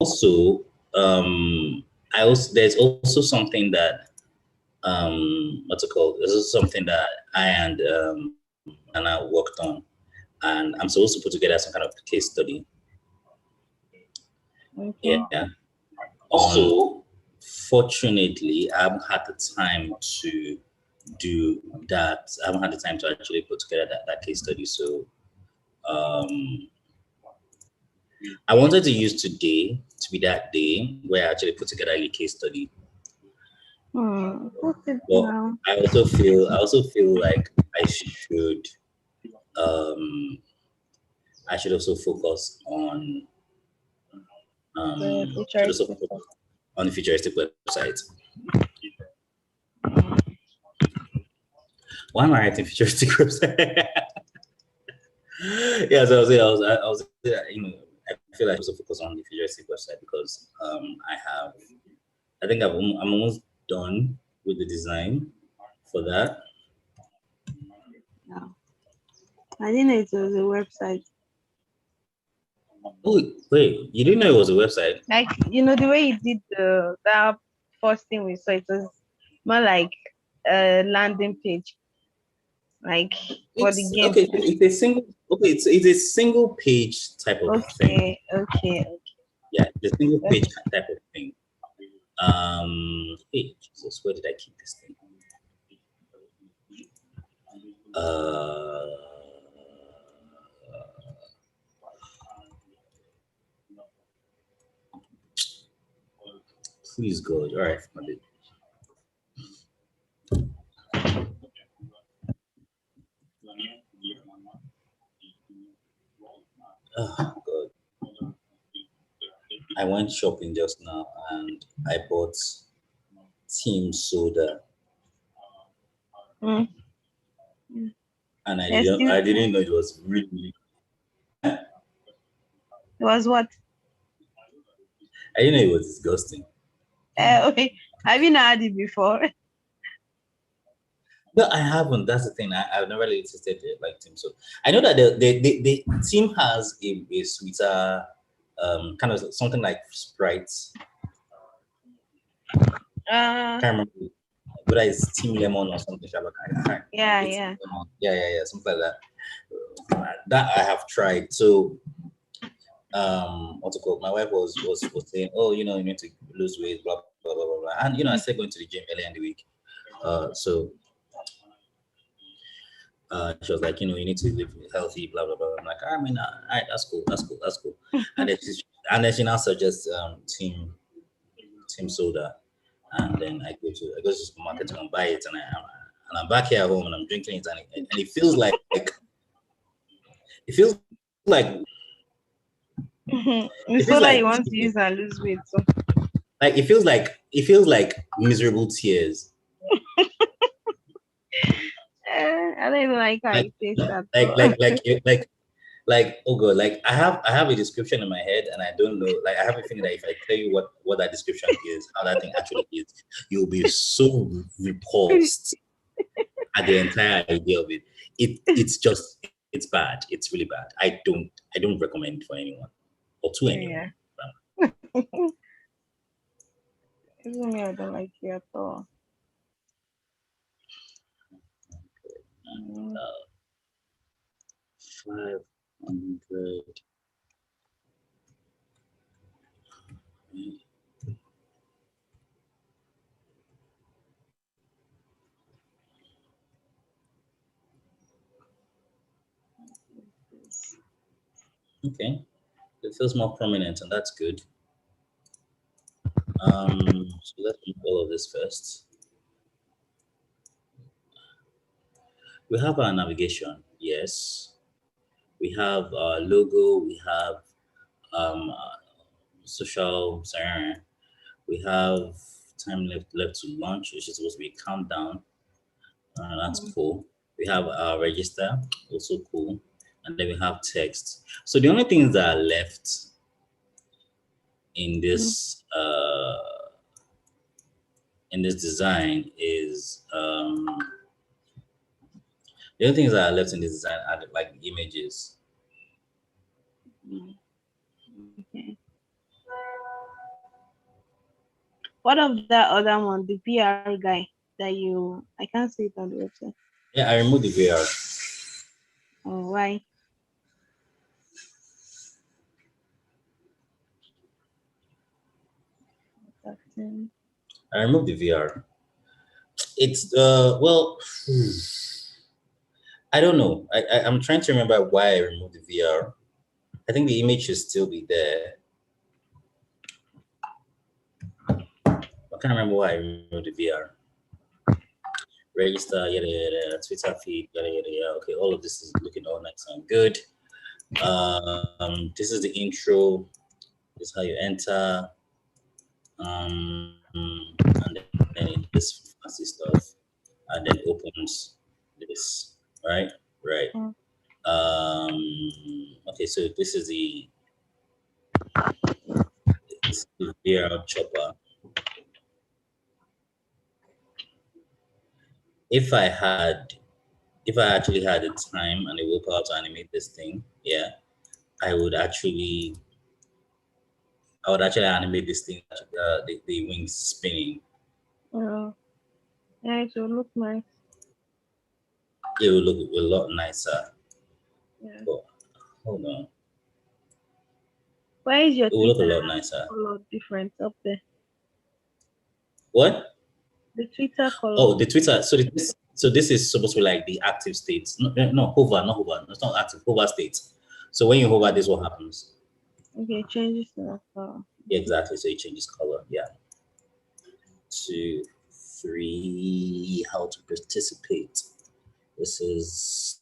also, there's also something that what's it called? This is something that I and Anna worked on, and I'm supposed to put together some kind of case study. Okay. Yeah. Also, fortunately, I haven't had the time to do that. I haven't had the time to actually put together that case study. So I wanted to use today to be that day where I actually put together a case study. That's it But now. I also feel like I should also focus on The should also futuristic. focus on the futuristic website. Why am I writing futuristic website? Yeah, so I was, I feel like I also focus on the futuristic website because I think I'm almost done with the design for that. No. I didn't know it was a website. Oh wait, you didn't know it was a website? Like, the way you did that first thing we saw, it was more like a landing page. Like for the game. Okay. It's a single page type of thing. Okay. Yeah, the single page type of thing. Hey, Jesus, where did I keep this thing? Please God. All right, my baby. Oh God. I went shopping just now and I bought team soda. Mm. And Yes, I didn't know it was really it was what? I didn't know it was disgusting. Okay. Have you not had it before? No, I haven't. That's the thing. I've never really tasted it like team soda. I know that the team has a sweeter kind of something like Sprite. I can't remember whether it's Team Lemon or something. Yeah. Something like that. That I have tried. So, what's it called? My wife was saying, oh, you need to lose weight, blah blah blah blah blah. And I started going to the gym earlier in the week. So she was like, you need to live healthy, blah blah blah. I'm like, I mean, all right, that's cool. And then she now suggests team soda. And then I go to the supermarket to buy it, and I'm back here at home and I'm drinking it, and it feels like It's so that you want to use and lose weight. So. Like it feels like miserable tears. I don't even like how it tastes that. Like oh god, like I have a description in my head and I don't know, like I have a feeling that if I tell you what that description is, how that thing actually is, you'll be so repulsed at the entire idea of it. It's bad. It's really bad. I don't recommend it for anyone or to anyone. Even me, I don't like it at all. 500. Okay, it feels more prominent, and that's good. So let's do all of this first. We have our navigation, yes. We have our logo. We have social. We have time left to launch, which is supposed to be a countdown. That's cool. We have our register, also cool. And then we have text. So the only things that are left in this design is the only things that are left in this design are like images. Okay. What of that other one, the VR guy that I can't see it on the website. Yeah, I removed the VR. Oh, why? I removed the VR. It's well, I don't know. I'm trying to remember why I removed the VR. I think the image should still be there. I can't remember why I removed the VR. Register, yada yada, Twitter feed, yada yada yada. Okay, all of this is looking all nice and good. This is the intro. This is how you enter. And then this fancy stuff, and then opens this, right? Right. Okay, so this is the VR chopper. If I actually had the time and the willpower to animate this thing, yeah, I would actually animate this thing, the wings spinning. Oh, yeah, it will look nice. It will look a lot nicer. Yeah. But, hold on. Why is your it will look a lot nicer. Color different up there? What? The Twitter color. Oh, the Twitter. So this is supposed to be like the active state. No, hover, not hover. It's not active. Hover state. So when you hover, this is what happens. Okay, it changes the color. Yeah, exactly. So it changes color. Yeah. 2, 3. How to participate. This is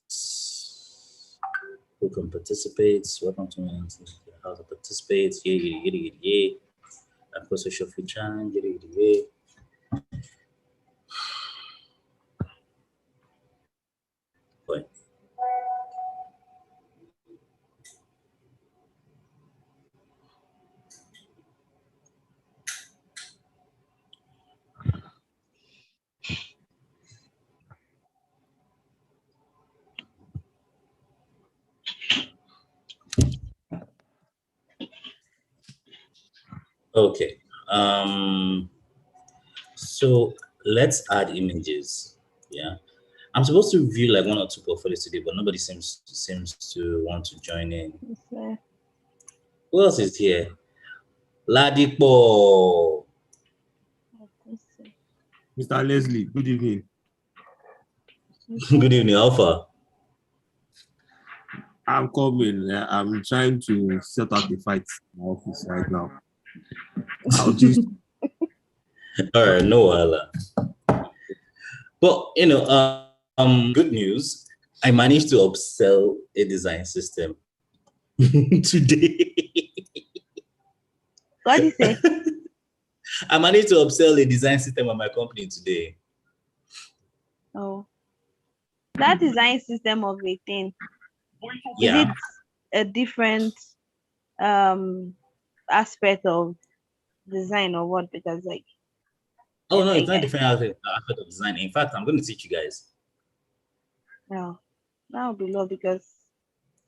who can participate. Welcome to how to participate. Yeah. Of course, social feature. Yeah. Boy. Okay. So let's add images. Yeah. I'm supposed to review like 1 or 2 portfolios today, but nobody seems to want to join in. Okay. Who else is here? Ladipo. Mr. Leslie, good evening. Good evening, Alpha. I'm coming. I'm trying to set up a fight in my office right now. I'll just... All right, no wala. But good news. I managed to upsell a design system today. What did you say? I managed to upsell a design system at my company today. Oh, that design system of a thing. Yeah. Is it a different aspect of design or what? Because like, oh no, it's not a different aspect of design. In fact, I'm going to teach you guys. No, that would be low because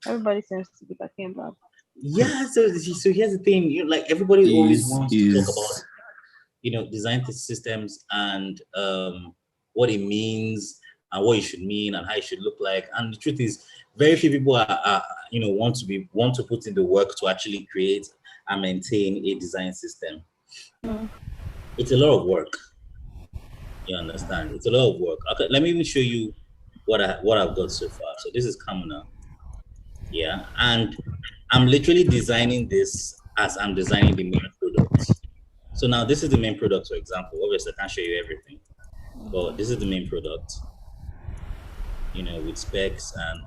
everybody seems to be talking about. Yeah, so here's the thing. Like everybody always wants to talk about, design systems and what it means and what it should mean and how it should look like. And the truth is, very few people are want to put in the work to actually create and maintain a design system. It's a lot of work. You understand? It's a lot of work. Okay, let me even show you what I've got so far. So this is Kamuna. Yeah, and I'm literally designing this as I'm designing the main product. So now this is the main product, for example. Obviously, I can't show you everything, but this is the main product. With specs and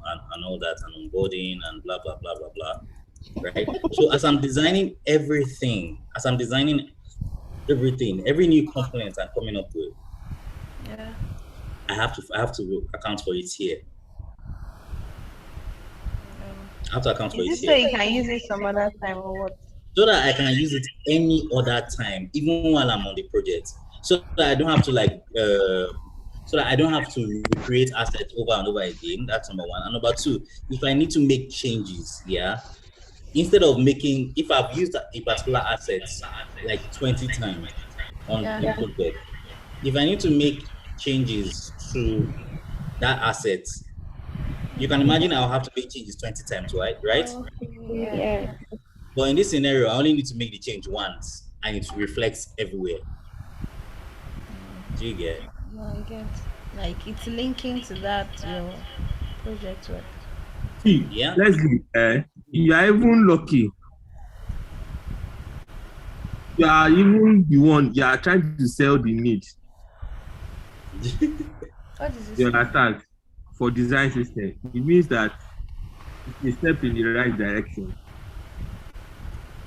all that, and onboarding and blah blah blah blah blah. Right. So as I'm designing everything, every new component I'm coming up with, yeah, I have to account for it here. I have to account for it here. So you can use it some other time or what? So that I can use it any other time, even while I'm on the project. So that I don't have to recreate assets over and over again. That's number one. And number two, if I need to make changes, yeah, instead of if I've used a particular asset like 20 times, on Yeah. input deck. If I need to make changes to that asset, you can imagine I'll have to make changes 20 times, right? Right? Yeah. Yeah. But in this scenario, I only need to make the change once and it reflects everywhere. Do you get? No, I get. Like it's linking to that your project work. See, Yeah. Leslie, you are even lucky. You are even the one you are trying to sell the need. What is You this? understand? For design system, it means that it's a step in the right direction.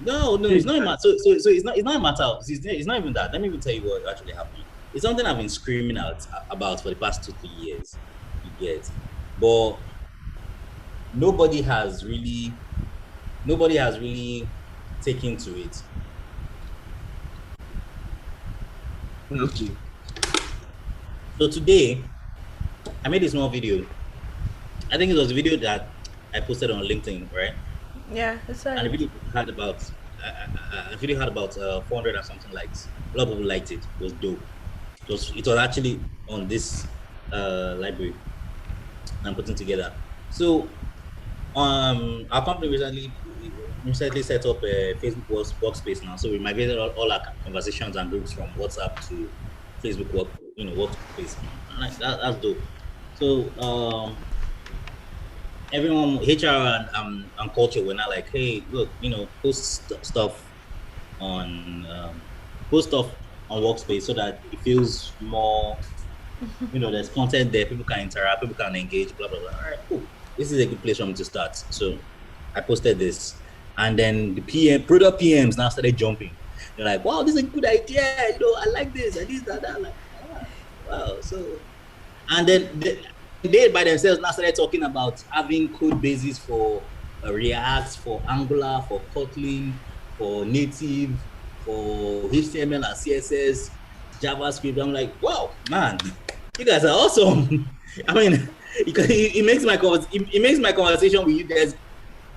No, it's not a matter. So it's not a matter of, it's not even that. Let me even tell you what actually happened. It's something I've been screaming out about for the past 2-3 years. You get, but nobody has really taken to it. Okay. So today, I made a small video. I think it was a video that I posted on LinkedIn, right? Yeah, it's And the alright. video had about 400 and something likes. A lot of people liked it. It was dope. It was actually on this library I'm putting together. So our company recently set up a Facebook workspace now. So we migrated all our conversations and groups from WhatsApp to Facebook workspace. And that's dope. So everyone, HR and culture were not like, hey, look, post stuff on workspace so that it feels more, there's content there, people can interact, people can engage, blah blah blah. All right, cool. This is a good place for me to start. So I posted this, and then the product PMs now started jumping. They're like, wow, this is a good idea, I like this and this, that. I'm like, wow. So, and then they by themselves now started talking about having code bases for React, for Angular, for Kotlin, for native, for HTML and CSS, JavaScript. I'm like, wow, man, you guys are awesome. I mean, it makes my conversation with you guys,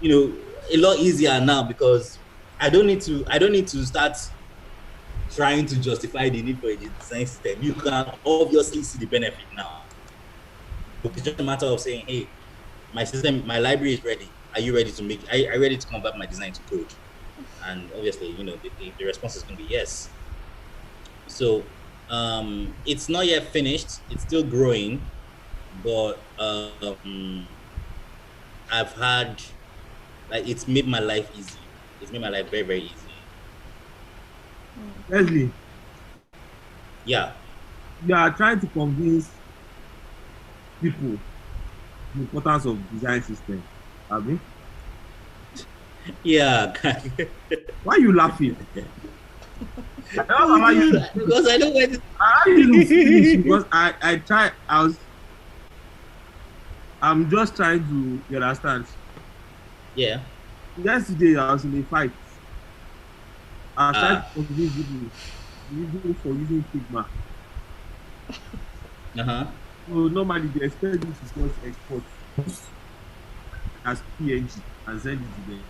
a lot easier now, because I don't need to start trying to justify the need for a design system. You can obviously see the benefit now. It's just a matter of saying, hey, my library is ready. Are you ready to are you ready to convert my design to code? And obviously, the response is going to be yes. So it's not yet finished. It's still growing, but I've had, it's made my life easy. It's made my life very, very easy. Leslie. Yeah. You are trying to convince people the importance of design system, have you? Yeah. Why are you laughing? Because I don't want to. Because I'm just trying to, you understand? Yeah. Yesterday I was in a fight. I was trying to convince people for using Figma. So normally they expect you to just export as PNG and send it to them.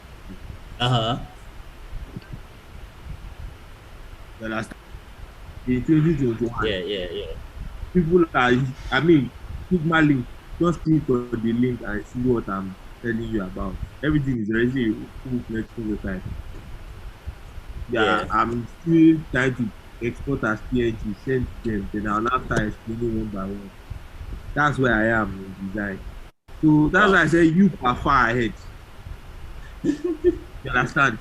You understand? In 2021. Yeah. People are, Figma link. Just click on the link and see what I'm telling you about. Everything is already full-fledged prototype. Yeah, I'm still trying to export as PNG, send to them, then I'll now start explaining one by one. That's where I am in design. So that's why I say you are far ahead. You understand?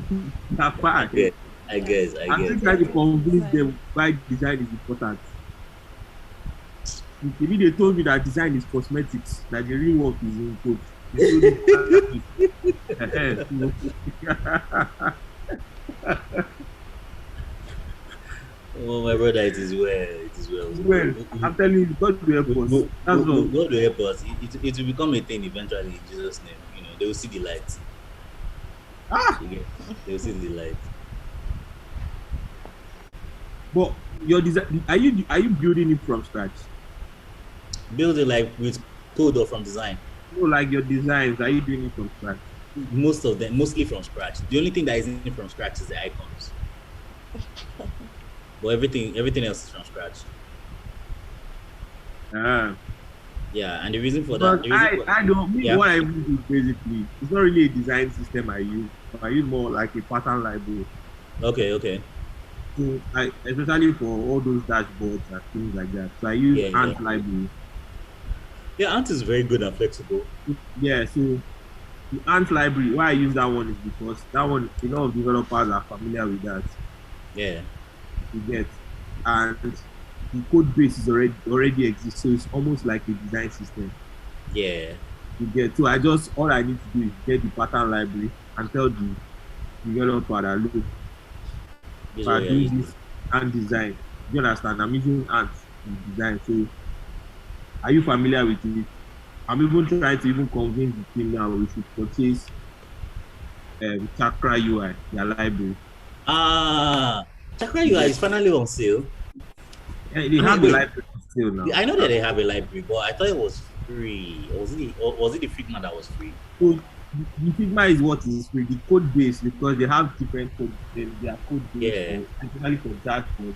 You are far ahead. I guess. I'm still trying to convince them why design is important. Maybe they told me that design is cosmetics, that the real work is in code. Oh, my brother, it is well. It is well. Well, I'm telling you, God will help us. God will help us. It will become a thing eventually in Jesus' name. They will see the light. They will see the light. But your design, are you building it from scratch? Building with code or from design? No, like your designs, are you doing it from scratch? Most of them, mostly from scratch. The only thing that isn't from scratch is the icons. but everything else is from scratch. Uh, Yeah, and the reason for that, but the reason for I don't mean yeah, what I use basically. It's not really a design system I use. I use more like a pattern library. okay, So I especially for all those dashboards and things like that. So I use yeah. Ant library. Yeah, Ant is very good and flexible. Yeah, so the Ant library, why I use that one is because that one, a lot of developers are familiar with that. Yeah, You get, and the code base is already exists, so it's almost like a design system. yeah. You get, so I just all I need to do is get the pattern library and tell the developer that look, This is we what are you're doing using. this Ant design. You understand? I'm using Ant in design. So are you familiar with it? I'm even trying to even convince the team now we should purchase Chakra UI, their library. Ah, Chakra UI is finally on sale. Yeah, they I mean, have a wait, library still now. I know that they have a library, but I thought it was free. Or was it the Figma that was free? So the Figma is what is free. The code base, because they have different code, their code base Yeah. for especially for dashboard.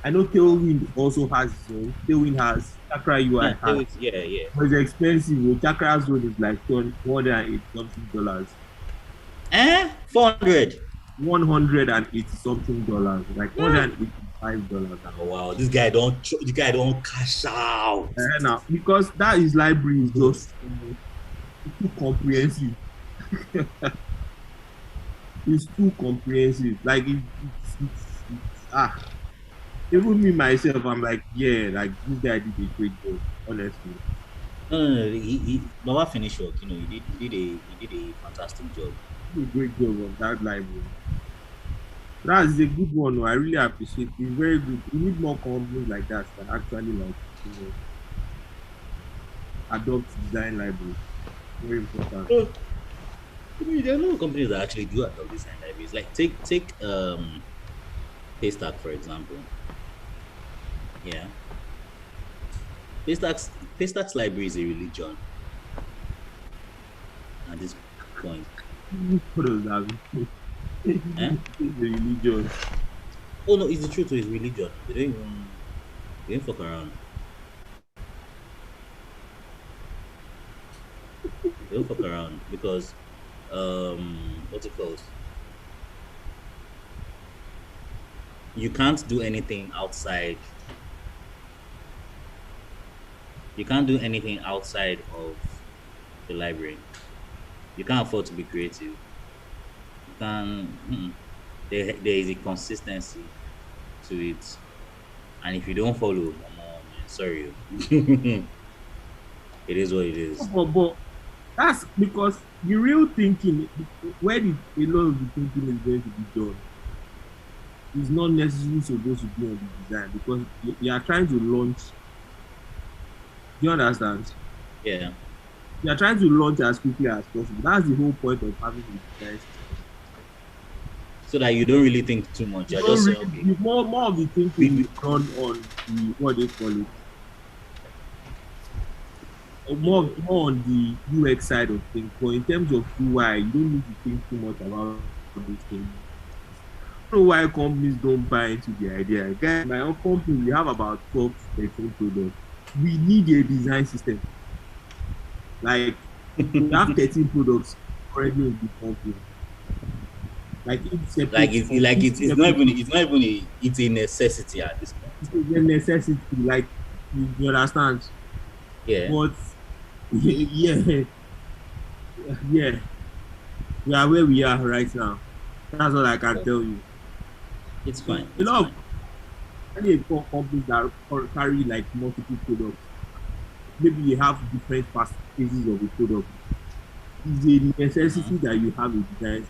I know Tailwind also has its own. Tailwind has Chakra UI has, Yeah. but it's expensive. Well, Chakra's one is like $180 something. 400. $180 something, like $185. Oh wow, this guy don't cash out. Now, because that is library is just too comprehensive. It's too comprehensive. Like even me myself, I'm like, yeah, like this guy did a great job, honestly. No. Baba finished work. He did a fantastic job. He did a great job on that library. That's a good one. I really appreciate it. It's very good. We need more companies like that actually like adopt design library. Very important. So, there are a lot of companies that actually do adopt design libraries. Like take Paystack for example. Yeah, Paystack's library is a religion at this point. What does that mean? Eh? The religion. Oh no, it's the truth. It's religion. They don't fuck around. They don't fuck around because what's it called? You can't do anything outside. You can't do anything outside of the library. You can't afford to be creative. You can. There is a consistency to it, and if you don't follow, come on, man, sorry. It is what it is. But that's because the real thinking, where a lot of the thinking is going to be done, is not necessarily supposed to be on the design because you are trying to launch. Do you understand? Yeah. You are trying to launch as quickly as possible. That's the whole point of having a design system. So that you don't really think too much. You're just saying, okay. More of the thinking is done on the what they call it. More on the UX side of things. But in terms of UI, you don't need to think too much about these things. I don't know why companies don't buy into the idea. Guys, my own company, we have about 12 to 13 products. We need a design system. Like, we have 13 products already in the company. It's a necessity at this point. It's a necessity, like you understand. Yeah. But yeah, we are where we are right now. That's all I can tell you. It's fine. A lot of companies that carry like multiple products. Maybe you have different phases of the product. It's a necessity that you have a design.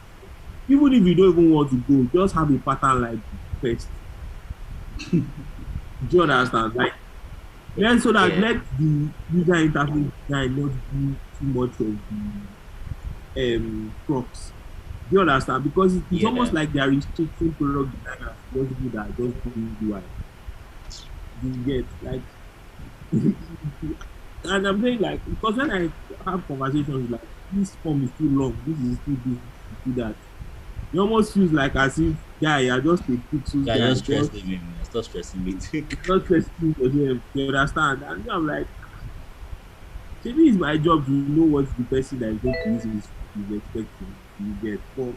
Even if you don't even want to go, just have a pattern like first. Do you understand? Like, then so that let the user interface design not do too much of the props. Do you understand? Because it's almost like they are restricting product designers to those people that just do UI. You get like, and I'm saying like, because when I have conversations like this form is too long, this is too this, too that. It almost feels like as if you're just a pixel. Yeah, just stress leaving. stop stressing me. Not stressing for them. You understand? And I'm like, maybe it's my job to know what the person that is going to use is expecting to get. But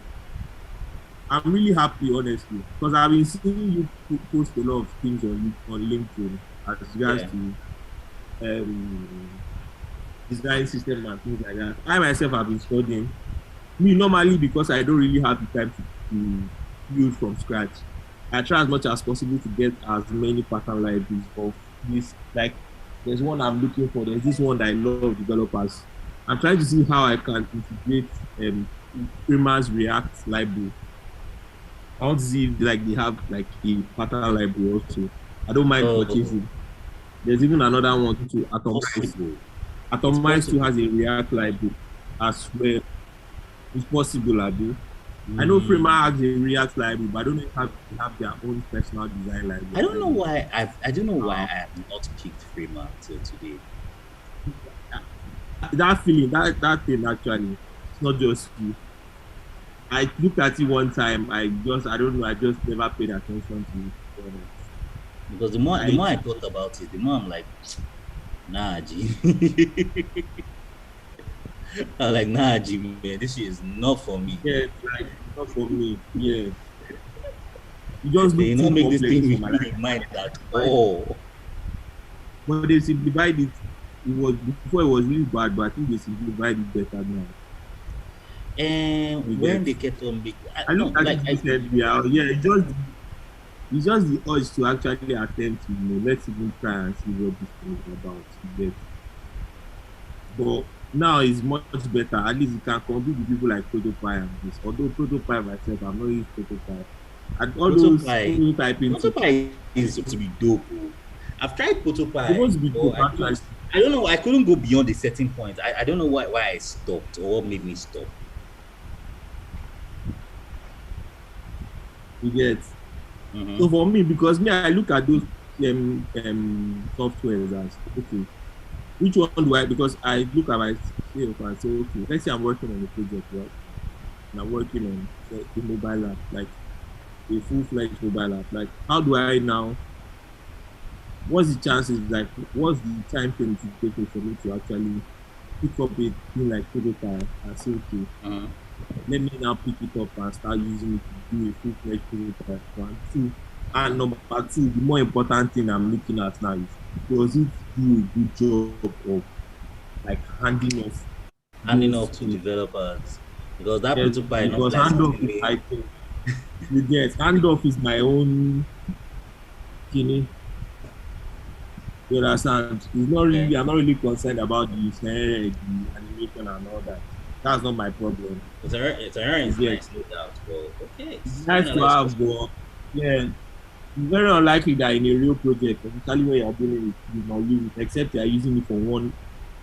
I'm really happy, honestly, because I've been seeing you post a lot of things on LinkedIn as regards Yeah. to design system and things like that. I myself have been studying. Me normally, because I don't really have the time to build from scratch, I try as much as possible to get as many pattern libraries of this. Like, there's one I'm looking for. There's this one that I love developers. I'm trying to see how I can integrate Prima's React library. I want to see if like they have like a pattern library also. I don't mind Oh, purchasing. There's even another one too. Atomize. possible. Atomize too has a React library as well. It's possible, Abi. I know Prima has a React library, but I don't know if they have their own personal design library. I don't know why I don't know why I have not picked Freeman till today. That feeling, that thing actually, it's not just you. I looked at it one time. I don't know. I just never paid attention to it. Because the more I thought about it, the more I'm like, nah, G. I'm like, nah, G, man, this shit is not for me. Yeah, like not for me. Yeah. You just They look don't too make this complex thing for my really life. mind at all. But they simplified it. It was before it was really bad, but I think they simplified it better now. And when they kept on making, I look at it recently. Yeah, it's just the urge to actually attempt to, let's even try and see what this thing is about. But now it's much better. At least you can compete with people like Prototype and this. Although Prototype myself, I'm not using Prototype. And all those Prototype is supposed to be dope. I've tried Prototype. Supposed to be dope, actually. I don't know. I couldn't go beyond a certain point. I don't know why I stopped or what made me stop. You get. So for me, because I look at those softwares as okay, which one do I? Because I look at myself and say, okay, let's say I'm working on a project, right? And I'm working on a mobile app, like a full-fledged mobile app. Like, how do I now? What's the chances? Like, what's the time frame to take for me to actually pick up a thing like Prototype and say, okay, let me now pick it up and start using it to do a full-fledged Prototype. 1, 2, and number 2, the more important thing I'm looking at now is, does it do a good job of like handing off to developers? Because that Prototype, because handoff is my thing. You get handoff is my own thing. You understand? It's not really. I'm not really concerned about the animation and all that. That's not my problem. It's nice, no doubt. But okay, it's nice to have, but yeah, it's very unlikely that in a real project, especially when you're doing it, you not use it, except you're using it for one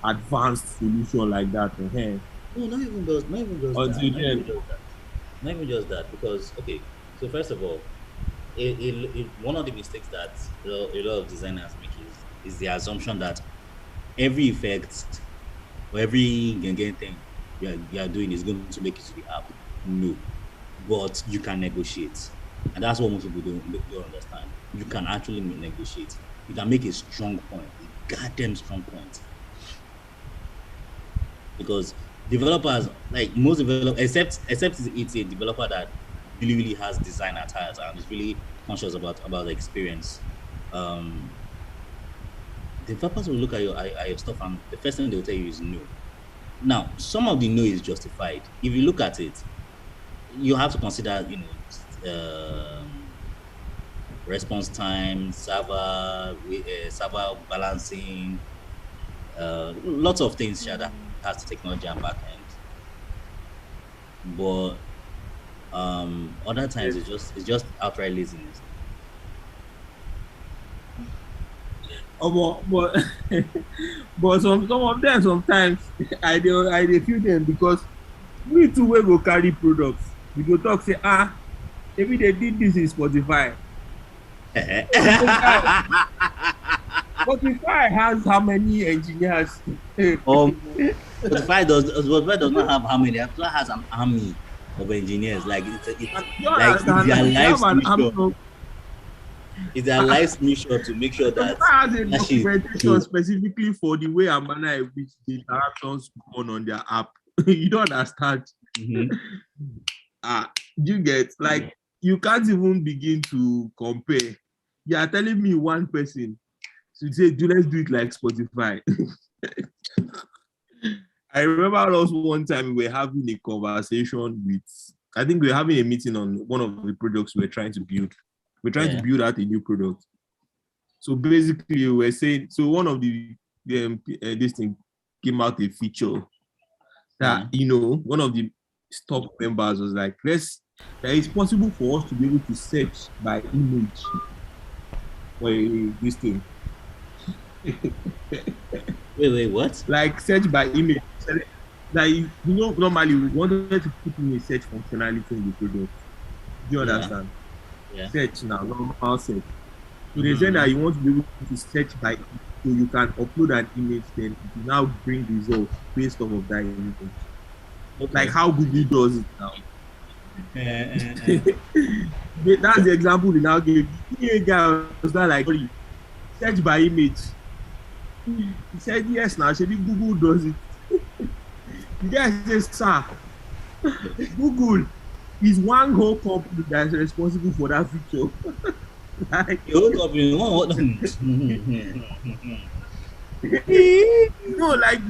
advanced solution like that. No, not even just that. Not even just that. Because okay, so first of all, one of the mistakes that a lot of designers make is the assumption that every effect or every thing you are doing is going to make it to the app. No, but you can negotiate, and that's what most people don't understand. You can actually negotiate. You can make a strong point, a goddamn strong point, because developers, like most developers, except it's a developer that really has design at heart and is really conscious about the experience. Developers will look at your stuff and the first thing they will tell you is no. Now, some of the no is justified. If you look at it, you have to consider, response time, server balancing, lots of things that has to technology and back end. But other times it's just outright laziness. But some of them sometimes I feel them because we too will go carry products. We go talk say maybe they did this in Spotify. Spotify has how many engineers? Spotify does not have how many. It has an army of engineers. Like it's their life. It's their live screenshot to make sure that Has a Flash is documentation true. specifically for the way and manner in which the interactions go on their app. You don't understand. Mhm. You get like you can't even begin to compare. You are telling me one person to say, let's do it like Spotify. I remember also one time we were having a conversation with, I think we were having a meeting on one of the products we were trying to build. We're trying to build out a new product. So basically, we're saying, so one of this thing came out a feature that, one of the top members was like, that it's possible for us to be able to search by image for this thing. Wait, what? Like search by image. Like, normally we wanted to put in a search functionality in the product. Do you understand? Yeah. Search now, normal search. So they said that you want to be able to search by, so you can upload an image, then it will now bring results based off of that image. Okay. Like how Google does it now. That's the example we now gave. The guy was not like, search by image. He said, yes, now, Google does it. The guy says, sir, Google is one whole company that's responsible for that feature. Like, no, like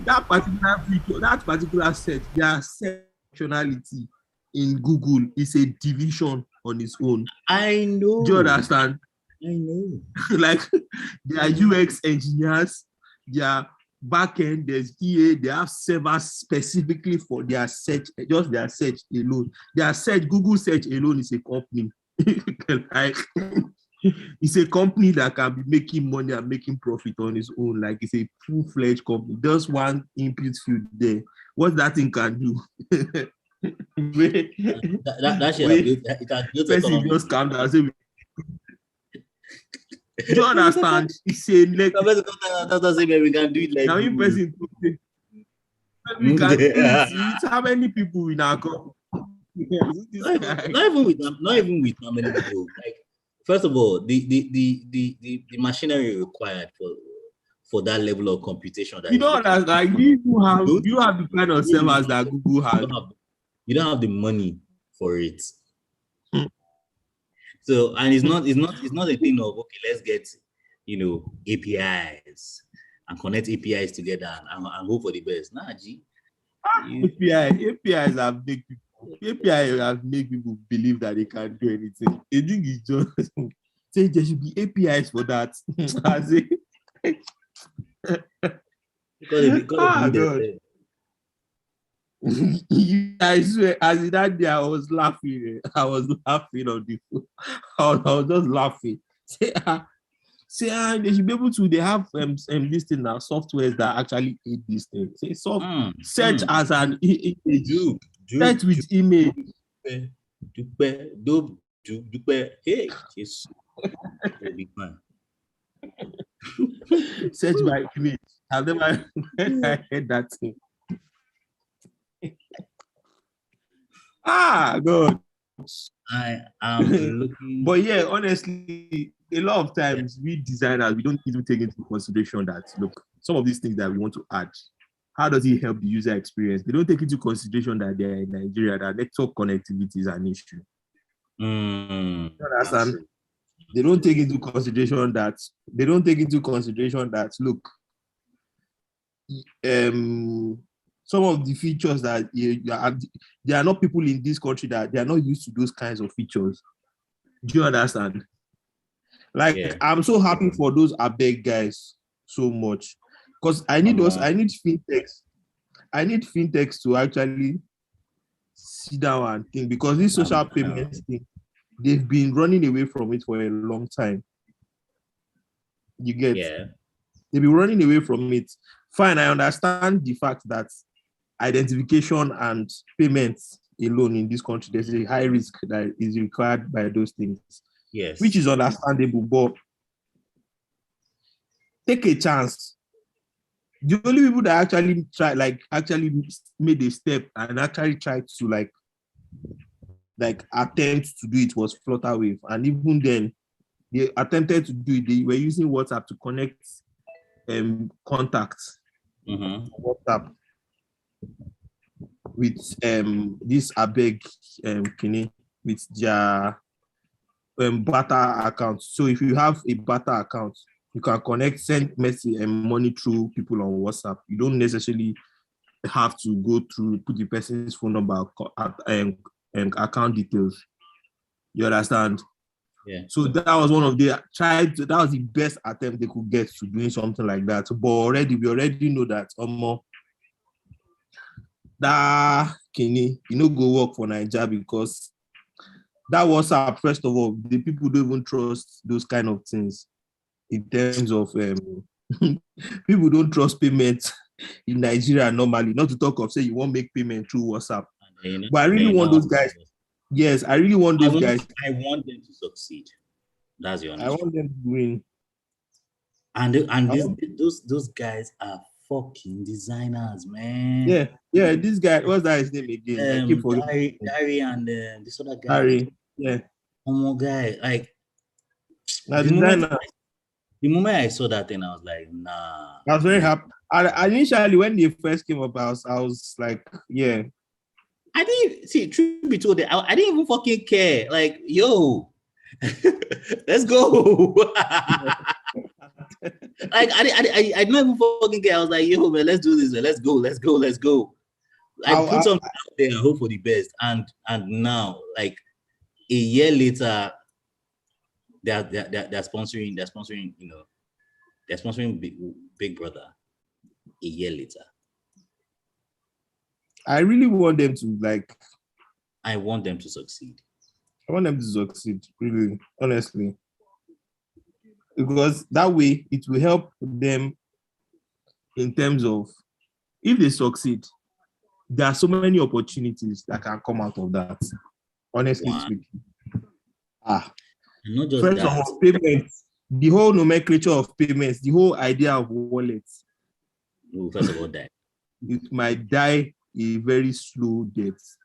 that particular feature, that particular set, their set functionality in Google is a division on its own. I know. Do you understand? I know. Like they are UX engineers, their backend, there's EA, they have servers specifically for their search, just their search alone. Their search, Google search alone is a company. Like, it's a company that can be making money and making profit on its own. Like it's a full-fledged company. Just one input field there. What that thing can do. that shit it can build person just calm down. Say, do you understand? It's a like that doesn't mean we can do it like now in person we can do it. How many people in our company? not even with how many people. Like, first of all, the machinery required for that level of computation. That you don't understand. Like you have the kind of servers that Google has. You don't have the money for it. So, and it's not a thing of, okay, let's get APIs and connect APIs together and hope for the best. Nah, G. APIs have made people believe that they can't do anything. I think it's just say there should be APIs for that. I swear, as in that day, I was laughing. I was on the phone. I was just laughing. Say, they should be able to. They have this thing now, softwares that actually aid this thing. Say, search as an image. Search with image. Hey, yes, will be fine. Search by image. I've never heard that thing. God. I am looking. But yeah, honestly, a lot of times we designers, we don't even take into consideration that, look, some of these things that we want to add, how does it help the user experience? They don't take into consideration that they're in Nigeria, that network connectivity is an issue. They don't take into consideration that, look, some of the features that there are not people in this country that they are not used to those kinds of features. Do you understand? Like, I'm so happy for those ABEG guys so much, because I need fintechs. I need fintechs to actually sit down and think, because this social payments thing, they've been running away from it for a long time. You get? Yeah. They've been running away from it. Fine, I understand the fact that identification and payments alone in this country, there's a high risk that is required by those things. Yes. Which is understandable, but take a chance. The only people that actually made a step and actually tried to like attempt to do it was Flutterwave, and even then they attempted to do it. They were using WhatsApp to connect contacts. WhatsApp with this Abeg Kini with their Bata account. So if you have a Bata account, you can connect, send message and money through people on WhatsApp. You don't necessarily have to go through, put the person's phone number and account details. You understand? Yeah. So that was one of the that was the best attempt they could get to doing something like that. But we already know that that Kini, go work for Nigeria because that WhatsApp, first of all, the people don't even trust those kind of things in terms of people don't trust payments in Nigeria normally, not to talk of say you won't make payment through WhatsApp. But I really want those guys. Yes, I really want those guys. I want them to succeed. That's the honest. I want them to win. And those guys are fucking designers, man. Yeah. This guy, what's that his name again? I keep forgetting. Gary and this other guy. Harry, yeah. One more guy, like the moment I saw that thing, I was like, nah. I was very happy. Initially, when they first came up, I was like, yeah. I didn't see. Truth be told, I didn't even fucking care. Like, yo, let's go. Like, I didn't even fucking care. I was like, yo, man, let's do this. Man. Let's go. I put something out there and hope for the best. And now, like a year later, they're sponsoring. They're sponsoring Big Brother. A year later. I really want them to I want them to succeed. I want them to succeed, really, honestly. Because that way it will help them in terms of if they succeed, there are so many opportunities that can come out of that. Honestly speaking. Not just first of all, payments, the whole nomenclature of payments, the whole idea of wallets. First of all, that it might die a very slow death.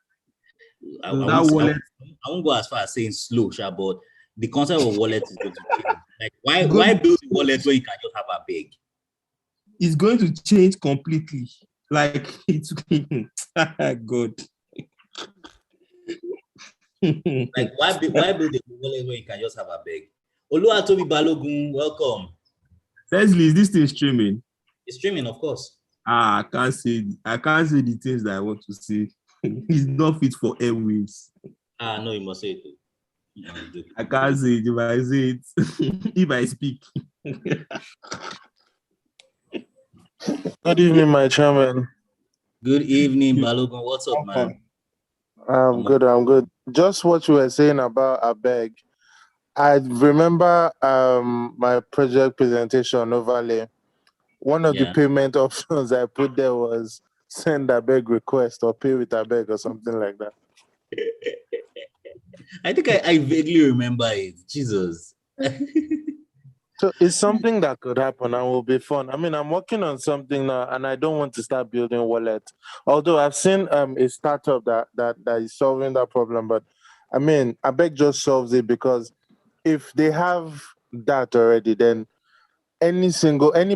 I won't go as far as saying slow, but the concept of wallet is going to change. Like, why build a wallet where you can just have a big? It's going to change completely. Like, it's good. Like, why build a wallet where you can just have a big? Oluwatobi Balogun, welcome. Leslie, is this thing streaming? It's streaming, of course. I can't say the things that I want to say. It's not fit for airwaves. No, you must say it too. I can't say it if I say it. If I speak. Good evening, my chairman. Good evening, Balogun. What's up, man? I'm good. Just what you were saying about Abeg. I remember my project presentation overlay. One of the payment options I put there was send Abeg request or pay with Abeg or something like that. I think I vaguely remember it. Jesus. So it's something that could happen and will be fun. I mean, I'm working on something now and I don't want to start building wallet. Although I've seen a startup that is solving that problem. But I mean, Abeg just solves it because if they have that already, then any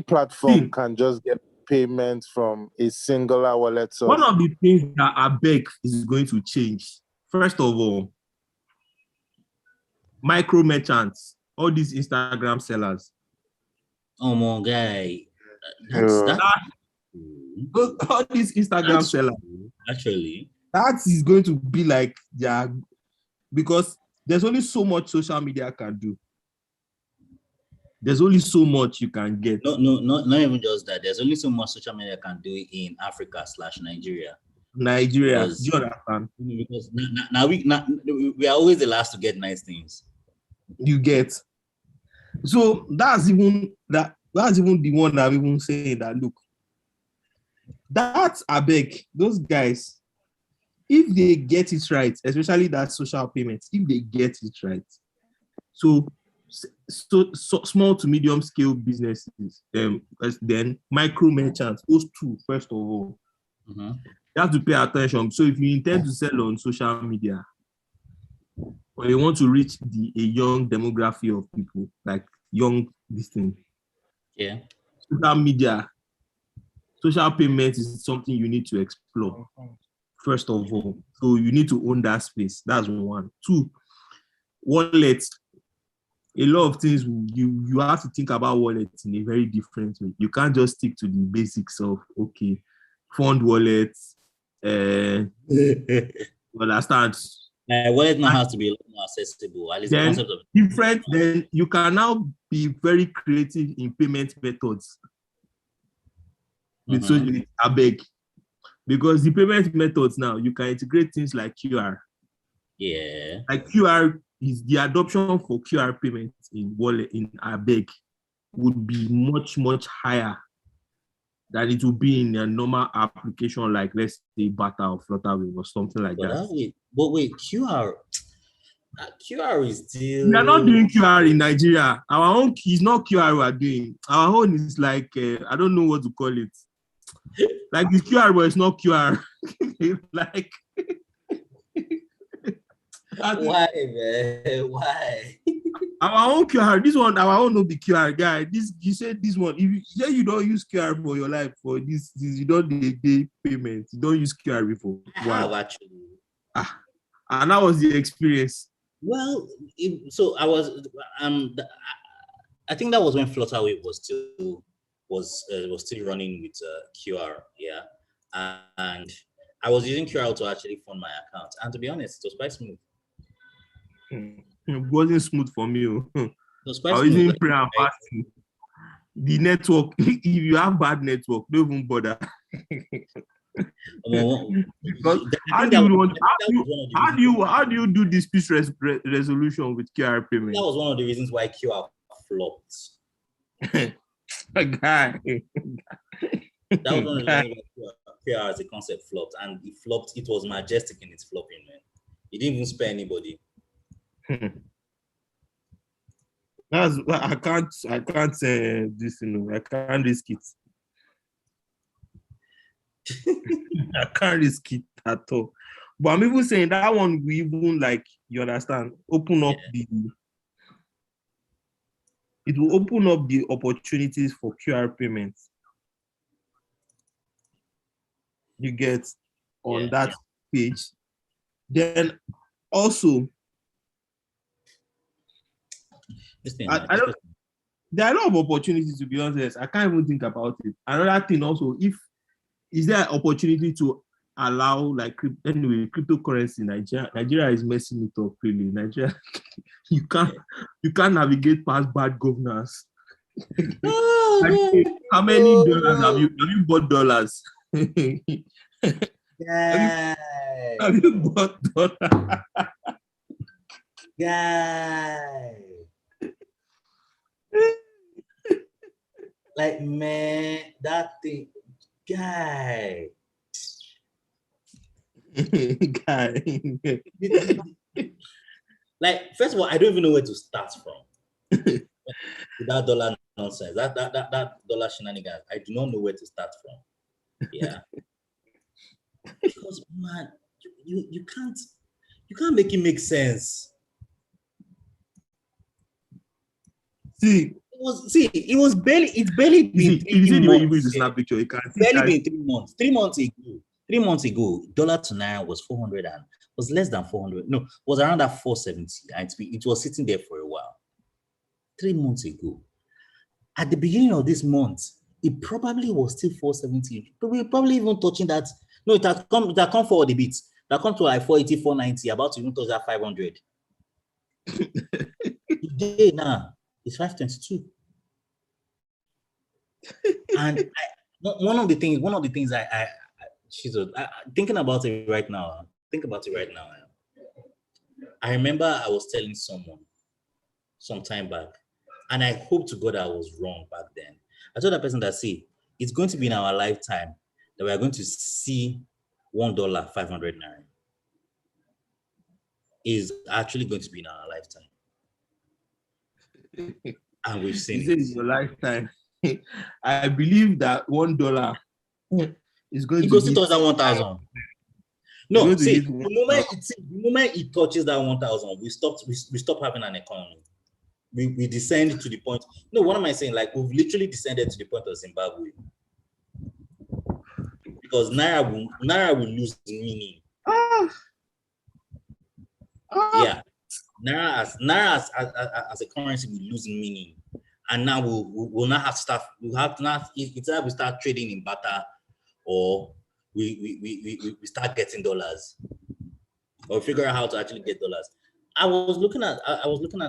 platform can just get payments from a singular wallet source. One of the things that Abeg is going to change, first of all, micro merchants, all these Instagram sellers. Oh my guy. All these Instagram sellers. Actually. That is going to be like, because there's only so much social media can do. There's only so much you can get. No, not even just that. There's only so much social media can do in Africa/Nigeria. Do you understand? Because now we are always the last to get nice things. You get. So that's even the one I'm even saying that look. That's Abeg, those guys, if they get it right, especially that social payments, if they get it right, so small to medium scale businesses, then micro merchants, those two, first of all, you have to pay attention. So if you intend to sell on social media, or you want to reach a young demography of people, like young this thing. Yeah. Social payment is something you need to explore first of all. So you need to own that space. That's one. Two, wallets. A lot of things you have to think about wallets in a very different way. You can't just stick to the basics of fund wallets. Understand? Wallet now has to be a lot more accessible. At least the concept of different. Then you can now be very creative in payment methods. With Abeg, because the payment methods now you can integrate things like QR. Yeah. Like QR is the adoption for QR payments in wallet in Abeg would be much higher than it would be in a normal application like, let's say, Bata or Flutterwave or something like that. But wait, QR is still. We are not doing QR in Nigeria. Our own is not QR we are doing. Our own is like I don't know what to call it. Like it's QR, but it's not QR. Like why, man? Why? Our own QR, this one, our own no be QR, guy. This you said this one. If you don't use QR for your life for this you don't day payment. You don't use QR before. Wow, actually. And that was the experience. Well, so I was I think that was when Flutterwave was still running with QR, yeah, and I was using QR to actually fund my account, and to be honest, it was quite smooth. It wasn't smooth for me. It was quite I was smooth. using prayer and fasting. The network, if you have bad network, don't even bother. Because how do you do this peace resolution with QR payment? That was one of the reasons why QR flopped. Guy. That was one of the reasons why QR as a concept flopped, and it flopped. It was majestic in its flopping, man. It didn't even spare anybody. I can't say this, I can't risk it. I can't risk it at all. But I'm even saying that one we even you understand, open up it will open up the opportunities for QR payments. You get on that page. Then also, there are a lot of opportunities, to be honest. I can't even think about it. Another thing also, is there an opportunity to allow cryptocurrency in Nigeria? Nigeria is messing it up really. Nigeria, you can't navigate past bad governance. How many dollars have you bought dollars? Have you bought dollars? Guy. Like, man, that thing, guy. Like, first of all, I don't even know where to start from. With that dollar nonsense, that dollar shenanigans, I do not know where to start from. Yeah. Because, man, you can't make it make sense. It's barely been 3 months. The snap picture, you can see barely been 3 months. 3 months ago. 3 months ago, dollar to naira was 400 and was less than 400. No, was around that 470. And it was sitting there for a while. 3 months ago. At the beginning of this month, it probably was still 470. We probably even touching that. No, it had come forward a bit. That come to like 480, 490, about to even touch that 500. Today now, it's 522. And one of the things I thinking about it right now. I remember I was telling someone some time back, and I hope to God I was wrong back then. I told that person that, see, it's going to be in our lifetime that we are going to see $1 500 naira. Is actually going to be in our lifetime. And we've seen it. In your lifetime. I believe that $1 is going it to goes to 1,000. No, going to see, use the moment it touches that 1,000, we stop having an economy. We descend to the point. No, what am I saying? Like, we've literally descended to the point of Zimbabwe. Because Naira will lose meaning. Yeah. Naira as a currency will lose meaning. And now we'll not have stuff. We'll have to not, it's either we start trading in barter or we start getting dollars. Or figure out how to actually get dollars. I was looking at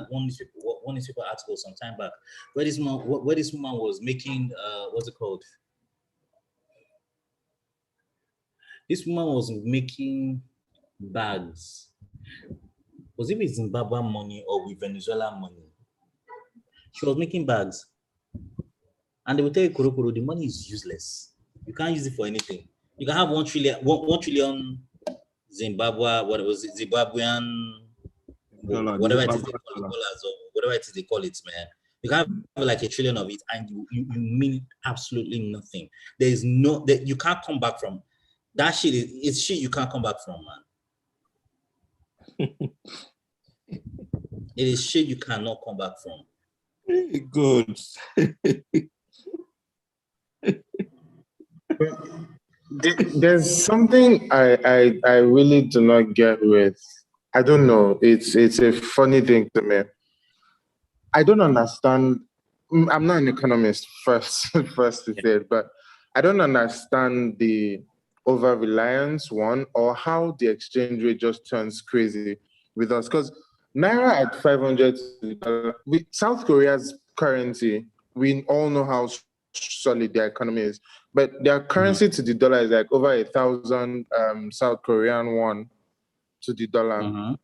one newspaper article some time back where this woman was making what's it called? This woman was making bags. Was it with Zimbabwean money or with Venezuelan money? She was making bags. And they will tell you, Korokoro, the money is useless. You can't use it for anything. You can have 1 trillion Zimbabwe, what was it, Zimbabwean, whatever it is they call it, dollars or whatever it is they call it, man. You can have like 1 trillion of it and you mean absolutely nothing. There is no, that you can't come back from. That shit is shit you can't come back from, man. It is shit you cannot come back from. Good. There's something I really do not get with. I don't know. It's a funny thing to me. I don't understand. I'm not an economist, first to say, but I don't understand the over reliance one or how the exchange rate just turns crazy with us. Because Naira at 500, with South Korea's currency, we all know how solid their economy is, but their currency to the dollar is like over 1,000 South Korean won to the dollar.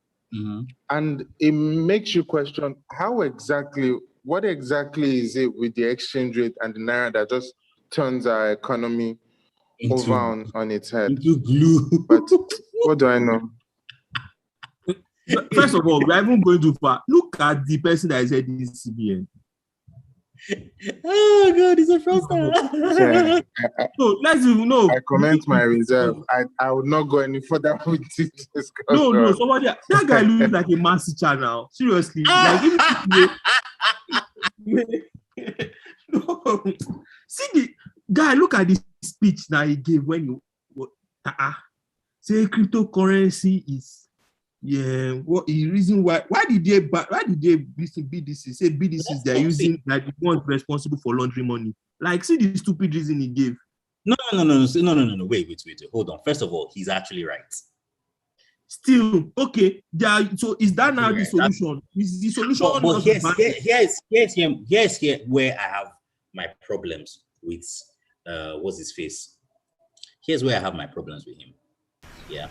And it makes you question what exactly is it with the exchange rate and the Naira that just turns our economy over on its head? Into glue. But what do I know? First of all, we are even going too far. Look at the person that is heading this CBN. Oh God, he's a fraudster. So let's even know. I comment my reserve. I would not go any further with this. No, somebody that guy looks like a math teacher now. Seriously, like no. See the guy. Look at this speech now he gave when you say cryptocurrency is. Yeah, what the reason why did they BDC say BDCs they're using like the ones responsible for laundering money? Like, see the stupid reason he gave. No. Wait. Hold on. First of all, he's actually right. Still, okay. Yeah. So is that now the solution? Is the solution? But here's where I have my problems with what's his face. Here's where I have my problems with him. Yeah.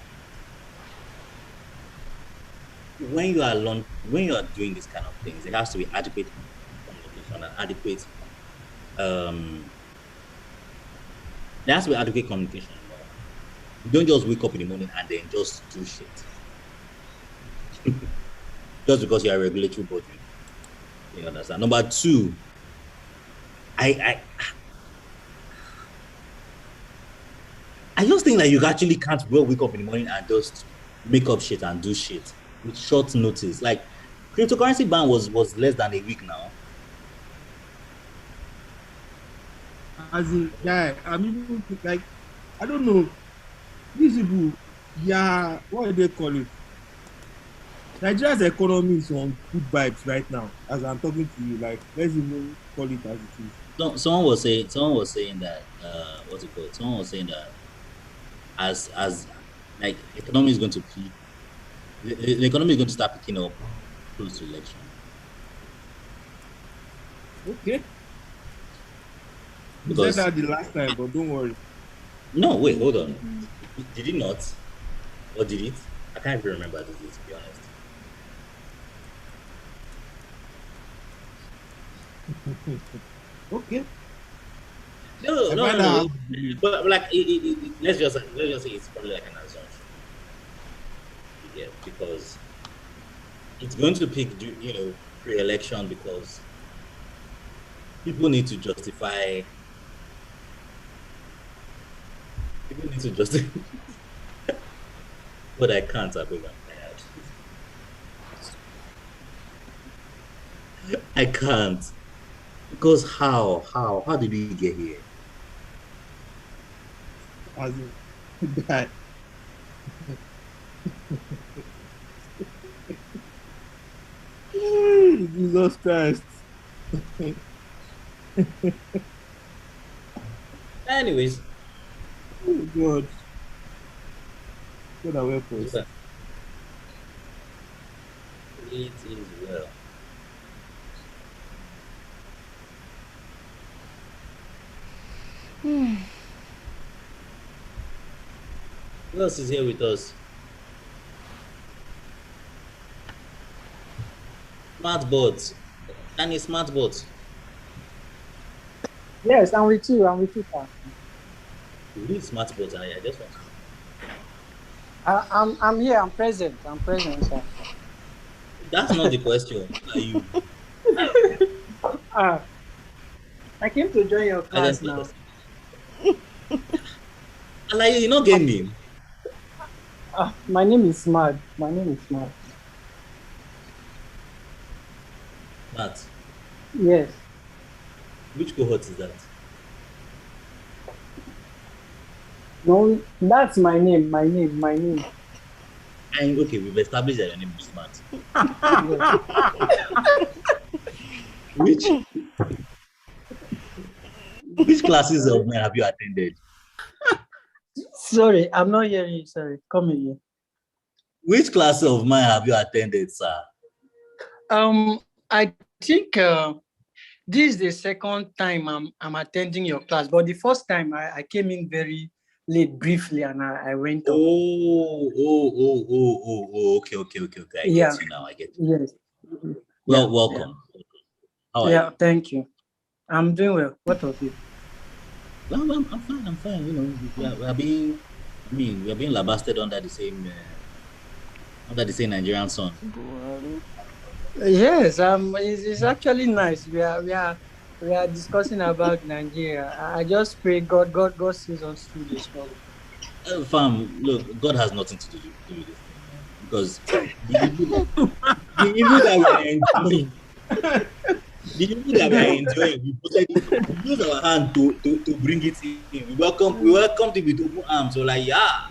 When you are doing this kind of things, there has to be adequate communication and adequate there has to be adequate communication. You don't just wake up in the morning and then just do shit. Just because you're a regulatory body. You understand? Number two, I just think that you actually can't well wake up in the morning and just make up shit and do shit with short notice. Like, cryptocurrency ban was less than a week now. As in, yeah, I mean, like, I don't know. These people, yeah, what do they call it? Nigeria's economy is on good vibes right now. As I'm talking to you, like, let's even call it as it is. No, someone was saying that what's it called? Someone was saying that as like economy is going to peak. The economy is going to start picking up close to election. Okay. You Because said that the last time, but don't worry. no, wait, hold on. Did it not? Or did it? I can't even remember this, to be honest. Okay. No. But like, let's just say it's probably like an assumption. Yeah, because it's going to pick, pre-election, because people need to justify. But I can't. I beg, I'm tired. I can't. Because how? How did we get here? As in, that. Jesus Christ. Anyways, Oh God. God away for us. it is well. Who else is here with us? Smartbots. Any smartbots? Yes, I'm with you. I'm with you, sir. You need smartbots. I just want to. I'm here. I'm present. I'm present, sir. That's not the question. Are you? I came to join your I class just now. Like, you not getting me. My name is Smart. My name is Smart. Matt, Yes. which cohort is that? No, that's my name. My name. And okay, we've established that your name is Smart. Yes. Which classes of mine have you attended? Sorry, I'm not hearing you. Sorry. Come again. Which class of mine have you attended, sir? I think this is the second time I'm attending your class, but the first time I came in very late, briefly, and I went off. Okay. I get you now. I get you. Yes. Well, welcome. How are Yeah, you? thank you. I'm doing well. What of you? Well, I'm fine. You know, we are being lambasted under the same Nigerian sun. Yes, it's actually nice. We are discussing about Nigeria. I just pray God sees us through this struggle. Fam, look, God has nothing to do with this thing, man. Because the evil that we are enjoying, we use our hand to bring it in. We welcome it with open arms. So like, yeah,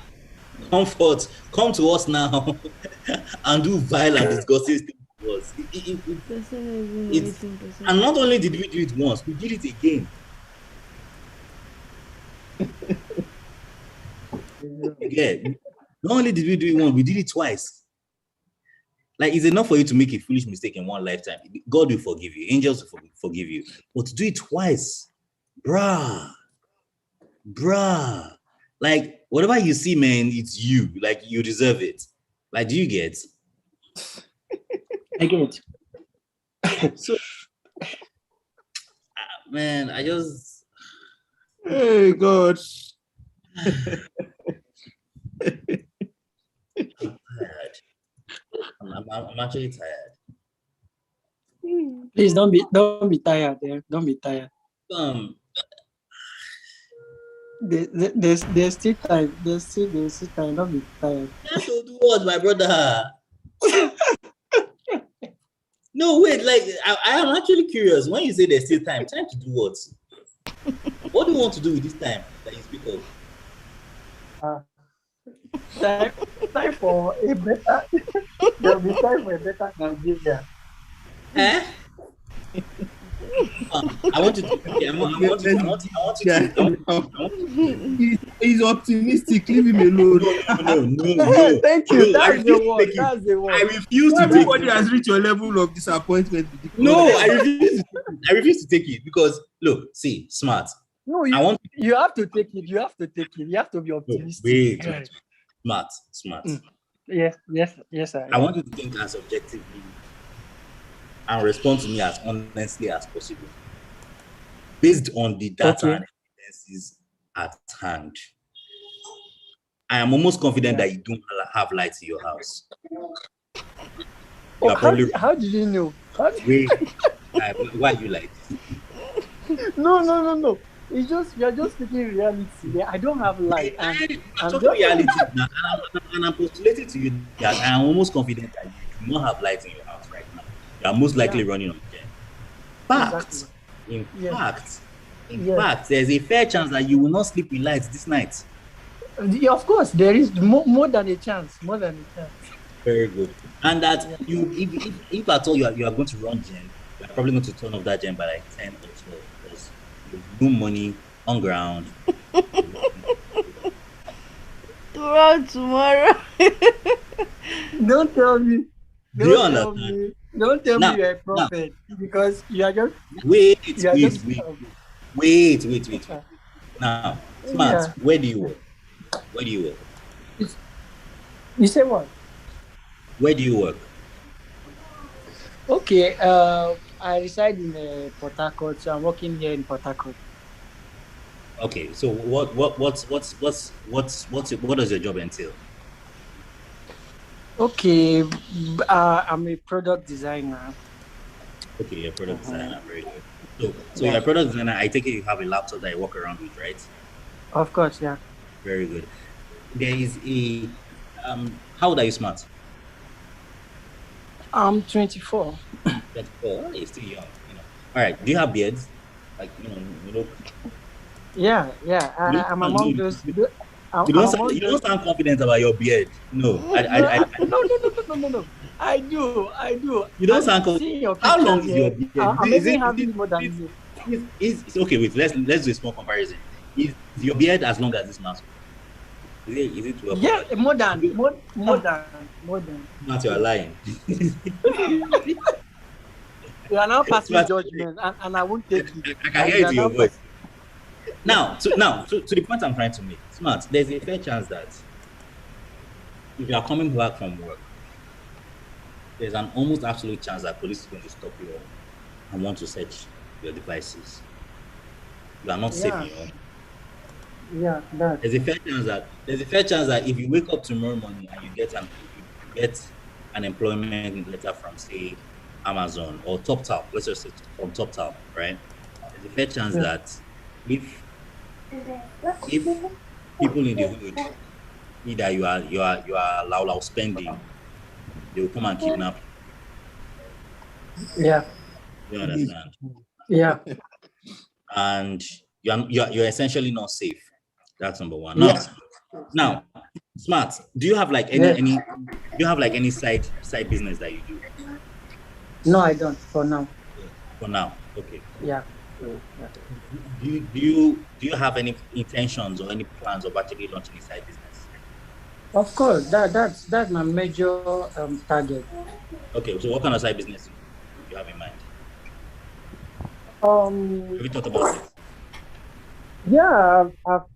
comfort, come to us now and do vile and disgusting things to us. And not only did we do it once, we did it again. Again, not only did we do it once, we did it twice. Like, it's enough for you to make a foolish mistake in one lifetime. God will forgive you. Angels will forgive you. But to do it twice, bruh. Like, whatever you see, man, it's you. Like, you deserve it. Like, do you get? I get. So, man, I just... Hey, God. I'm tired. I'm actually tired. Please don't be tired there. Don't be tired. There's still time. There's still time. Don't be tired. So do what, my brother? No, wait, like I am actually curious. When you say there's still time to do what? What do you want to do with this time that you speak of? Time for a better. There'll be time for a better Nigeria. Eh? I want you to. Okay, I want you to. He's optimistic. Leave him alone. No. Thank you. That's the one. That's the one. I refuse to. Everybody has reached your level of disappointment. No, I refuse to take it because look, see, Smart. No, you have to take it. You have to take it. You have to be optimistic. Wait. Smart. Yes, sir. I want you to think as objectively and respond to me as honestly as possible, based on the data and evidences at hand. I am almost confident that you don't have lights in your house. How did you know? Wait, why are you like this? No. It's just you're just speaking reality. Yeah, I don't have light, and I'm I'm talking just reality now, and I'm postulating to you that I am almost confident that you do not have lights in your house right now. You are most likely yeah, running on gen. exactly. Fact, in Yes, fact, in yes. fact, there's a fair chance that you will not sleep with lights this night. Yeah, of course, there is more than a chance. More than a chance. Very good. And that Yeah. if at all you are going to run gen, you're probably going to turn off that gen by like 10 or 12 because there's no money on ground. Throughout tomorrow. Don't tell me. Do you Don't tell understand? me. Don't tell me Now, you're a now, prophet because you are just wait, you are wait, just wait, wait, wait, wait, wait. Now, smart, yeah. where do you work? Where do you work? You say what? Where do you work? Okay. I reside in Port Harcourt, so I'm working here in Port Harcourt. Okay, so what does your job entail? Okay. I'm a product designer. Okay, you're a product designer, very good. So Yeah. you're a product designer. I take it you have a laptop that you walk around with, right? Of course, yeah. Very good. There is a how old are you, smart? I'm 24. 24. Oh, you're still young, you know. All right. Do you have beards? Like you know. Yeah. You I'm among those. I'm you don't among sound, you those. don't sound confident about your beard. No, No. I do. you don't I'm sound seeing confident. your How long pictures is your here. beard? I'm Is even it having more than you. it's okay. Wait, let's do a small comparison. Is your beard as long as this man's? Is it well Yeah, covered? more than. Not you are lying. You are now passing Smart, judgment, and I won't take it. I can hear it in your voice. Now, to the point I'm trying to make, smart. There's a fair chance that if you are coming back from work, there's an almost absolute chance that police is going to stop you and want to search your devices. You are not safe in your home. Yeah, that. There's a fair chance that if you wake up tomorrow morning and you get an employment letter from, say, Amazon or TopTal, let's just say from TopTal, right? There's a fair chance that if people in the hood either you are low spending, they will come and kidnap you. Yeah. You understand? Yeah. And you're essentially not safe. That's number one. Now, smart. Do you have like any side business that you do? No, I don't for now. For now, okay. Yeah. Do you have any intentions or any plans of actually launching a side business? Of course, that's my major target. Okay, so what kind of side business do you have in mind? Have you thought about it? Yeah,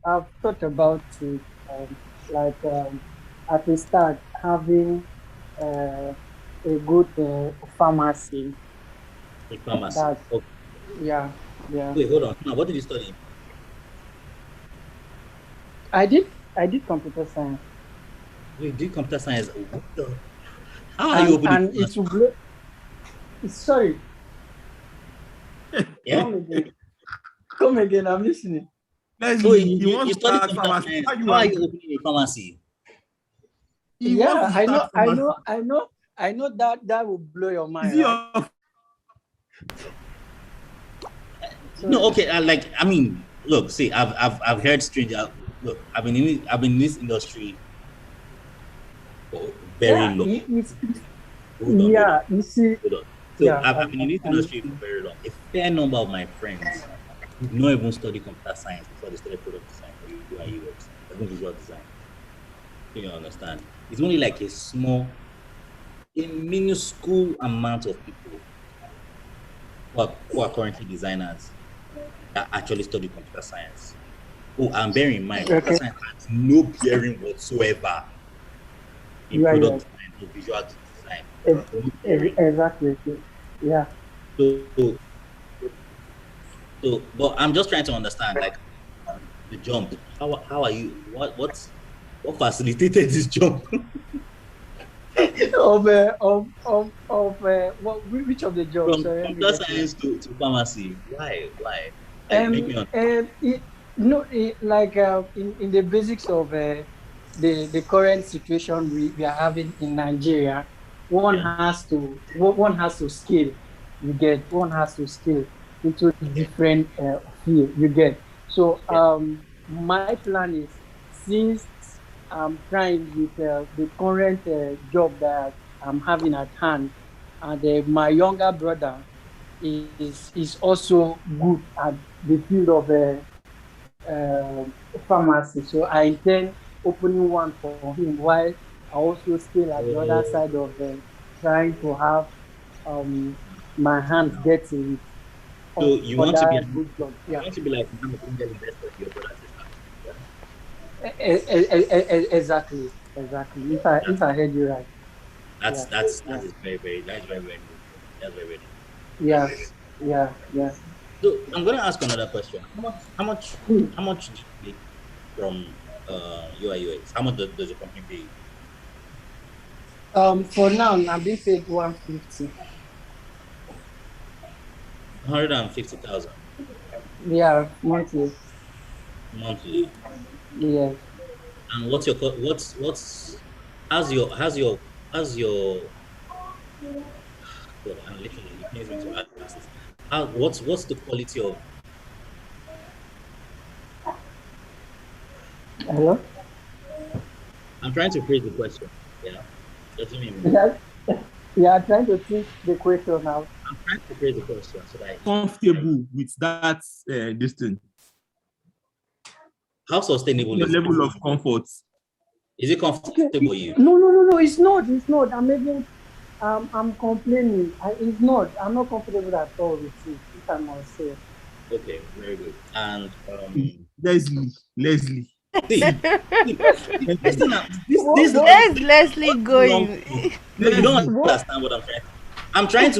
I've thought about it. At the start, having a good pharmacy. A pharmacy. Okay. Yeah. Wait, hold on. Now, what did you study? I did computer science. You did computer science. What the? How are you opening? And it will blow. Sorry. Yeah. Come again. I'm listening. So you study computer science. How are you opening a pharmacy? Yeah, I know that will blow your mind. Right? No, okay. Look, see, I've heard stranger. Look, I've been in this industry for very long. You see. So I've been in this industry for very long. A fair number of my friends did not even study computer science before they started product design or UI UX, even visual design. You understand? It's only like a minuscule amount of people who are currently designers that actually study computer science. Oh, and bear in mind, computer science has no bearing whatsoever in product design or visual design. Exactly. Yeah. So, but I'm just trying to understand, like, the jump. How are you? What facilitated this jump? Which of the jobs? From computer science to pharmacy. Why? Like, make me In the basics of the current situation we are having in Nigeria, one has to scale. You get one has to scale into different field. You get so. My plan is, since I'm trying with the current job that I'm having at hand, and my younger brother is also good at the field of pharmacy. So I intend opening one for him, while I also still at the other side of trying to have my hands dirty So with you want to be other good jobs. you Yeah, want to be like an angel investor to your brother's sister. exactly. If I heard you right. That's Yeah, that yeah, is very very good. That's very very good. yeah, yeah. So I'm gonna ask another question. How much do you make from UI UX? How much does the company pay you? For now, I'm being paid 150. 150,000 Yeah, monthly. monthly. Yes. And what's how's your God, I'm literally it pains me to ask this. What's the quality of Hello. I'm trying to phrase the question. Yeah. Just give me a minute. Yeah, yeah. Trying to think the question out. I'm trying to phrase the question so that Comfortable with that distance. how sustainable Your is it? level of comfort. Is it Okay. comfortable for you? No. It's not. It's not. I'm even. I'm complaining. It's not. I'm not comfortable at all with it. If I must say. Okay, very good. And Leslie. see, see, listen now, this Where's Leslie wrong. going? No, you don't What? understand what I'm trying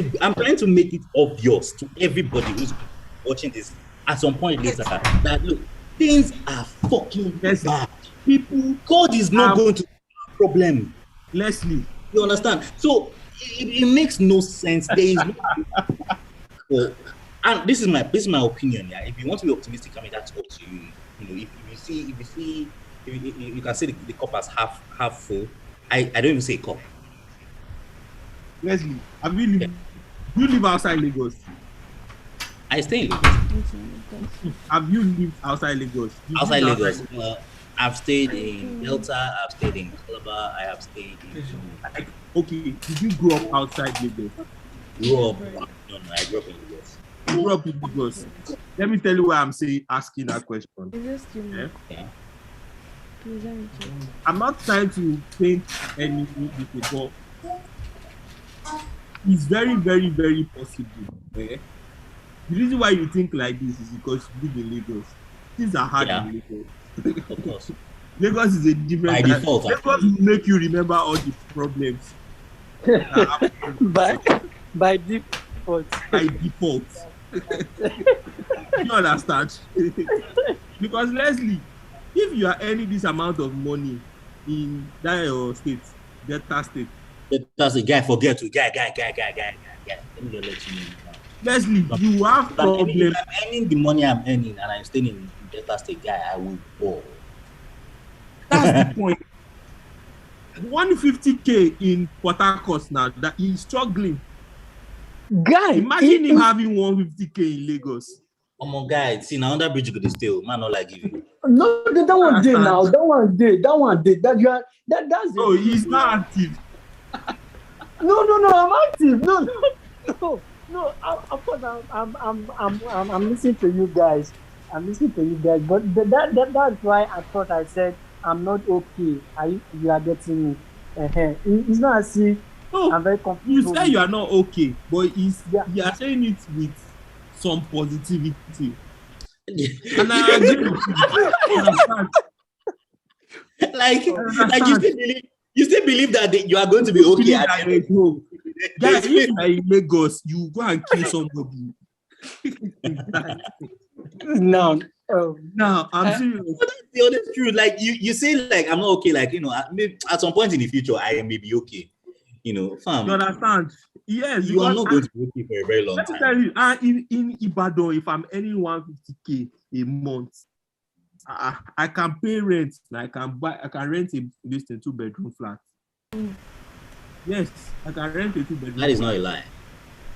to make it obvious to everybody who's watching this at some point later that look, things are fucking bad. People, God is not going to have a problem. Leslie. You understand? So it makes no sense. There is no well, and this is my opinion. Yeah, if you want to be optimistic, I mean that's up to you. You know, if you can see the cup as half full. I don't even say cup. Leslie, you live outside Lagos? I stay in Lagos. Have you lived outside Lagos? Outside Lagos. I've stayed in Delta. I've stayed in Calabar. I have stayed in. Okay, did you grow up outside Lagos? Grew up. No, I grew up in Lagos. You grew up in Lagos. Let me tell you why I'm asking that question. Yeah. I'm not trying to paint anything with a ball. It's very, very, very possible. The reason why you think like this is because you live in Lagos. Things are hard in Lagos. Of course. Lagos is a different By default. Lagos will make you remember all the problems. By default. By default. You understand? Because Leslie, if you are earning this amount of money in that state, Delta State, That's a guy. Forget to guy. Let me just let you know. Leslie, you have problems. If I'm earning the money I'm earning and I'm staying in Delta State, guy, I will ball. That's the point. 150K in Port Harcourt now, that he's struggling. Guy, imagine him having 150K in Lagos. Come on, guy. See, now under bridge you could steal. Man, not like you. No, that one day now. That one day. That's. Oh, he's not active. No. I'm active. No. Of course, I'm listening to you guys. But that's why I thought I said I'm not okay. You are getting me. It's not as if I'm very comfortable. You say you are not okay, but you are saying it with some positivity. And I agree with you. like you still believe that you are going to be okay at the end. Guys, if you are in Lagos, you go and kill somebody. No, I'm serious. But that's the honest truth. Like you say, like I'm not okay. Like maybe at some point in the future, I may be okay. Fam, You understand? Yes, you are because not going to be okay for a very long let me time. tell you, in Ibadan, if I'm earning 150K a month, I can pay rent. I can rent a 2-bedroom flat. Yes, I can rent a 2-bedroom. That is flat. not a lie.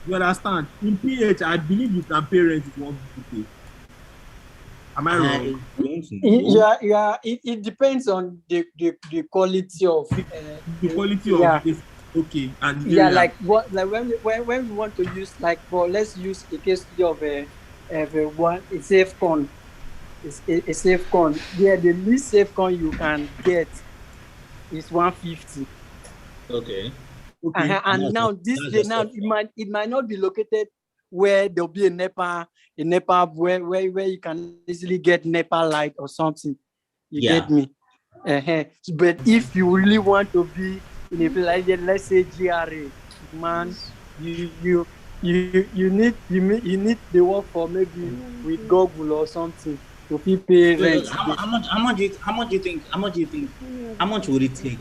You understand? In PH, I believe you can pay rent with 150K. Am I wrong? Yeah. It depends on the quality of the quality of this. Okay, and like what, like when we want to use, like, for, let's use a case study of a safe con. It's a safe con. Yeah, the least safe con you can get is 150. Okay. And now it might not be located where there'll be a NEPA where you can easily get NEPA light or something. You get me? But if you really want to be in a place like that, let's say GRA, man, you need the work for maybe with Google or something to pay rent. How much do you think? How much would it take?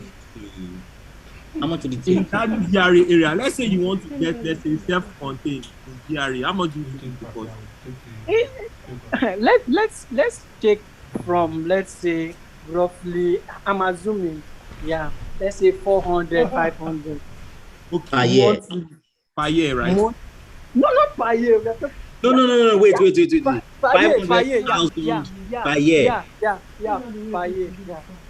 How much would it take? In that GRA area, let's say you want to get, let's say, self-contained in GRA, how much do you think it costs? Let's take from, let's say, roughly, I'm assuming, let's say 400, 500. Okay. Per year. Per year, right? No, not per year. No. Wait. Per year, Per year.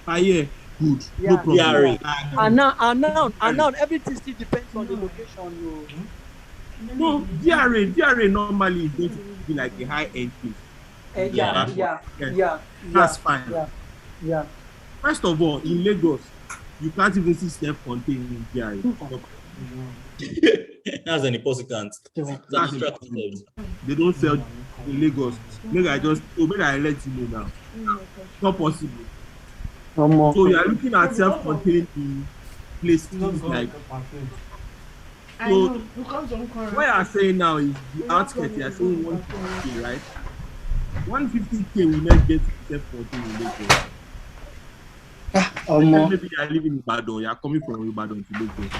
Per year. Good. No problem. And now everything still depends on the location. No, DRA normally is going to be like a high-end place. That's fine. Yeah. First of all, in Lagos, you can't even see self-contained in DRA. That's an important. They don't sell in Lagos. Maybe I let you know now. It's not possible. So you are looking at self-contained in places like. So what you are saying now is the outskirts. You are saying 150K, right? 150K will not get self-contained in Lagos. Maybe you are living in Ibadan. You are coming from Ibadan to Lagos.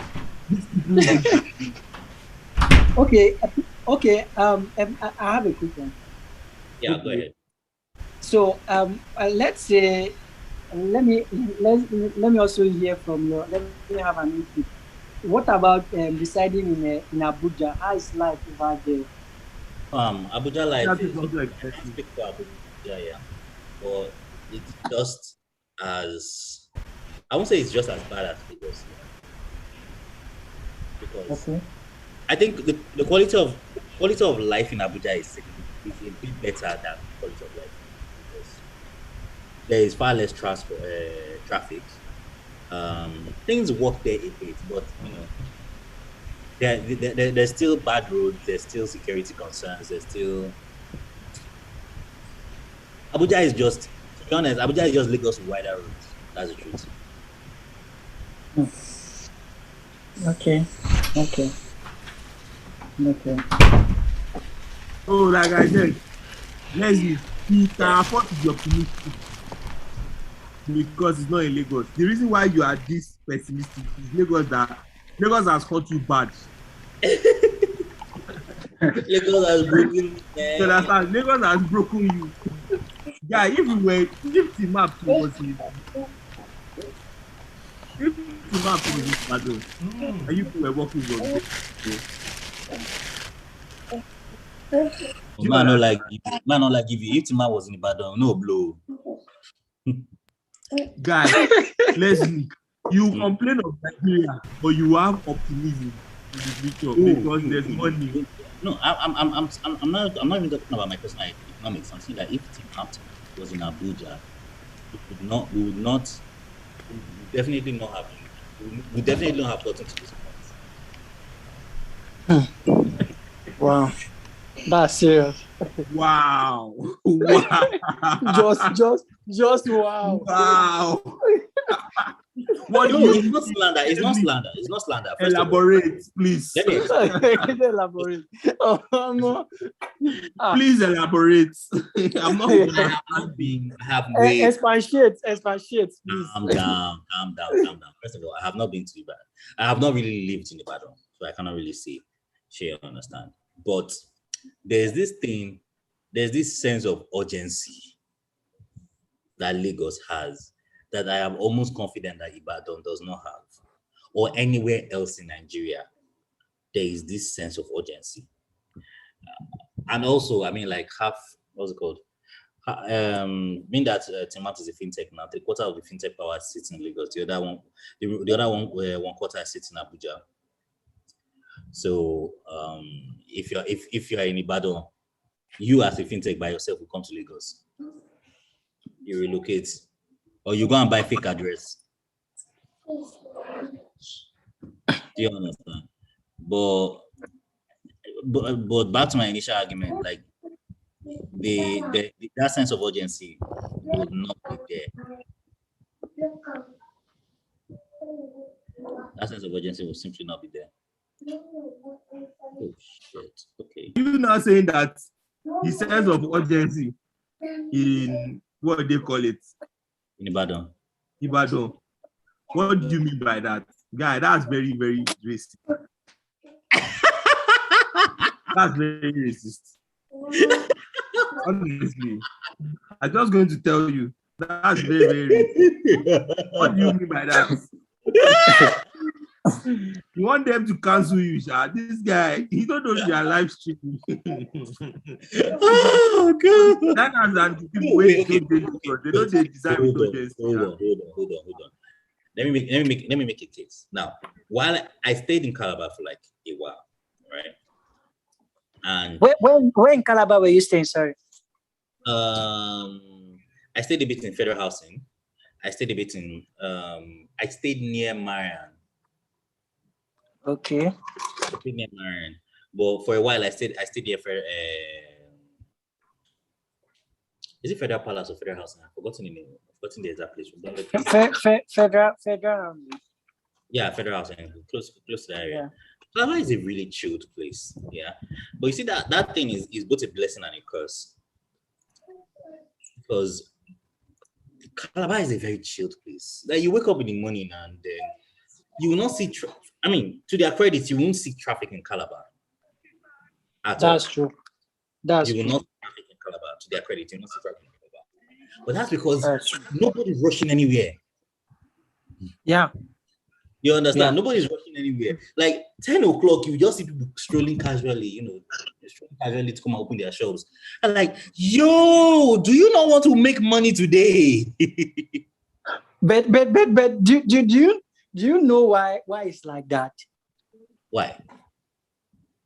Okay. I have a quick one. Yeah, go ahead. So let's say, let me also hear from you. Let me have an input. What about residing in Abuja? How is life over there? Abuja life is speak for Abuja, yeah. But it's just as, I won't say it's just as bad as Lagos. Because I think the quality of life in Abuja is a bit better than the quality of life, because there is far less traffic. Things work there a bit, but there's still bad roads, there's still security concerns, there's still. Abuja is just, to be honest, Abuja is just Lagos with wider roads. That's the truth. Okay. So, like I said, Leslie, he can afford to be optimistic because it's not in Lagos. The reason why you are this pessimistic is Lagos has hurt you bad. Lagos has broken. So that's how Lagos has broken you. Yeah, if the map was in, Ibadan, and you were working on Man, not like if the map was in Ibadan, no blow. Guys, Leslie, you complain of Nigeria, but you have optimism in the future because there's money. No, I'm not even talking about my personal economics. I'm saying that if the map was in Abuja, we would definitely not have gotten to this point. Wow, that's serious. Wow. Just wow. Wow. What do No, you it's not slander. It's not slander. It's not slander. First of all, elaborate, please? let me explain. Elaborate. Oh, no. Please elaborate. I'm not. I have not been. I have way. Expatiate, please. Calm down. First of all, I have not been to Ibadan. I have not really lived in Ibadan, so I cannot really say, share, understand. But there's this thing. There's this sense of urgency that Lagos has that I am almost confident that Ibadan does not have, or anywhere else in Nigeria. There is this sense of urgency. And also, I mean, like what's it called? Being that Timat is a fintech now, 3/4 of the fintech power sits in Lagos. The other one quarter sits in Abuja. So if you're in Ibadan, you as a fintech by yourself will come to Lagos. You relocate, or you go and buy fake address. Do you understand? But back to my initial argument, like that sense of urgency would not be there. That sense of urgency will simply not be there. Oh shit. Okay. You now saying that the sense of urgency in what they call it In Ibadan. Ibadan. What do you mean by that, guy? That's very, very racist. That's very racist. Honestly, I'm just going to tell you that's very, very racist. What do you mean by that? You want them to cancel you, Sha? This guy, he don't know you are live streaming. Oh god. That has and people wait till they don't they design with urgency. Hold on. Let me make a case. Now, while I stayed in Calabar for like a while, right? And Where in Calabar were you staying? Sorry. I stayed a bit in Federal Housing. I stayed a bit in I stayed near Marian. Okay. I stayed near Marian. But for a while I stayed there for is it Federal Palace or Federal Housing? I've forgotten the name. I've forgotten the exact place. Federal. Yeah, Federal Housing, close to the area. Yeah. Calabar is a really chilled place, yeah. But you see that thing is both a blessing and a curse. Because Calabar is a very chilled place. Like you wake up in the morning and then you will not see I mean, to their credit, you won't see traffic in Calabar. That's true. You will not see traffic in Calabar. To their credit, you will not see traffic in Calabar. But that's because nobody's rushing anywhere. Yeah. You understand? Yeah. Nobody's rushing anywhere. Like 10 o'clock, you just see people strolling casually, strolling casually to come and open their shops. And like, yo, do you not want to make money today? But do you know why it's like that? Why?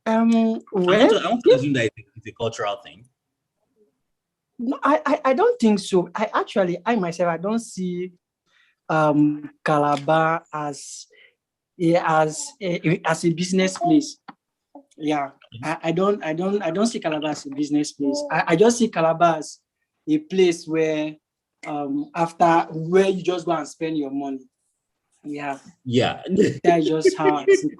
Well, I want to assume that it's a cultural thing. No, I don't think so. I myself, I don't see Calabar as a business place. Yeah, I don't see Calabar as a business place. I just see Calabar as a place where where you just go and spend your money. Yeah. That's just how I see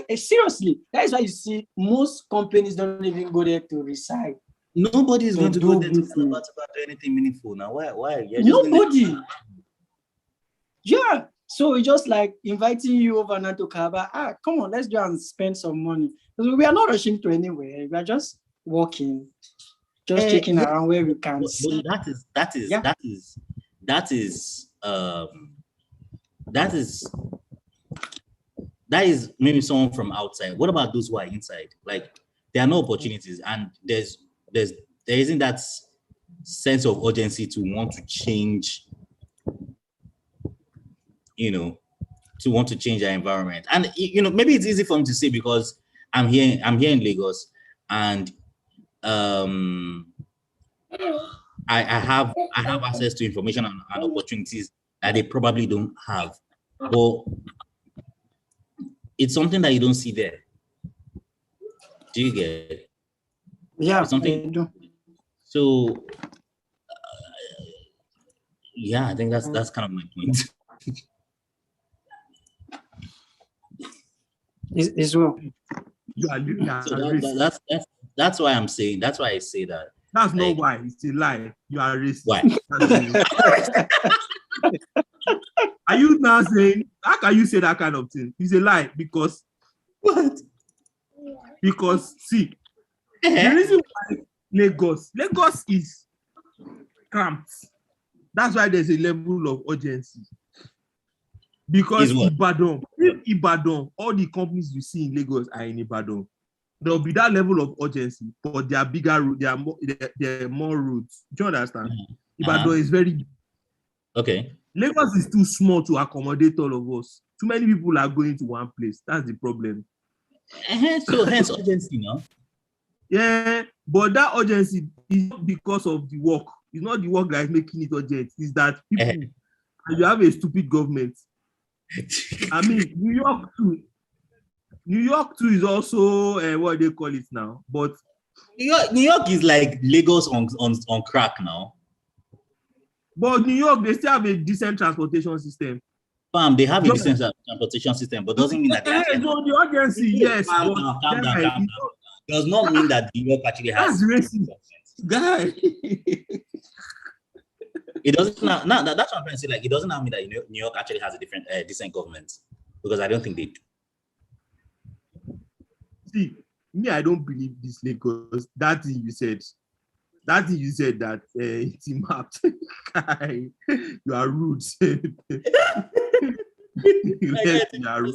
it. Seriously, that is why you see most companies don't even go there to reside. Nobody's going to go there to Calabar to do anything meaningful now. Why? Nobody. Yeah. So it's just like inviting you over now to Calabar. Come on, let's go and spend some money. We are not rushing to anywhere. We are just walking, just checking around where we can see. That is maybe someone from outside. What about those who are inside? Like there are no opportunities, and there isn't that sense of urgency to want to change, to want to change our environment. And maybe it's easy for me to say because I'm here in Lagos, and I have access to information and opportunities that they probably don't have. But it's something that you don't see there. Do you get it? Yeah, it's something. I do. So, yeah, I think that's kind of my point. Is well. You are living at So risk. that's why I'm saying. That's why I say that. That's not Like, why. It's a lie. You are racist. Why? Are you now saying, how can you say that kind of thing? It's a lie because What? Because see, the reason why Lagos is cramped. That's why there's a level of urgency. Because Ibadan, all the companies you see in Lagos are in Ibadan. There will be that level of urgency, but they are bigger, they are more routes. Do you understand? Ibadan is very big. Okay. Lagos is too small to accommodate all of us. Too many people are going to one place. That's the problem. So hence urgency now. Yeah, but that urgency is not because of the work. It's not the work that is making it urgent. It's that people, and you have a stupid government. I mean, New York too is also what they call it now. But New York is like Lagos on crack now. But New York, they still have a decent transportation system. They have a decent transportation system, but doesn't mean that they actually the urgency, yes. Calm down. Does not mean that New York actually has. That's racist, guy. It doesn't now. That's what I'm trying to say. Like, it doesn't mean that New York actually has a different, decent government, because I don't think they do. See, me, I don't believe this Lagos. That thing you said that it's mapped. Guy, you are rude. You are rude.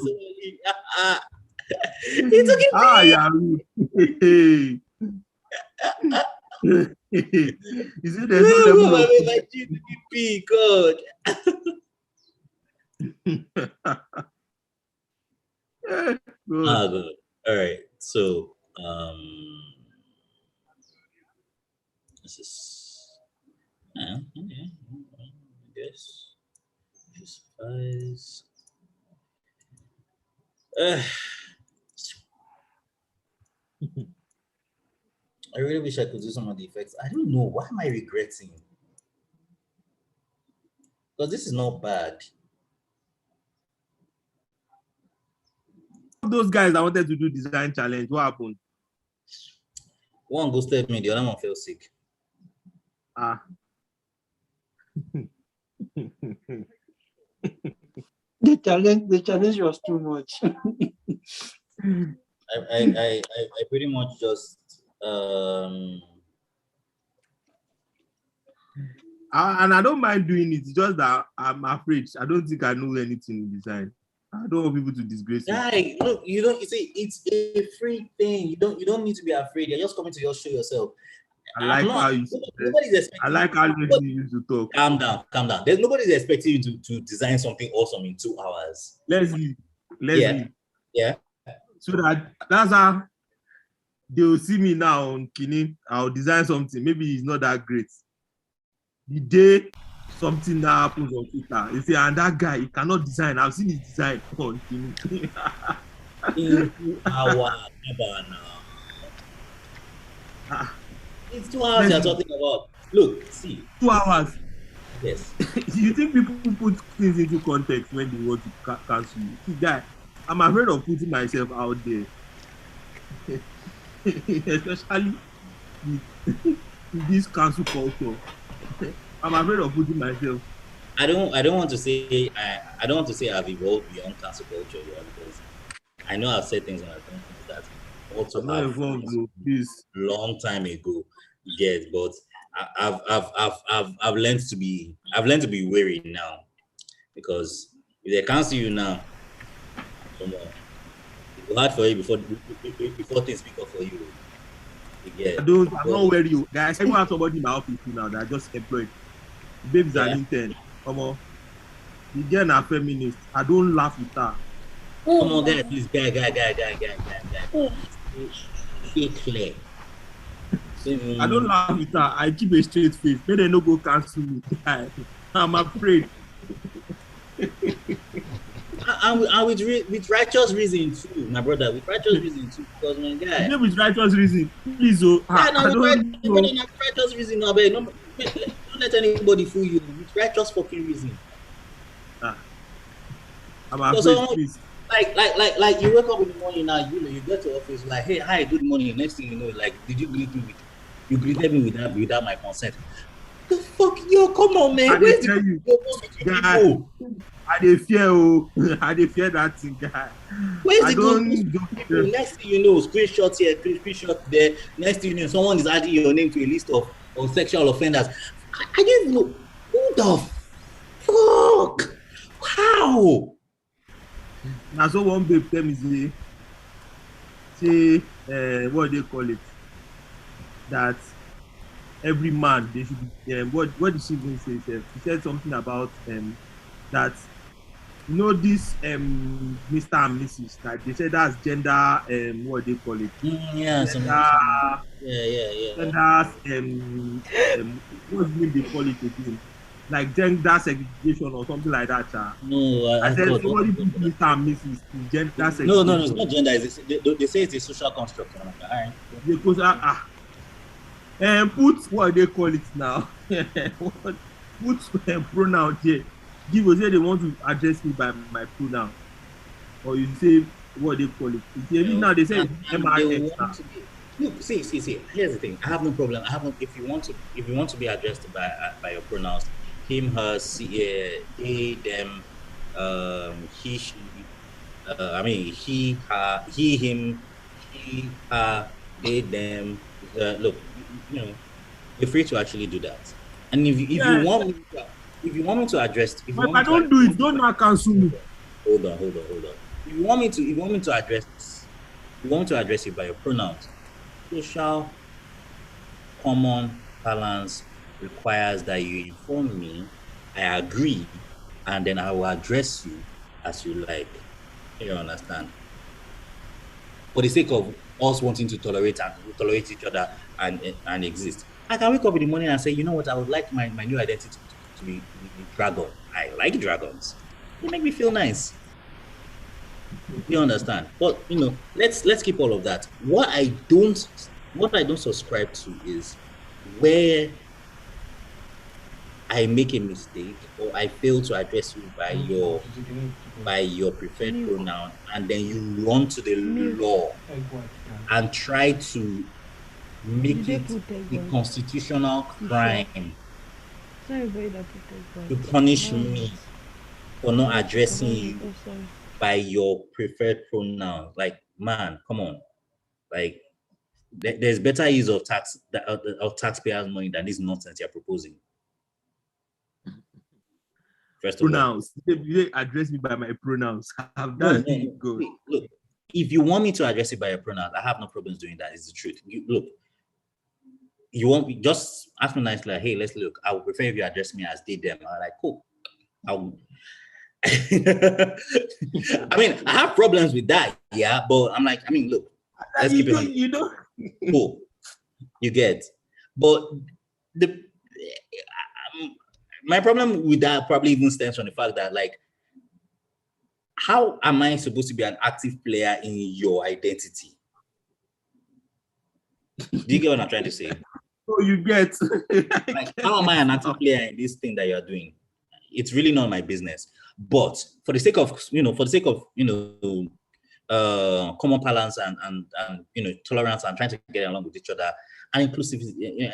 He took it. You are rude. Is it there's no level of like GDP, God. Good. All right. So this is okay. Yes. Justifies. I really wish I could do some of the effects. I don't know. Why am I regretting? Because this is not bad. Those guys that wanted to do design challenge, what happened? One ghosted me, the other one fell sick. The challenge was too much. I pretty much just and I don't mind doing it. It's just that I'm afraid. I don't think I know anything in design. I don't want people to disgrace me. Guy, look, you see, it's a free thing. You don't need to be afraid. You're just coming to just show yourself. I like how you used to talk. Calm down. There's nobody's expecting you to design something awesome in 2 hours. Leslie. Yeah. So that's how they will see me now on Kini. I'll design something. Maybe it's not that great. The day something that happens on Twitter, they say, and that guy, he cannot design. I've seen his design on Kini. In 2 hours, now. It's 2 hours you're talking about. Look, see. 2 hours. Yes. You think people put things into context when they want to cancel you? See, guy, I'm afraid of putting myself out there. Especially with this cancel culture. I'm afraid of putting myself. I don't want to say I've evolved beyond cancel culture yet, because I know I've said things and I've done things that also long time ago. Yes, but I've learned to be wary now, because if they cancel you now, come on, it's hard for you before things pick up for you. Yeah. I'm not wary. You guys, I have somebody in my office now that I just employed. Babes are intern. Come on, the girl are feminist. I don't laugh with her. Come on, guys, please, guy. Stay clear. I don't laugh with her. I keep a straight face. May they no go cancel me. I'm afraid. And with righteous reason too, my brother. With righteous reason too, because my guy. Yeah, with righteous reason, please. Righteous reason. Don't let anybody fool you. With righteous fucking reason. I'm So afraid, someone please. like you wake up in the morning now, you get to office like, hey, hi, good morning. Next thing you know, like, did you greet me with you greeted me without my consent? The fuck, yo, come on, man. I Where's dey tell the you, purpose between guy, people? I dey fear, oh, I dey fear that thing, guy. Where's I the goalpost don't, between people? Next thing you know, screenshots here, screenshot there. Next thing you know, someone is adding your name to a list of sexual offenders. I didn't know who the fuck. How? now so one babe tell me say, what they call it, that every man they should be, what did she even say? She said something about that, you know, this Mr. and Mrs. that they said that's gender, what they call it, Yeah, gender, yeah. gender, what's the name they call it again? Like gender segregation or something like that. No, I said God, somebody put Mr. and Mrs. is gender segregation. no, it's not gender. They say it's a social construct. All right. Because put what they call it now. Put pronoun here. Give us say they want to address me by my pronoun, or you say what they call it. Even now they say MRX now. Look, see. Here's the thing. I have no problem. If you want to be addressed by your pronouns, him, her, they, them, he, she. I mean, he, her, he, him, he, her, they, them. Look, you're free to actually do that. And if you want me to address, if I don't do it, don't now cancel me. Hold on. If you want me to address you by your pronouns, social common balance requires that you inform me. I agree, and then I will address you as you like. You understand? For the sake of us wanting to tolerate each other and exist, I can wake up in the morning and say, you know what, I would like my new identity to be dragon. I like dragons. They make me feel nice. You understand? But let's keep all of that. What I don't subscribe to is where I make a mistake or I fail to address you by your preferred pronoun, and then you run to the law and try to make it a constitutional crime to punish me for not addressing you by your preferred pronoun. Like, man, come on. Like, there's better use of taxpayers' money than this nonsense you're proposing. First of pronouns. They address me by my pronouns. That's good. Look, if you want me to address it by your pronouns, I have no problems doing that. It's the truth. You want me, just ask me nicely, like, hey, let's look. I would prefer if you address me as they, them. I'm like, cool. I mean, I have problems with that, yeah, but I'm like, look, let's keep it on. You know, cool. You get, but my problem with that probably even stems from the fact that, like, how am I supposed to be an active player in your identity? Do you get what I'm trying to say? Oh, you get. Like, how am I an active player in this thing that you're doing? It's really not my business. But for the sake of common balance and tolerance and trying to get along with each other and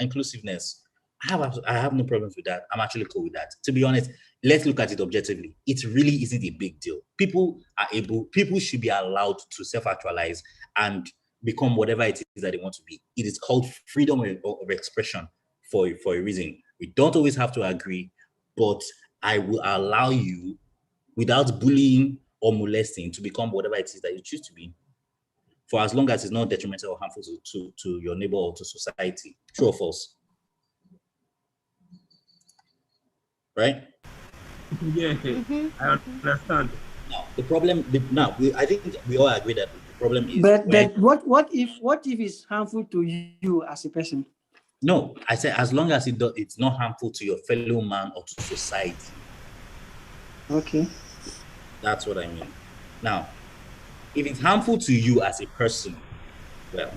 inclusiveness, I have no problems with that. I'm actually cool with that. To be honest, let's look at it objectively. It really isn't a big deal. People should be allowed to self-actualize and become whatever it is that they want to be. It is called freedom of expression for a reason. We don't always have to agree, but I will allow you, without bullying or molesting, to become whatever it is that you choose to be, for as long as it's not detrimental or harmful to your neighbor or to society. True or false? Right? Yeah, I understand. Now, the problem. I think we all agree that the problem is. But what if it's harmful to you as a person? No, I said as long as it's not harmful to your fellow man or to society. Okay. That's what I mean. Now, if it's harmful to you as a person, well,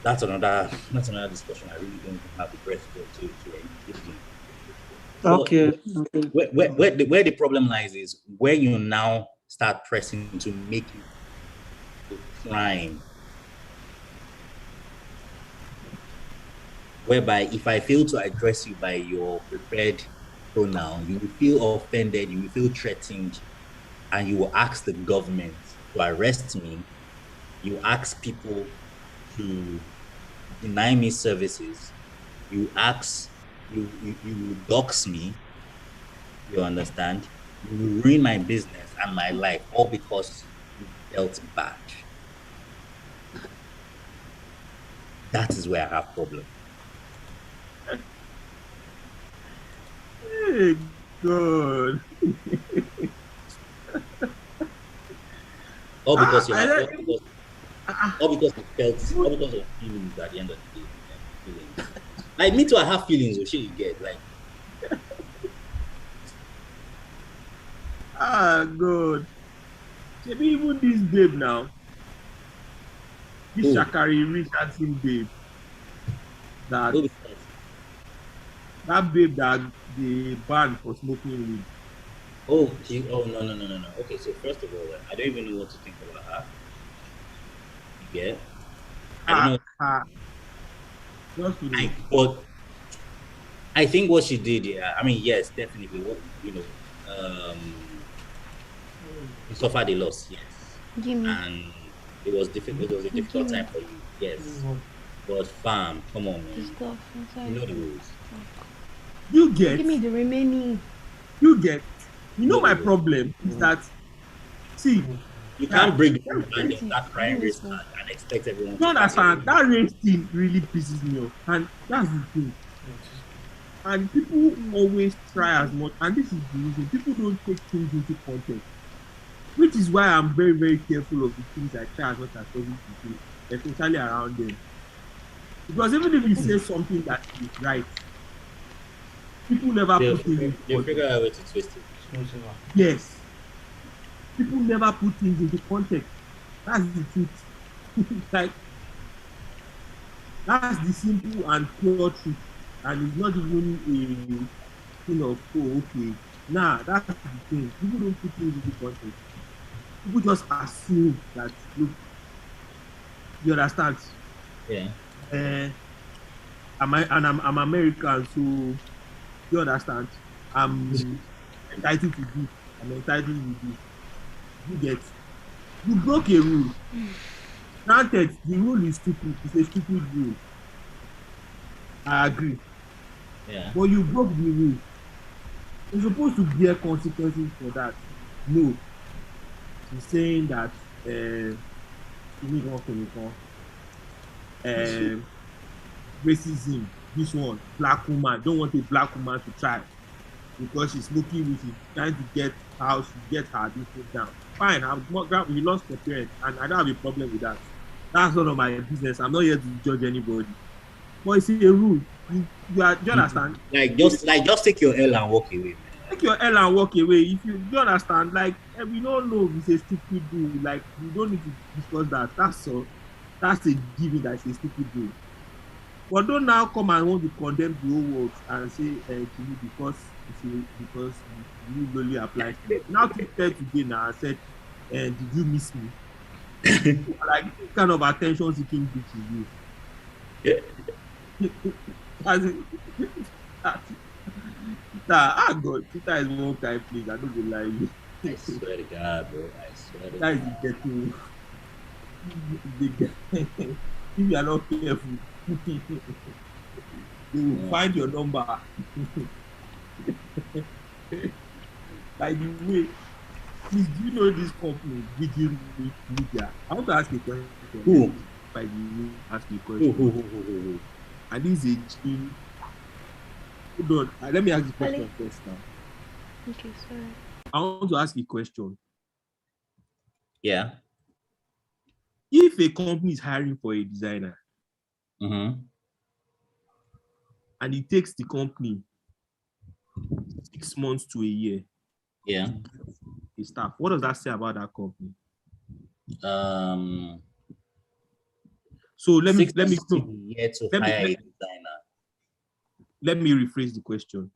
that's another discussion. I really don't have the breath to engage in. So Okay. where the problem lies is when you now start pressing to make it a crime. Whereby if I fail to address you by your preferred pronoun, you will feel offended, you will feel threatened, and you will ask the government to arrest me. You ask people to deny me services. You ask, you dox me. You understand? You will ruin my business and my life, all because you felt bad. That is where I have problem. Hey, God. All because you I have, like, all because you felt, all because of feelings at the end of the day. Feelings. Like me too, I have feelings. Or shit, you get like. God. Maybe even this babe now, this Who? Shakari Richardson babe, that Who? that babe that they banned for smoking weed. Oh, no. Okay, so first of all, I don't even know what to think about her. You get? I don't know. Just to know. But I think what she did, yeah. I mean, yes, definitely. What you suffered a loss, yes, Gimme. and it was difficult. It was a difficult time for you, yes. But fam, come on, man. Stuff inside. You know the rules. You get. Give me the remaining. You get. You know my problem is that. See. You can't break the rule and then start crying race card and expect everyone to understand. That race thing really pisses me off, and that's the thing. And people always try as much, and this is the reason people don't take things into context, which is why I'm very, very careful of the things I try as much as possible to do, especially around them. Because even if you say something that is right, people never put things into context. They figure out a way to twist it. Yes. People never put things into context. That's the truth. Like, that's the simple and pure truth. And it's not even a thing of, oh, okay. Nah, that's the thing. People don't put things into context. People just assume that, look, you understand? Yeah. I'm American, so you understand? I'm entitled to this. I'm entitled to this. You get. You broke a rule. Granted, the rule is stupid. It's a stupid rule. I agree. Yeah. But you broke the rule. You're supposed to bear consequences for that. No. He's saying that racism, this one, black woman, don't want a black woman to try because she's smoking with it, trying to get how she get her this thing down. Fine, we lost the parent, and I don't have a problem with that. That's none of my business. I'm not here to judge anybody. But it's a rule. Do you understand? Like just take your L and walk away, man. Take your L and walk away. If you don't understand, like we don't know if it's a stupid rule. Like we don't need to discuss that. That's all. That's a given that it's a stupid rule. But don't now come and want to condemn the whole world and say to me because you only apply to me. Now to tell today now I said, did you miss me? Like what kind of attention seeking bitch is you? God, Twitter is one time, please. I don't go lie you. I swear to God, bro. I swear to that God. is the ghetto. If you are not careful, they will find your number. By the way, please, do you know this company, Vigil Media? I want to ask you a question. Who? By the way, ask you a question. Who? And this is a G. Hold on. Let me ask the question first now. Okay, sorry. I want to ask you a question. Yeah. If a company is hiring for a designer, Mm-hmm. and it takes the company 6 months to a year, Yeah. the staff, what does that say about that company? So let me to hire a designer. Let me rephrase the question.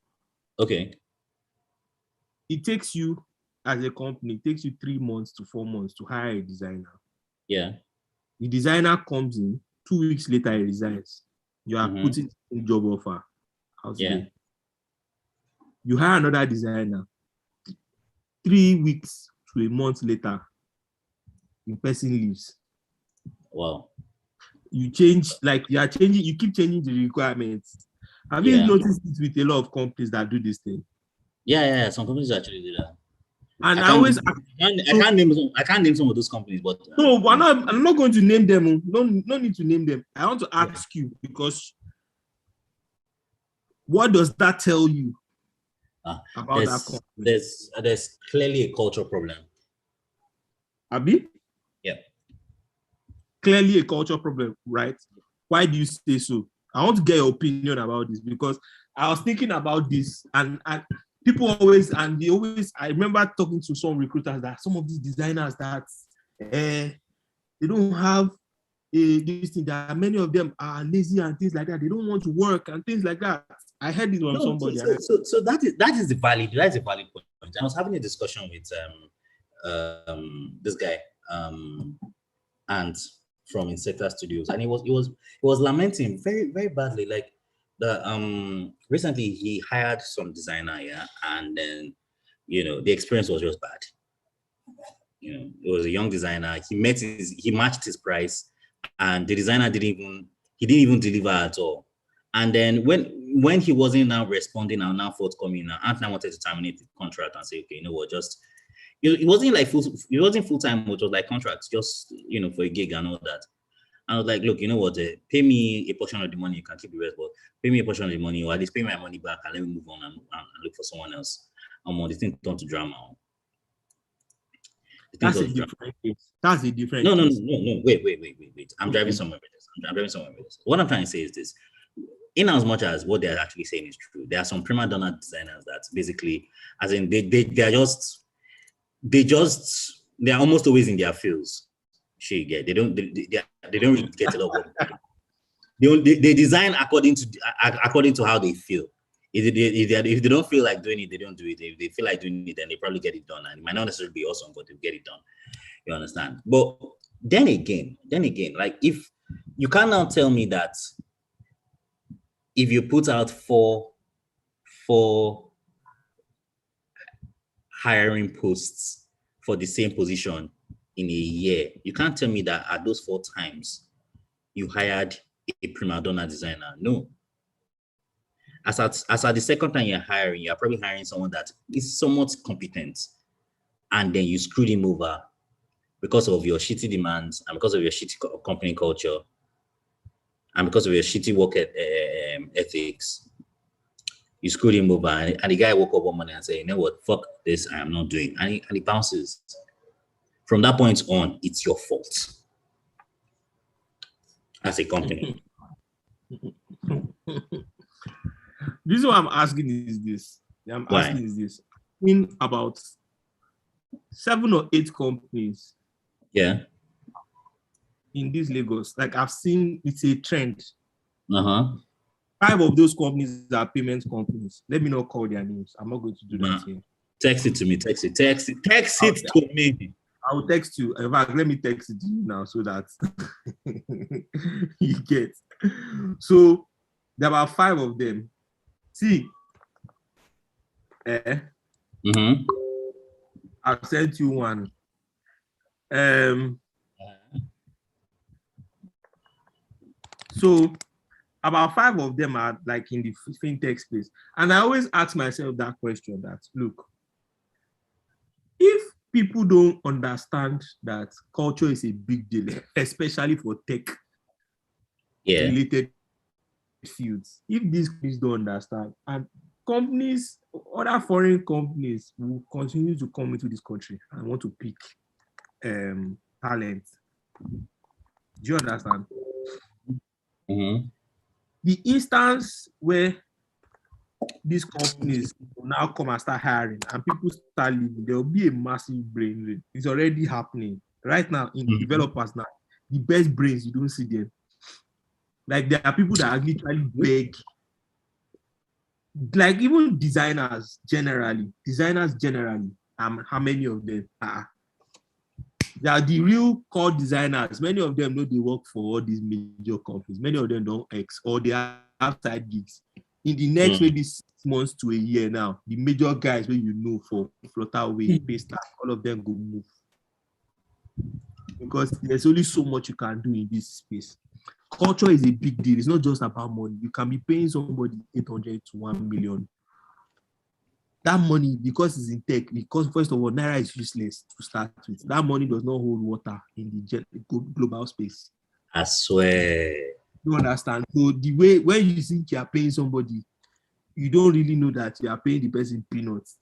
Okay. It takes you, as a company, it takes you 3 months to 4 months to hire a designer. Yeah. The designer comes in, 2 weeks later he resigns. You are putting a job offer out there. You hire another designer. 3 weeks to a month later, the person leaves. Wow. You change, like you are changing, you keep changing the requirements. Have you noticed it with a lot of companies that do this thing? Yeah. Some companies actually do that. And I can't name some of those companies, but no, I'm not going to name them. No need to name them. I want to ask you, because what does that tell you about that company? There's clearly a cultural problem. Abi? Yeah. Clearly a cultural problem, right? Why do you say so? I want to get your opinion about this, because I was thinking about this, and people always, I remember talking to some recruiters that some of these designers that they don't have this thing, that many of them are lazy and things like that. They don't want to work and things like that. I heard it from somebody. So that is the valid point. I was having a discussion with this guy and from Insecta Studios, and he was lamenting very, very badly, like the recently he hired some designer, and then the experience was just bad. It was a young designer. He matched his price, and the designer didn't even deliver at all. And then when he wasn't now responding and now forthcoming, Anthony wanted to terminate the contract and say, okay, just it wasn't like it wasn't full time, which was like contracts, just for a gig and all that. And I was like, look, you know what? Pay me a portion of the money. You can keep the rest, but pay me a portion of the money, or at least pay my money back, and let me move on and look for someone else. The thing turned to drama. That's a different case. That's a different No. case. Wait. I'm driving somewhere with this. What I'm trying to say is this. In as much as what they're actually saying is true, there are some prima donna designers that basically, as in they're almost always in their fields. They don't really get a lot of work. They design according to how they feel. If they don't feel like doing it, they don't do it. If they feel like doing it, then they probably get it done. And it might not necessarily be awesome, but they'll get it done. You understand? But then again, like, if you can't now tell me that if you put out four hiring posts for the same position in a year, you can't tell me that at those 4 times you hired a prima donna designer. No. As at the second time you're hiring, you're probably hiring someone that is somewhat competent, and then you screwed him over because of your shitty demands and because of your shitty company culture and because of your shitty work ethics. You screwed him over, and the guy woke up one morning and said, you know what, fuck this, I am not doing. And he bounces. From that point on, it's your fault as a company. The reason why I'm asking is this. In about 7 or 8 companies in this Lagos, like I've seen, it's a trend. 5 of those companies are payment companies. Let me not call their names. I'm not going to do that here. Text it to me. Text it to me. I will text you. In fact, let me text it to you now so that you get. So there are 5 of them. See, I've sent you one. So about 5 of them are like in the fintech space. And I always ask myself that question, that look, if people don't understand that culture is a big deal, especially for tech related fields, if these companies don't understand, and companies, other foreign companies will continue to come into this country and want to pick talent. Do you understand? The instance where these companies will now come and start hiring and people start leaving, there will be a massive brain drain. It's already happening right now in developers now. The best brains, you don't see them. Like, there are people that are literally beg like even designers generally, how many of them are? They are the real core designers. Many of them know they work for all these major companies. Many of them don't or they have side gigs. In the next maybe 6 months to a year now, the major guys where you know for Flutterway, Paystar, all of them go move. Because there's only so much you can do in this space. Culture is a big deal. It's not just about money. You can be paying somebody 800 to 1 million. That money, because it's in tech, because first of all, Naira is useless to start with. That money does not hold water in the global space. I swear. You understand? So the way when you think you are paying somebody, you don't really know that you are paying the person peanuts.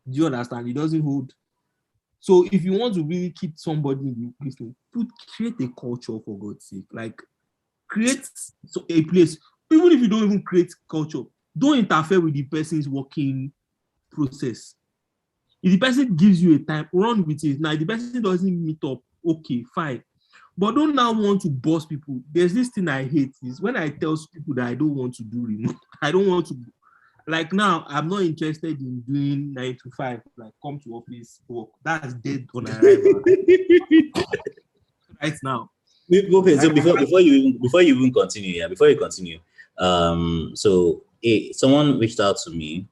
Do you understand? It doesn't hold. So if you want to really keep somebody in the business, create a culture for God's sake. Like create a place. Even if you don't even create culture, don't interfere with the person's working process. If the person gives you a time, run with it. Now, if the person doesn't meet up, okay, fine. But don't now want to boss people. There's this thing I hate is when I tell people that I don't want to do remote. I don't want to. Like now, I'm not interested in doing 9 to 5. Like come to office work. That's dead on arrival. Right now. Okay, so before you even continue, so someone reached out to me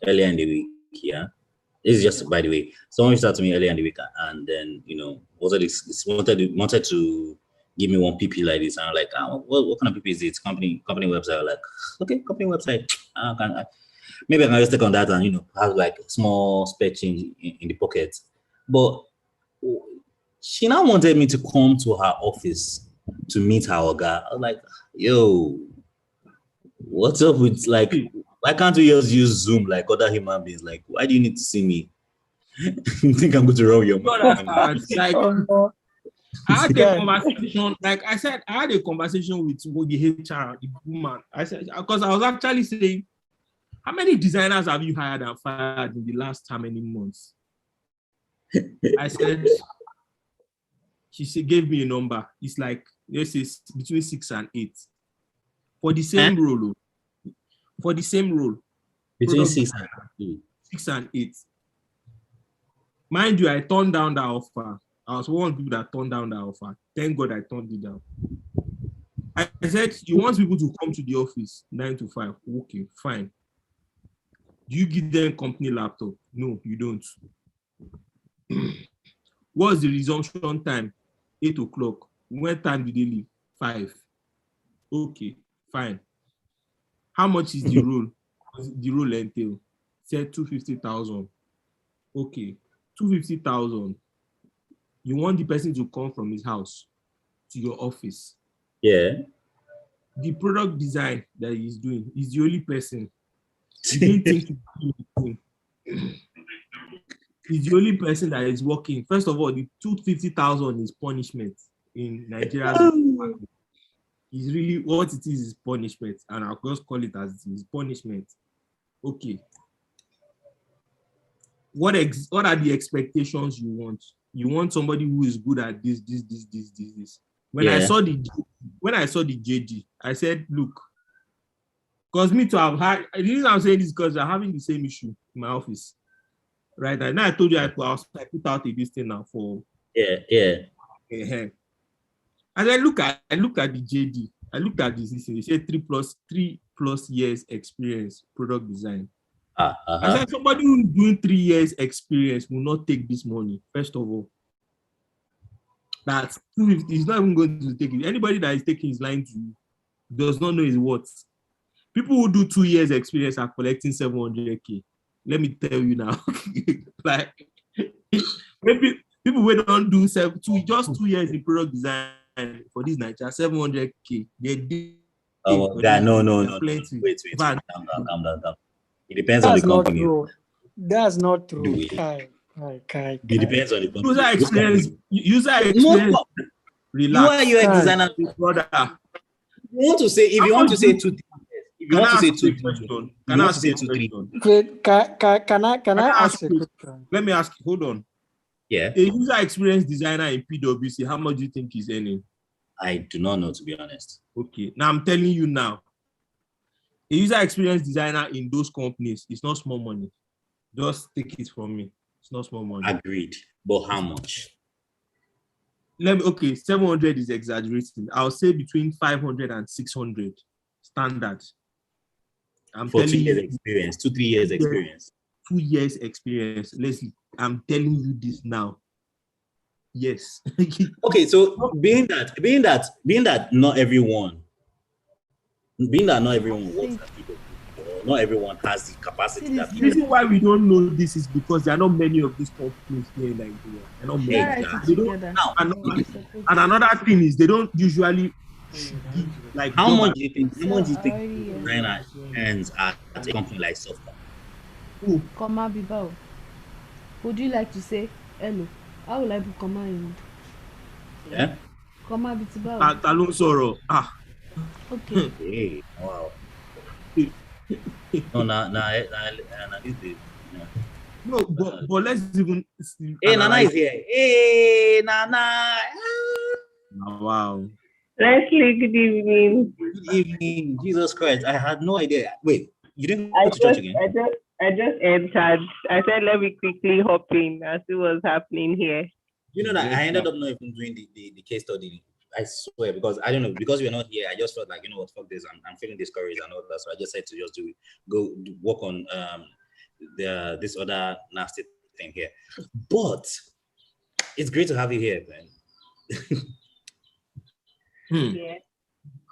earlier in the week. Yeah, this is just by the way. Someone reached out to me earlier in the week, and then wanted to give me one PP like this, and I'm like, what kind of PP is it? Company website. I'm like, okay, company website. Maybe I can just take on that and have like small spare change in the pocket. But she now wanted me to come to her office to meet her oga. I was like, yo, what's up with like, why can't we just use Zoom like other human beings? Like, why do you need to see me? You think I'm going to run your mind? I had a conversation, like I said, I had a conversation with the HR, the woman. I said, because I was actually saying, how many designers have you hired and fired in the last how many months? I said, she gave me a number. It's like, let's say between 6 and 8 for the same role. For the same role. Between 6 and 8. 6 and 8. Mind you, I turned down that offer. I was one of the people that turned down that offer. Thank God I turned it down. I said, you want people to come to the office 9 to 5. Okay, fine. Do you give them company laptop? No, you don't. What's the resumption time? 8 o'clock. When time did they leave? 5. Okay, fine. How much is the role? The role entail? Said 250,000. Okay, 250,000. You want the person to come from his house to your office. Yeah. The product design that he's doing is the only person. He didn't think to do anything. He's the only person that is working. First of all, the 250,000 is punishment in Nigeria. It's really what it is punishment, and I'll just call it as it is punishment. Okay. What are the expectations you want? You want somebody who is good at this. When I saw the JD, I said, look, because me to have had, the reason I'm saying this is because I'm having the same issue in my office. Right now, I told you I put out this thing now for yeah. And I look at the JD. I looked at this. It said 3 plus years experience product design. I said somebody who's doing 3 years experience will not take this money. First of all, that's he's not even going to take it. Anybody that is taking his line to does not know his worth. People who do 2 years experience are collecting 700K. Let me tell you now. Like maybe people who don't do just 2 years in product design for this Nigeria, 700K. They did. Oh God, no. Wait. Calm down. It depends on the company. That's not true. It depends on the company. User experience. Relax. You are UX designer, brother. You want to say if you want to say 2 things. If you want to say 2 things, can I say 2, 3? Can I ask a question? Let me ask you. Hold on. Yeah. A user experience designer in PwC, how much do you think he's earning? I do not know, to be honest. Okay. Now I'm telling you now. A user experience designer in those companies, it's not small money. Just take it from me. It's not small money. Agreed. But how much? 700 is exaggerating. I'll say between 500 and 600 standard. I'm For 2 telling years you, experience, 2-3 years experience. 2 years experience. Leslie, I'm telling you this now. Yes. Okay, so being that not everyone works at people, not everyone has the capacity that The reason why we don't know this is because there are not many of these companies here in Nigeria. There are not many. Exactly. They don't, and another thing is they don't usually give, like, how much do you think designer earns at a company like Software? Comma Bibao. Would you like to say hello? How will I be comma in? Yeah. Comma Bitibao. Talon Soro. Okay. Hey, wow. No, but let's even. Hey, Nana is here. Hey, Nana. Wow. Leslie, good evening. Good evening. Jesus Christ, I had no idea. Wait, you didn't go to church again? I just entered. I said, let me quickly hop in and see what's happening here. You know that I ended up not even doing the case study. I swear, because I don't know, because we're not here, I just felt like, you know what, fuck this, I'm feeling discouraged and all that. So I just said to just go work on this other nasty thing here. But it's great to have you here, man. Yeah.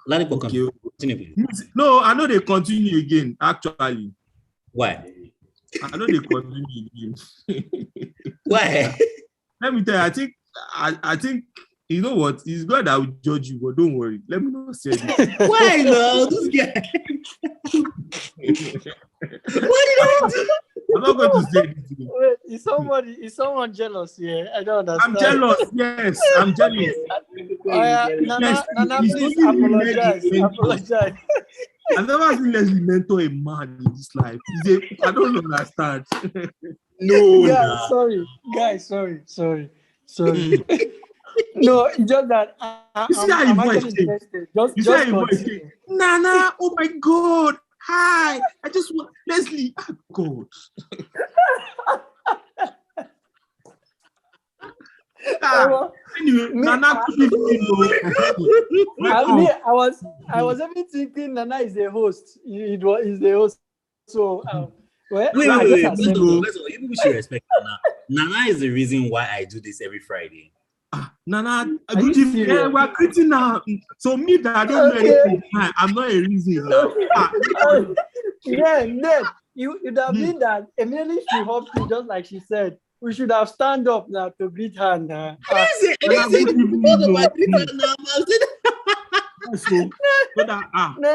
Ladipo, continue, please. No, I know they continue again, actually. Why? I know they continue again. Why? Let me tell you, I think you know what? It's God that will judge you, but don't worry. Let me not say this. Why no? This guy. What did I do? I'm not going to say this to you. Wait, is someone jealous here? I don't understand. I'm jealous. Yes, I'm jealous. Nana, He's please only apologize. I've never seen Leslie mentor a man in this life. I don't understand. No, Guys, sorry. No, it's just that You see how I'm your voice actually changed? interested. You see how your voice changed? Nana, oh my God. Hi. I just want Leslie. Oh God. Anyway, Nana could be I was even thinking Nana is the host. Is the host. So wait. Let's go. Even we should respect Nana. Nana is the reason why I do this every Friday. Nana, good evening. Yeah, we're greeting now. So me that I don't know anything, I'm not a reason now. Ned, you would have been that immediately she hopped in, just like she said. We should have stand up now to greet her now.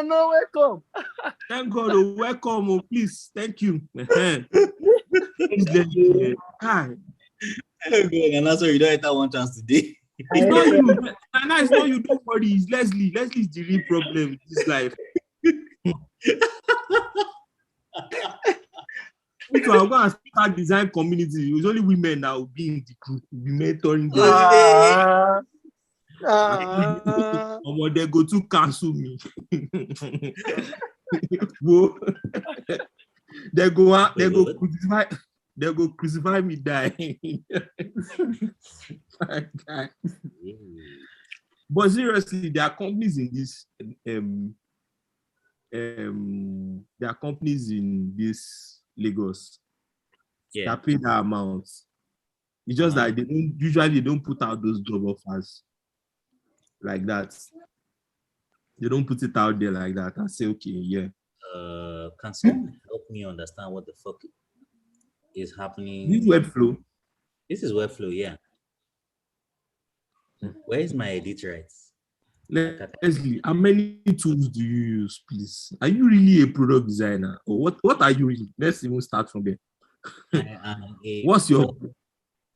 No, welcome. Thank God, welcome, please. Thank you. Hi. Nana, sorry, you don't have one chance today. It's not you. Nana, it's not you. Don't worry. It's Leslie. Leslie's the real problem in this life. So I'm going to start design community. It's only women that will be in the group, will be mentoring them. They go to cancel me. They go crucify me, die. But seriously, there are companies in this there are companies in this Lagos that pay that amount. It's just that they don't put out those job offers like that. They don't put it out there like that and say, okay, yeah. Can someone help me understand what the fuck is happening? This is Webflow. This is Webflow, yeah. Where is my edit rights? Leslie, how many tools do you use, please? Are you really a product designer? Or what are you really? Let's even start from there.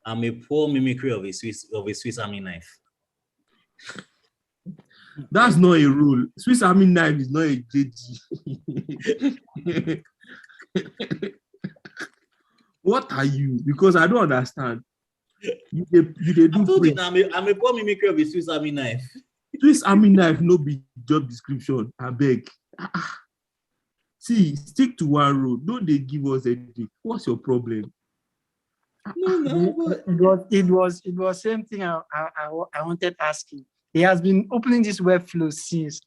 I'm a poor mimicry of a Swiss Army knife. That's not a rule. Swiss Army knife is not a JG. What are you? Because I don't understand. You do. I'm a poor mimicry of a Swiss Army knife. Swiss Army knife no be job description. I beg. See, stick to one road. Don't they give us anything? What's your problem? It was same thing I wanted asking. He has been opening this Webflow since.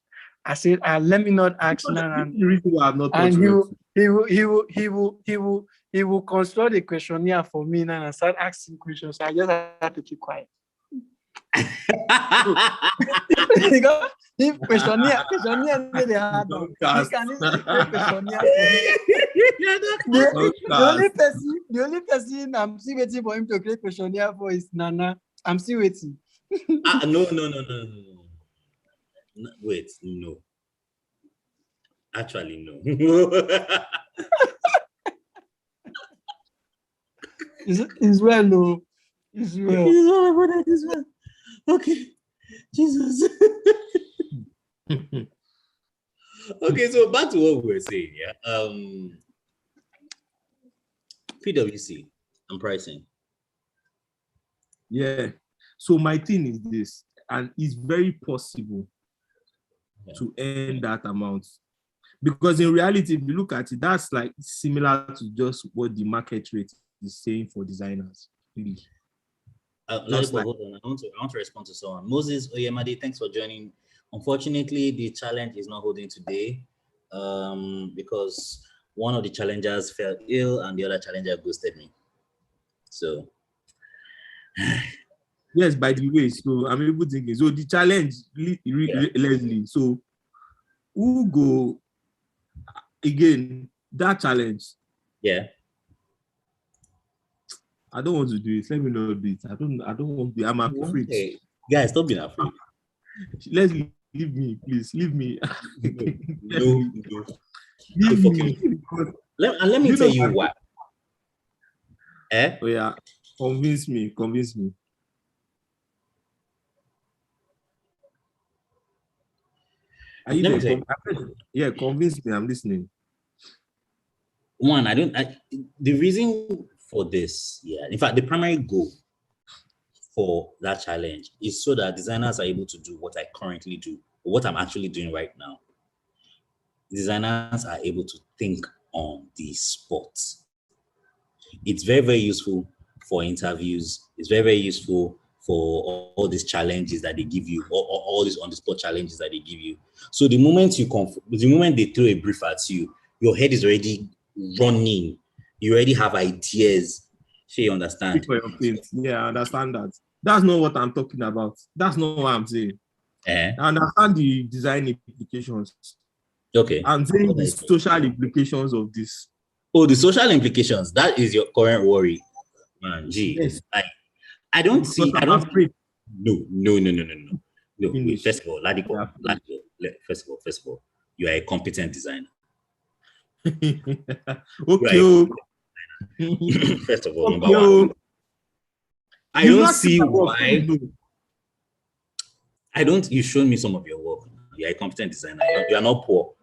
I said, let me not ask now. The reason why I'm not And touching he will construct a questionnaire for me now and start asking questions. So I just have to keep quiet. Because if questionnaire they had now, he can easily create questionnaire for me. The only person I'm still waiting for him to create questionnaire for is Nana. I'm still waiting. No. Wait, no. Actually, no. It's well, no. It's well. Okay. Jesus. Okay, so back to what we were saying, yeah. PwC and pricing. Yeah. So my thing is this, and it's very possible to earn that amount. Because in reality, if you look at it, that's like similar to just what the market rate is saying for designers. Really. Hold on. I want to respond to someone. Moses Oyemade, thanks for joining. Unfortunately, the challenge is not holding today because one of the challengers fell ill and the other challenger ghosted me. So, yes, by the way, so I'm able to think. So the challenge, Leslie. So who go again? That challenge. Yeah. I don't want to do it. Let me not do it. I don't want to be. I'm afraid. Hey, guys, stop being afraid. Leslie, leave me, please. Leave me. No. Leave me. Let me tell you what. Oh yeah. Convince me. Are you there? Yeah, convince me. I'm listening. One, the reason for this, in fact, the primary goal for that challenge is so that designers are able to do what I currently do, or what I'm actually doing right now. Designers are able to think on the spot. It's very, very useful for interviews. It's very, very useful for all these challenges that they give you, or all these on-the-spot challenges that they give you. So the moment they throw a brief at you, your head is already running. You already have ideas. So you understand? Yeah, I understand that. That's not what I'm talking about. That's not what I'm saying. I understand the design implications. Okay. I'm saying the social implications of this. Oh, the social implications. That is your current worry. Man, gee. Yes. I don't see. I don't. Afraid. No. Wait, first of all, Ladiko, first of all, you are a competent designer. Okay. First of all, number one, I don't see why. You show me some of your work. You're a competent designer. You are not poor.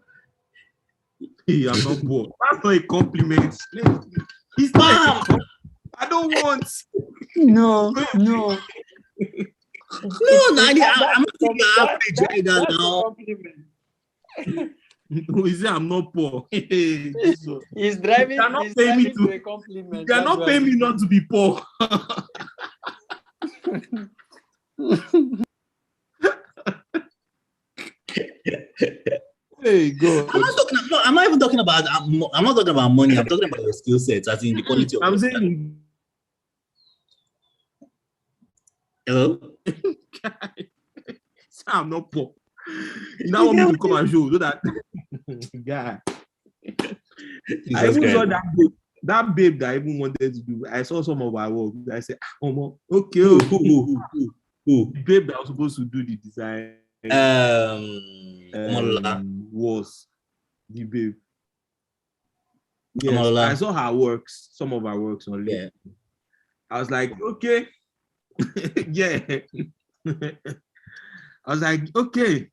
Hey, I'm not poor. That's not a compliment. It's not. I don't want. No. I'm not thinking average now. No, is it I'm not poor? He's driving. You're not paying me to a compliment. You're not paying me not to be poor. Hey, God. I'm not talking about money. I'm talking about your skill sets, as in the quality of. I'm saying. Hello. I'm not poor. You now want me to come and show so that guy. I even saw that babe that I even wanted to do. I saw some of our work. I said, okay. Who? The babe that was supposed to do the design. Was the babe. Yes, I saw her works, some of her works on LinkedIn. Yeah. I was like, okay. Yeah. I was like, okay.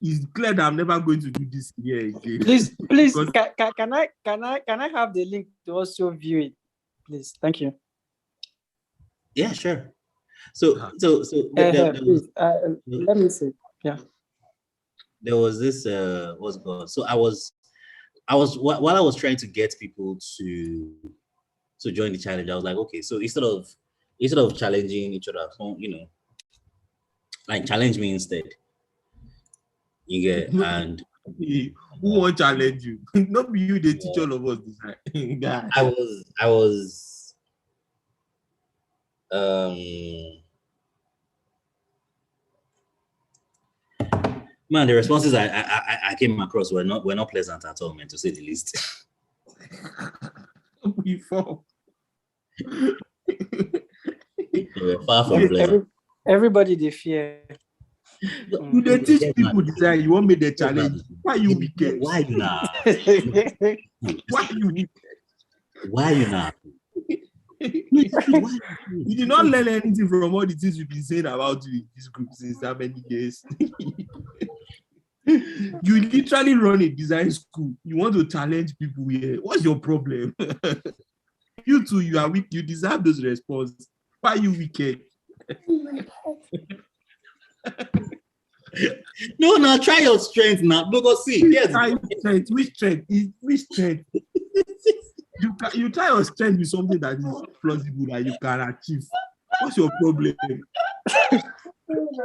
It's clear that I'm never going to do this here again. Please, can I have the link to also view it? Please, thank you. Yeah, sure. So please, let me see. Yeah. There was this what's it called? So I was while I was trying to get people to join the challenge, I was like, okay, so instead of challenging each other, like challenge me instead. You get and Who won't challenge you? Not be you, they teach all of us design. Guy. I was man, the responses I came across were not pleasant at all, man, to say the least. Before. They were far from pleasant. Everybody they fear. You they teach people design, you won't make the challenge. Why you wicked? Why you not? Why you wicked? Why you not? You did not learn anything from all the things we've been saying about you in this group since that many years. You literally run a design school. You want to challenge people here. What's your problem? You two, you are weak. You deserve those responses. Why are you wicked? No, try your strength now. Because see, yes. Which strength? You try your strength with something that is plausible that you can achieve. What's your problem?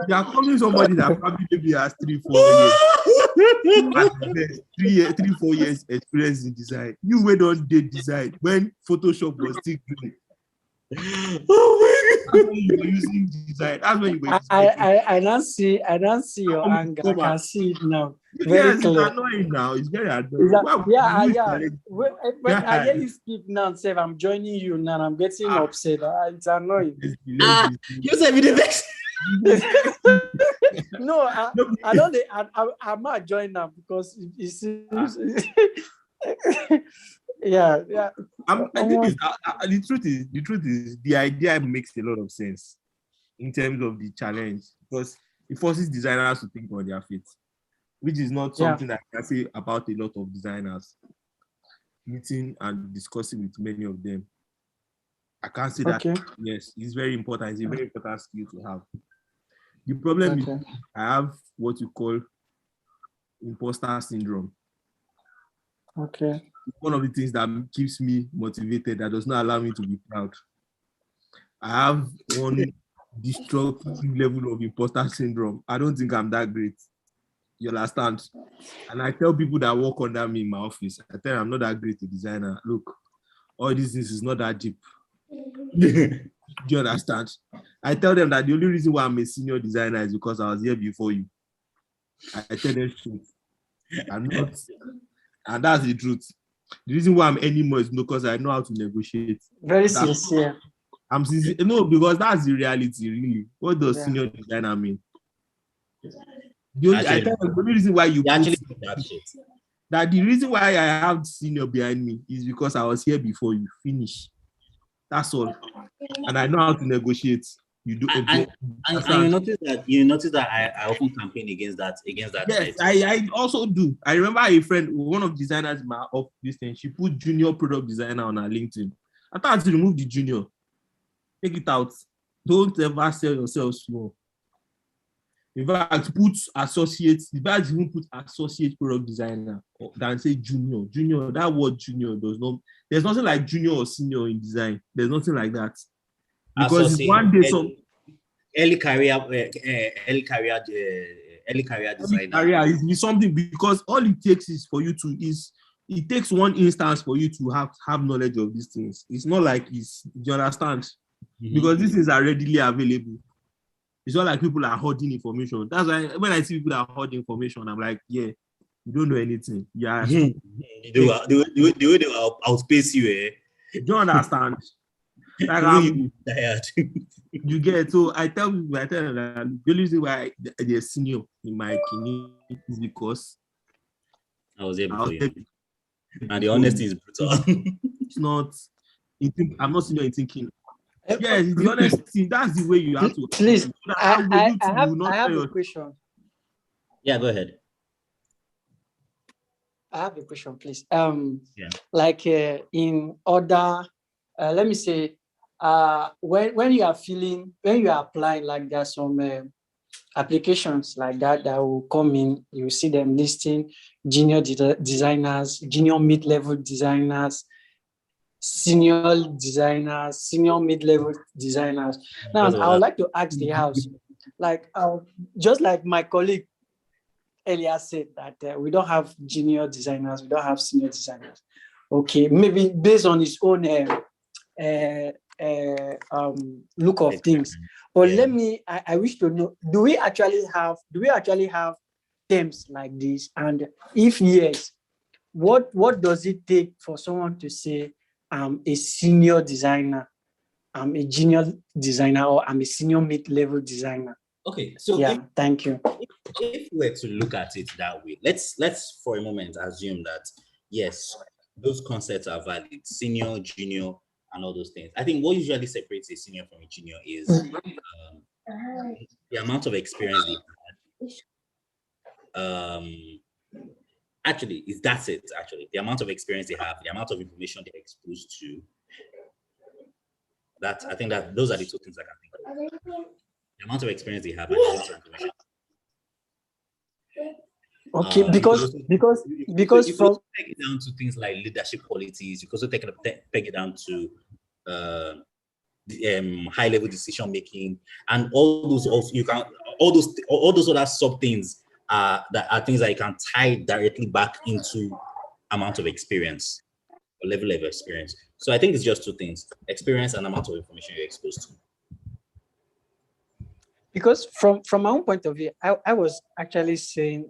You are calling somebody that probably maybe has 3-4 years experience in design. You went on date design when Photoshop was still good. That's when you were using design. That's when you were using I don't see your anger. I can see it now. Very clear. It's annoying now. It's very annoying. When I hear you speak now, say I'm joining you now. I'm getting upset. It's annoying. You said me the best. No, I don't. I might join now because it seems. Yeah. I think the truth is the idea makes a lot of sense in terms of the challenge because it forces designers to think on their feet, which is not something that I can say about a lot of designers. Meeting and discussing with many of them, I can't say that. Yes, it's very important. It's a very important skill to have. The problem is I have what you call imposter syndrome. Okay. One of the things that keeps me motivated, that does not allow me to be proud. I have one destructive level of imposter syndrome. I don't think I'm that great. You understand? And I tell people that work under me in my office, I tell them I'm not that great a designer. Look, all these things is not that deep. Do you understand? I tell them that the only reason why I'm a senior designer is because I was here before you. I tell them truth. I'm not, and that's the truth. The reason why I'm earning more is because I know how to negotiate. Very sincere. I'm sincere. No, because that's the reality, really. What does senior designer mean? I tell them the only reason why you actually that shit. That the reason why I have senior behind me is because I was here before you. Finish. That's all. And I know how to negotiate. You do. And you notice that I often campaign against that. Yes, I also do. I remember a friend, one of the designers in my office, and she put junior product designer on her LinkedIn. I thought to remove the junior. Take it out. Don't ever sell yourself small. In fact, put associate. The best even put associate product designer than say junior. Junior. That word junior does not. There's nothing like junior or senior in design. There's nothing like that. Because it's one day early career designer. Career is something because all it takes is for you to it takes one instance for you to have knowledge of these things. It's not like do you understand? Mm-hmm. Because these things are readily available. It's not like people are hoarding information. That's why when I see people are hoarding information, I'm like, yeah, you don't know anything. Yeah. The way they will outpace you, eh? You don't understand. Like you get. So I tell them that the only reason why they're senior in my opinion is because I was there before you. And the honesty is brutal. It's not. I'm not senior in thinking. Yes, the honesty. That's the way you have to. Please, I have a question. Yeah, go ahead. I have a question, please. Like in other, let me say, when you are applying, like there's some applications like that that will come in. You see them listing junior designers, junior mid-level designers, senior designers, senior mid-level designers. Now, I would like to ask the house, like, just like my colleague earlier said that we don't have junior designers, we don't have senior designers. Okay, maybe based on his own look of things. But I wish to know, do we actually have terms like this? And if yes, what does it take for someone to say I'm a senior designer, I'm a junior designer, or I'm a senior mid-level designer? Okay, so thank you. If we were to look at it that way, let's for a moment assume that yes, those concepts are valid, senior, junior, and all those things. I think what usually separates a senior from a junior is the amount of experience they had. Actually, that's it. Actually, the amount of experience they have, the amount of information they're exposed to. I think that those are the two things I can think of. The amount of experience they have and the amount of information. Okay, because you can take it down to things like leadership qualities. You can also take it down to high level decision making, and all those other sub things that are things that you can tie directly back into amount of experience or level of experience. So I think it's just two things: experience and amount of information you're exposed to. Because from my own point of view, I was actually saying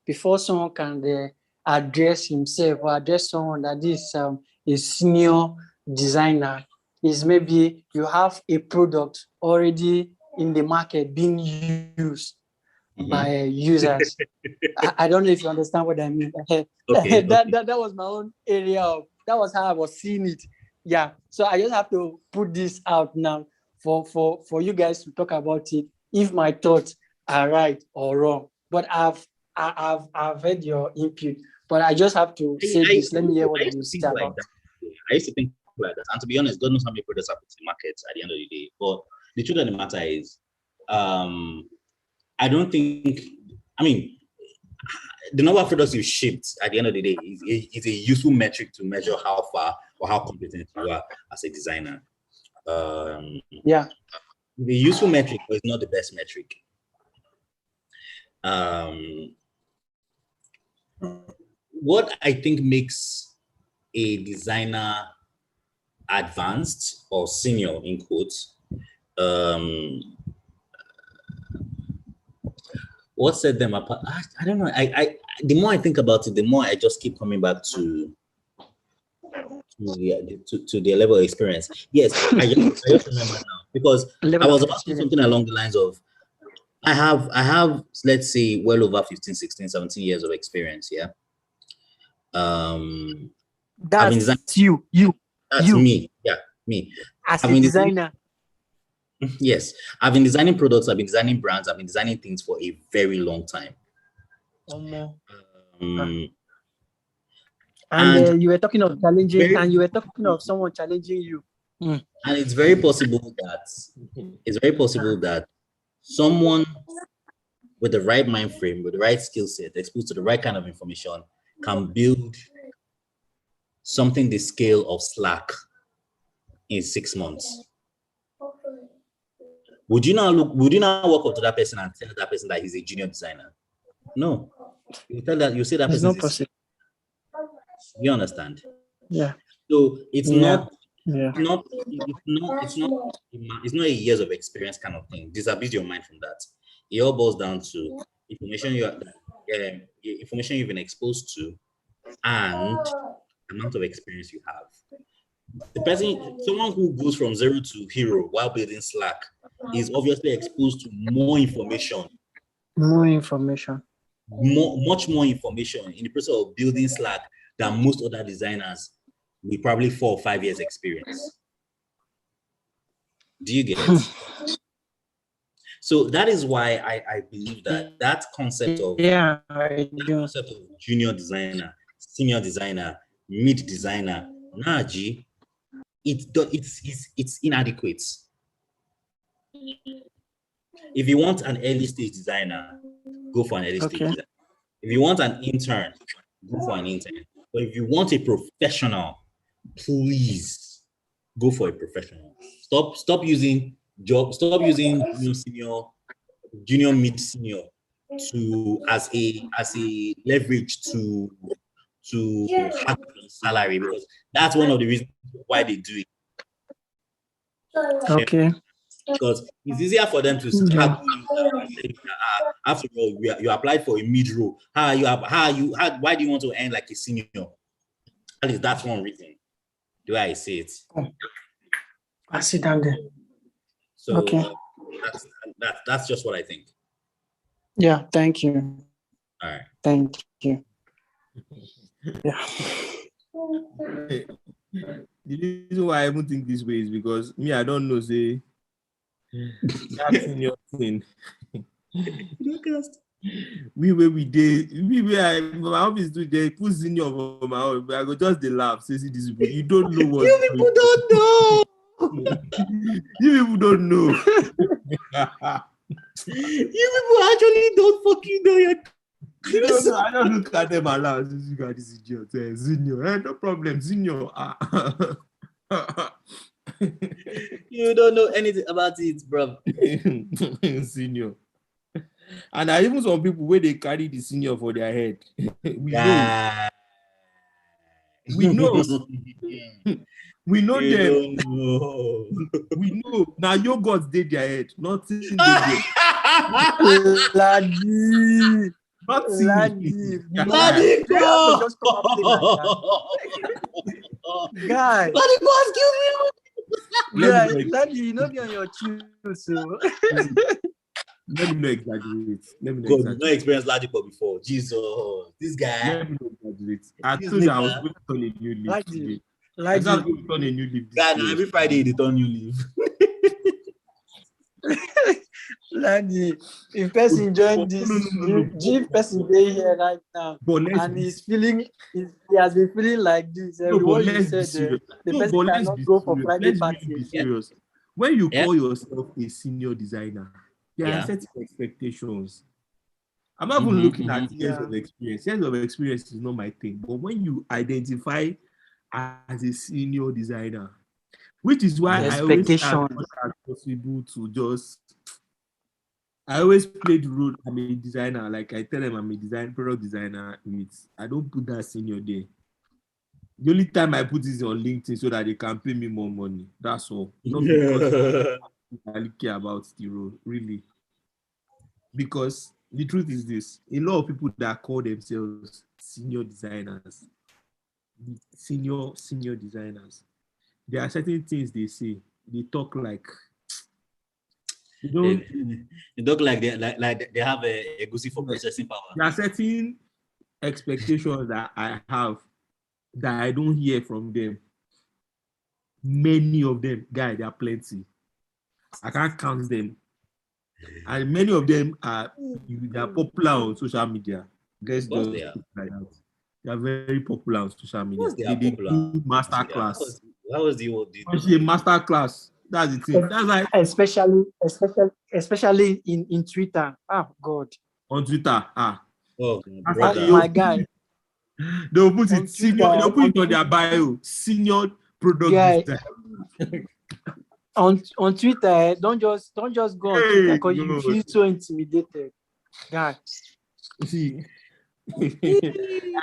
before someone can address himself or address someone that is a senior designer, is maybe you have a product already in the market being used by users. I don't know if you understand what I mean. Okay. That was my own area of, that was how I was seeing it. Yeah. So I just have to put this out now for you guys to talk about it, if my thoughts are right or wrong. But I've heard your input, but I just have to say this. Let me hear what you say about it. I used to think like that. And to be honest, God knows how many products are put in the market at the end of the day. But the truth of the matter is, I don't think, the number of products you shipped at the end of the day is a useful metric to measure how far or how competent you are as a designer. The useful metric, but it's not the best metric. What I think makes a designer advanced or senior in quotes, what set them apart? I don't know. I the more I think about it, the more I just keep coming back to their level of experience. Yes, I just remember now, because I was about to say something along the lines of, I have let's say well over 15, 16, 17 years of experience. Yeah. That's you. That's me. Yeah, me. As a designer. Yes, I've been designing products, I've been designing brands, I've been designing things for a very long time. And you were talking of challenging, and you were talking of someone challenging you. And it's very possible that someone with the right mind frame, with the right skill set, exposed to the right kind of information, can build something the scale of Slack in 6 months. Would you now walk up to that person and tell that person that he's a junior designer? No. You say that person is possible. You understand? Yeah. So it's not a years of experience kind of thing. Disabuse your mind from that. It all boils down to information you've been exposed to and the amount of experience you have. Someone who goes from zero to hero while building Slack is obviously exposed to more information. Much more information in the process of building Slack than most other designers with probably 4 or 5 years experience. Do you get it? So that is why I believe that concept of junior designer, senior designer, mid designer, Naji, it's inadequate. If you want an early stage designer, go for an early stage designer. If you want an intern, go for an intern. But if you want a professional, please go for a professional. Stop using junior, mid, senior to as a leverage to have salary, because that's one of the reasons why they do it. Okay. Because it's easier for them to haggle you down and say, after all, you applied for a mid role. Why do you want to earn like a senior? At least that's one reason. The way I say it. I sit down there. So Okay. That's just what I think. Yeah, thank you. All right. Thank you. Yeah. The reason why I even think this way is because me, I don't know, say that senior thing. We my office do they put senior for my own, but I go just the laugh. Say, see these people, you don't know what You people don't know. You people don't know. You people actually don't fucking know yet. I don't look at them and laugh. You got this idiot. Senior, no problem, senior. You don't know anything about it, bro. Senior. And I even some people where they carry the senior for their head. We know. We know You them. don't know. We know. Now yogurt did their head. Nothing did their Laddie. Nothing. Laddie, go. Just come and play like that. Guy. Laddie, go excuse me. Guy, Laddie, you know you're on your chill, so. Let me not exaggerate. God, no experience Ladipo before. Jesus, this guy. Let me not exaggerate. I told you I was going to turn a new leaf today. I was going to turn a new leaf. God, every Friday they turn new leaf. Laddie, if person join this, if person dey here right now, and he has been feeling like this, what you said, the person cannot go for private party. Serious. When you call yourself a senior designer, there are certain expectations. I'm not even looking at years of experience. Years of experience is not my thing. But when you identify as a senior designer, which is why I always try as much as possible to just. I always play the role. I'm a designer. Like I tell them, I'm a product designer. I don't put that senior there. The only time I put is on LinkedIn so that they can pay me more money. That's all. Not because I really care about the role, really. Because the truth is this: a lot of people that call themselves senior designers, senior designers, there are certain things they say. They talk like they talk like they have a goosey for processing power. There are certain expectations that I have that I don't hear from them. Many of them, guys, there are plenty. I can't count them. And many of them are popular on social media. Guys, they are very popular on social media. They do master class. That was the master class. That's the thing. That's like especially in Twitter. Oh God. On Twitter. Oh, my guy. They'll put it senior. They'll put it on their bio. Senior product design. On Twitter, don't just go on Twitter because you feel so intimidated. Guy. See,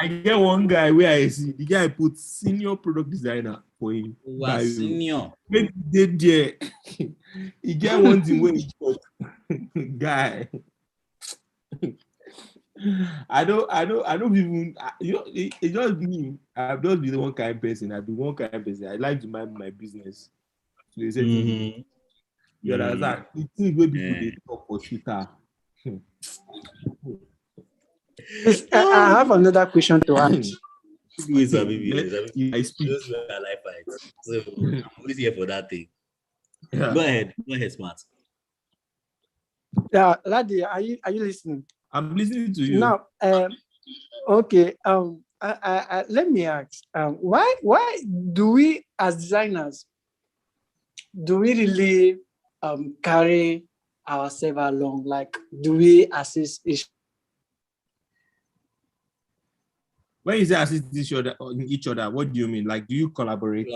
I get one guy where I see the guy put senior product designer for him. Wow, senior. When he did there, he get one thing where he talk. Guy. I don't even, it's just me. I've just been one kind of person. I've been one kind of person. I like to mind my business. So they said, you understand? The things where people they talk for Twitter. I have another question to ask. I speak. So I'm always here for that thing. Yeah. Go ahead, Smart. Yeah, Laddie, are you listening? I'm listening to you. Now, okay. Let me ask. Why do we as designers really carry ourselves along? Like, do we assist each? When you say assist each other, what do you mean? Like, do you collaborate?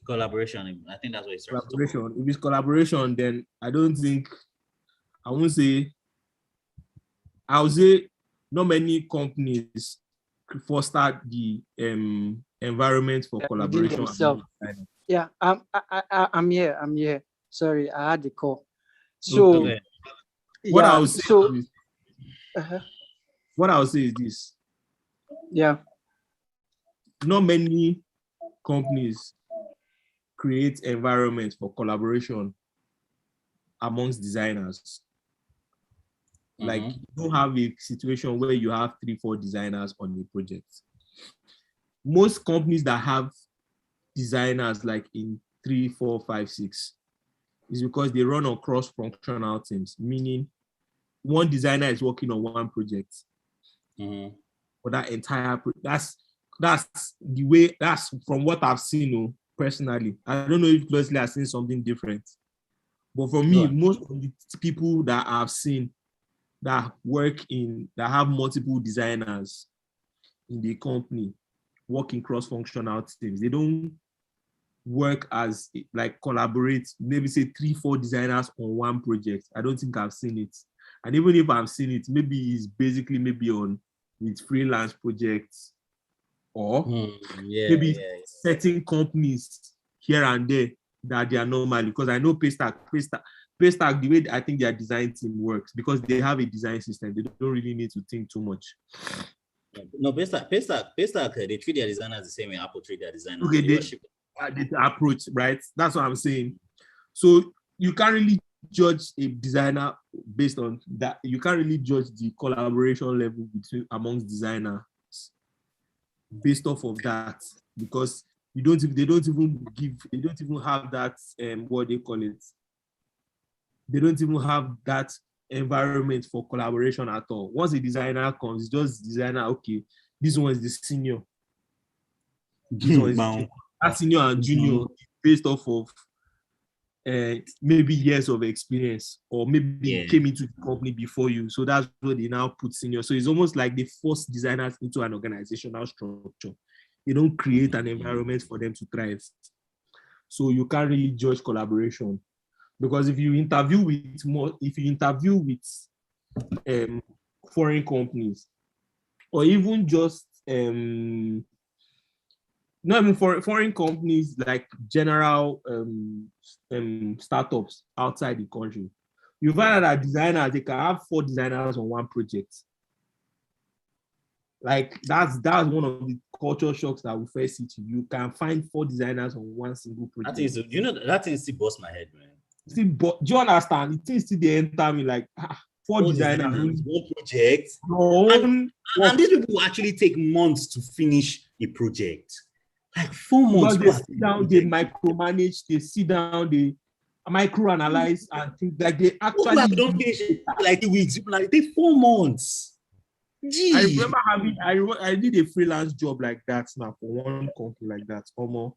Collaboration. I think that's what it's Collaboration. If it's collaboration, then I won't say, I would say not many companies foster the environment for collaboration. Yeah, I'm here. Sorry, I had the call. So, okay. What I would say is this. Yeah. Not many companies create environments for collaboration amongst designers. Like, you don't have a situation where you have 3-4 designers on a project. Most companies that have designers like in 3, 4, 5, 6 is because they run on cross-functional teams, meaning one designer is working on one project for that entire that's the way, that's from what I've seen personally. I don't know if closely I've seen something different, but for me, most of the people that I've seen that have multiple designers in the company working cross-functional teams, they don't work as like collaborate, maybe say 3-4 designers on one project. I don't think I've seen it. And even if I've seen it, maybe it's basically on with freelance projects or certain companies here and there that they are normally, because I know Paystack, the way I think their design team works, because they have a design system, they don't really need to think too much. No, Paystack, they treat their designers the same way Apple treat their designers. Okay, the approach, right? That's what I'm saying. So you can't really judge a designer based on that. You can't really judge the collaboration level amongst designers based off of that, because they don't even have that what they call it. They don't even have that environment for collaboration at all. Once a designer comes, it's just designer, okay, this one is the senior. This one is that senior and junior based off of maybe years of experience, or maybe came into the company before you. So that's what they now put senior. So it's almost like they force designers into an organizational structure. They don't create an environment for them to thrive. So you can't really judge collaboration, because if you interview with foreign companies, or even just not even foreign companies, like general startups outside the country, you find that designers, they can have 4 designers on one project. Like that's one of the culture shocks that we first see. You can find 4 designers on one single project. That thing still busts my head, man. Do you understand? It still they enter me like 4 designers, one project. And these people actually take months to finish a project. Like 4 months. Because they sit down, they micromanage, they sit down, they microanalyze and things like they actually don't finish it like 2 weeks. Like they take 4 months. Jeez. I remember I did a freelance job like that now for one company like that, almost.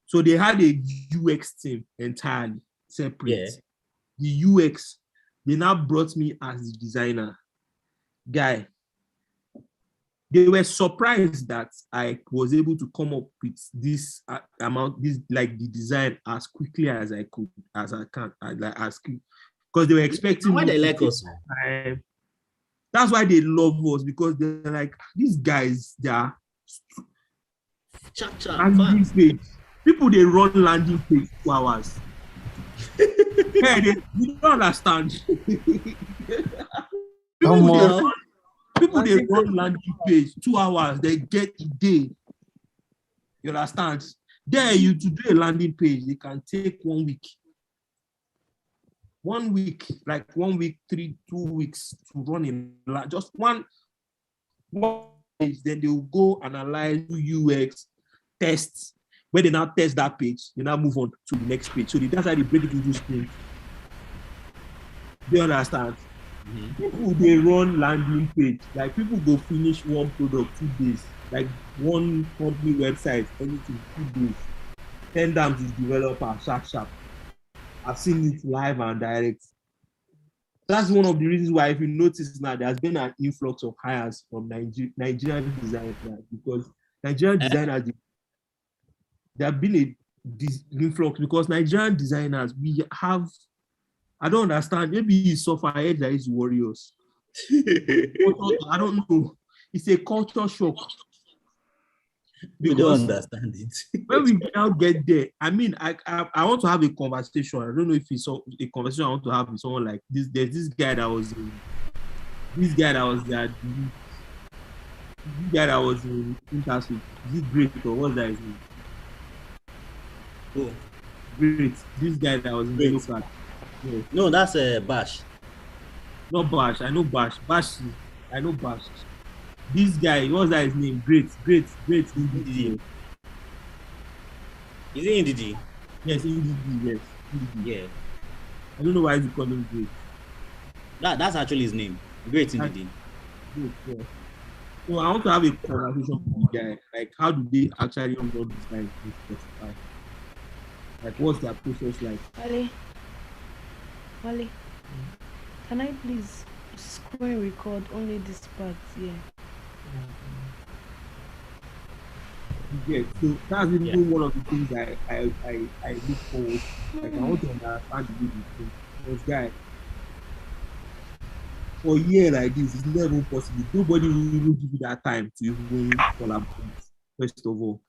So they had a UX team entirely separate. Yeah. The UX, they now brought me as the designer. Guy, they were surprised that I was able to come up with this like the design as quickly as I could, as quick, because they were expecting. Why they like us? That's why they love us, because they're like, these guys, they are landing page. People, they run landing page 2 hours. Hey, you don't understand. People they run landing page 2 hours, they get a day. You understand? There, you to do a landing page, they can take 1 week. 1 week, like 1 week, 2 weeks to run in just one page. Then they will go analyze UX, tests. When they now test that page, they now move on to the next page. So that's how they break it into sprints. Do you understand? People, they run landing page. Like people go finish one product 2 days. Like one company website, anything 2 days. Send them to the developer, sharp. I've seen it live and direct. That's one of the reasons why, if you notice now, there's been an influx of hires from Nigerian designers, because Nigerian designers, there have been a influx because Nigerian designers, we have, I don't understand, maybe it's so far ahead that is warriors. I don't know. It's a culture shock. We don't understand it. When we now get there, I mean, I want to have a conversation. I don't know if it's a conversation I want to have with someone like this. There's this guy that was in Interstate. Is it Great or what's that his name? Oh, Great. This guy that was in Great. Yellow Card. Yes. No, that's a Bash. Not Bash. I know Bash. I know Bash. This guy, what's that his name? Great. Indidi. Is it Indidi? Yes, Indidi. Yes. Indidi. Yeah. I don't know why he's calling Great. That's actually his name. Great Indidi. Great, yeah. So I want to have a conversation with the guy. Like, how do they actually onboard this guy in Spotify? Like, what's their process like? Wale, can I please screen record only this part? Yeah. Yeah, so that's even one of the things I look forward to. Like, I want to understand the way they think. Because, guy, for a year like this, it's never possible. Nobody will even give you that time to even collaborate. First of all,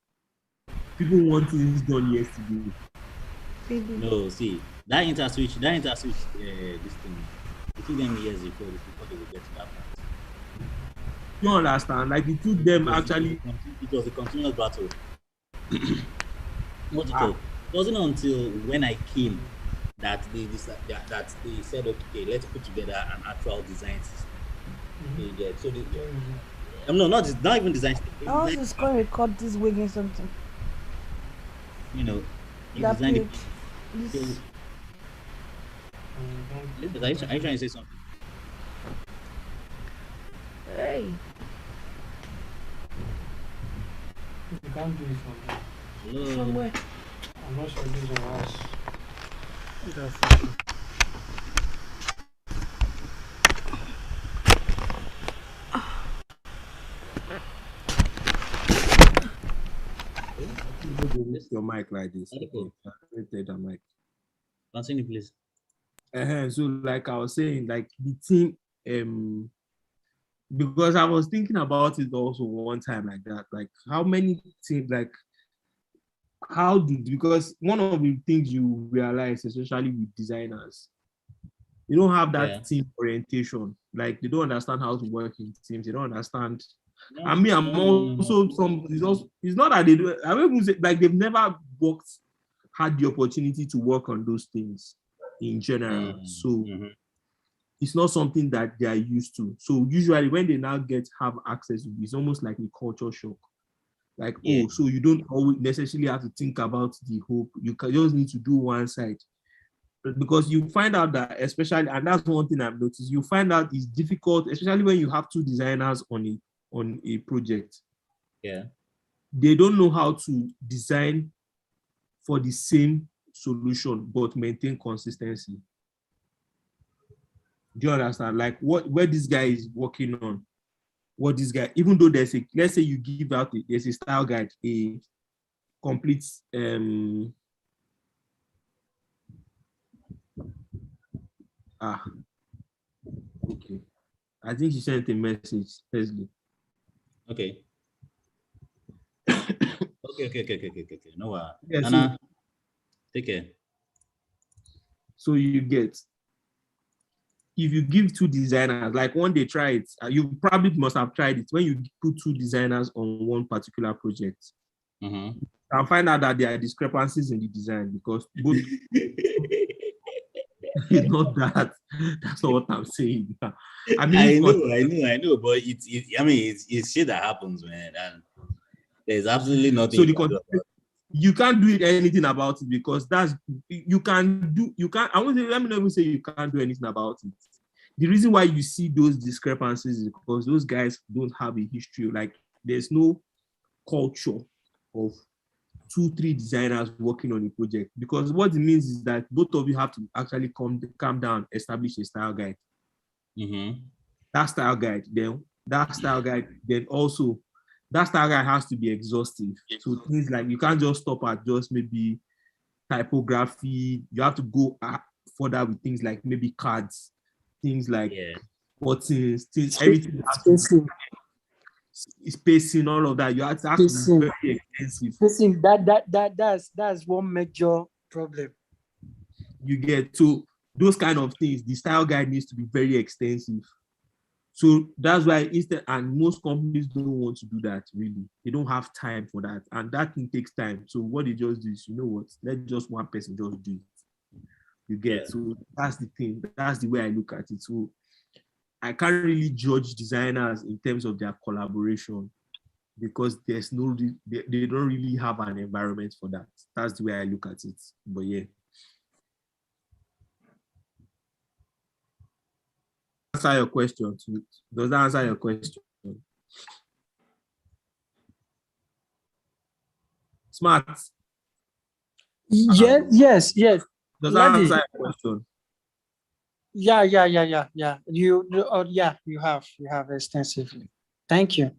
people want things done yesterday. No, see, that interswitch, this thing, it took them years before they would get to that point. You understand? Like, it took them actually. It was a continuous battle. What it wasn't until when I came that they said, okay, let's put together an actual design system. So no, not even design system. I want to screen record this wigging something. You know, you That design page. it. Are you trying to say something? Hey. You can't do it from there. Hello. Somewhere. I'm not sure this is your house. Lift your mic like this. Okay. Activated the mic. Continue, please. So, like I was saying, like the team, because I was thinking about it also one time like that. Like, how many teams, like, because one of the things you realize, especially with designers, you don't have that team orientation. Like, they don't understand how to work in teams. They don't understand. I mean, I'm also some. It's not that they do. I mean, like, they've never had the opportunity to work on those things in general. So it's not something that they are used to. So usually when they now have access to it, it's almost like a culture shock. Like, so you don't always necessarily have to think about the whole. You can just need to do one side. Because you find out that, especially, and that's one thing I've noticed, you find out it's difficult, especially when you have two designers on a project. Yeah. They don't know how to design for the same solution, but maintain consistency. Do you understand? Like, where this guy is working on, what this guy, even though let's say you give out, there's a style guide, a complete, okay. I think she sent a message, Leslie. Okay. Okay. No, Yeah, Nana, take care. So you get, if you give two designers, like one day try it, you probably must have tried it when you put two designers on one particular project. I'll find out that there are discrepancies in the design because both. It's not that. That's not what I'm saying. I mean, I know, but it's shit that happens, man, and there's absolutely nothing. So you can't do anything about it because I won't say, let me not even say you can't do anything about it. The reason why you see those discrepancies is because those guys don't have a history. Like, there's no culture of 2-3 designers working on a project, because what it means is that both of you have to actually calm down, establish a style guide. That style guide, then also that style guide has to be exhaustive. So things like you can't just stop at just maybe typography. You have to go further with things like maybe cards, things like buttons, things, everything has to spacing, all of that. You have to be very expensive. Spacing, that's one major problem. You get to those kind of things. The style guide needs to be very extensive. So that's why and most companies don't want to do that, really. They don't have time for that. And that thing takes time. So what they just do is, you know what, let just one person just do it. You get, so that's the thing. That's the way I look at it. So I can't really judge designers in terms of their collaboration, because there's they don't really have an environment for that. That's the way I look at it. But yeah. Answer your question. Does that answer your question? Smart. Yes. Does that answer your question? Yeah. You have extensively. Thank you.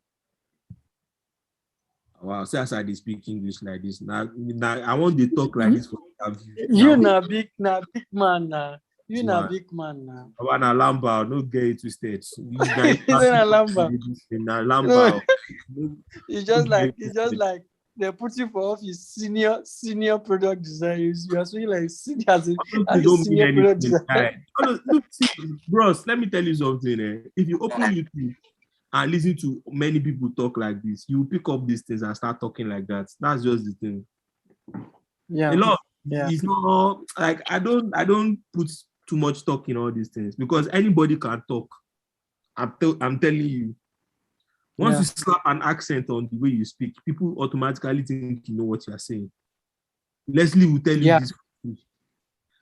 Wow, so as I speak English like this. Now I want to talk like this for you. Na big man now. You na big man now. I want a Lambao, no get it twisted. He's a Lambao. Lambao. It's just like they put you for office, senior product designers. You are saying like senior as a senior product designer. Look, bros, let me tell you something. If you open YouTube and listen to many people talk like this, you pick up these things and start talking like that. That's just the thing. Yeah. A lot. Yeah. It's not like I don't put too much talk in all these things, because anybody can talk. I'm telling you. Once you slap an accent on the way you speak, people automatically think you know what you're saying. Leslie will tell you this.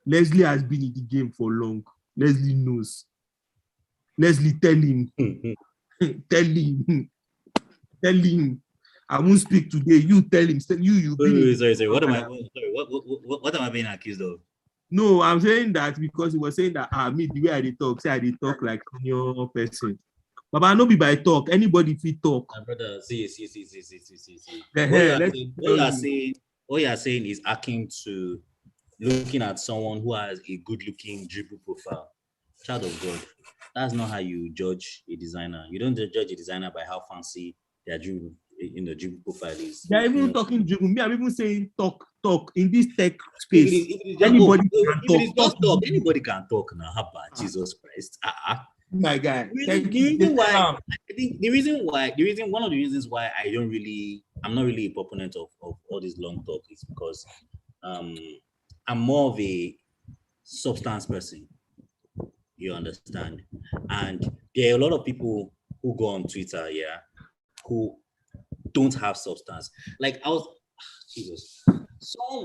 Leslie has been in the game for long. Leslie knows. Leslie, tell him. Tell him. I won't speak today. You tell him. You. Sorry. What am I being accused of? No, I'm saying that because he was saying that me, the way I talk like senior person. But I know be by talk. Anybody fit talk. My brother, see. What you are saying is akin to looking at someone who has a good-looking dribble profile. Child of God. That's not how you judge a designer. You don't judge a designer by how fancy their dribble profile is. They're even talking dribble. Me, I'm even saying talk in this tech space. Anybody can talk now. How about Jesus Christ? My guy. One of the reasons why I'm not really a proponent of all this long talk is because I'm more of a substance person. You understand? And there are a lot of people who go on Twitter, who don't have substance. Like someone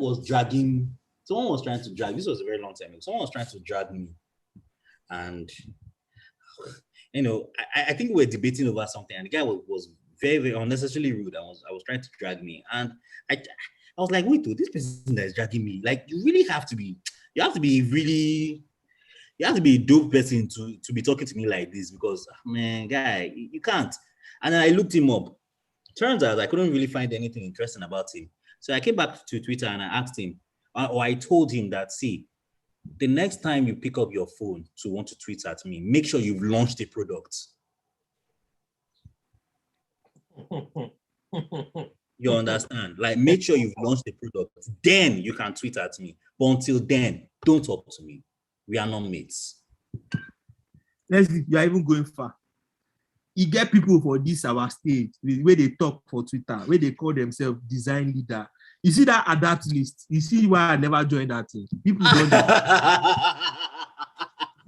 was trying to drag, this was a very long time ago, someone was trying to drag me. And I think we were debating over something, and the guy was very, very unnecessarily rude. I was trying to drag me, and I was like, wait, this person that is dragging me, like, you have to be a dope person to be talking to me like this, because, man, guy, you can't. And then I looked him up. Turns out I couldn't really find anything interesting about him. So I came back to Twitter and I asked him, or I told him that, see, the next time you pick up your phone to want to tweet at me, make sure you've launched a product. You understand? Like, make sure you've launched a product. Then you can tweet at me. But until then, don't talk to me. We are not mates. Leslie, you are even going far. You get people for this our stage where they talk for Twitter, where they call themselves design leader. You see that adapt list? You see why I never joined that thing? People don't.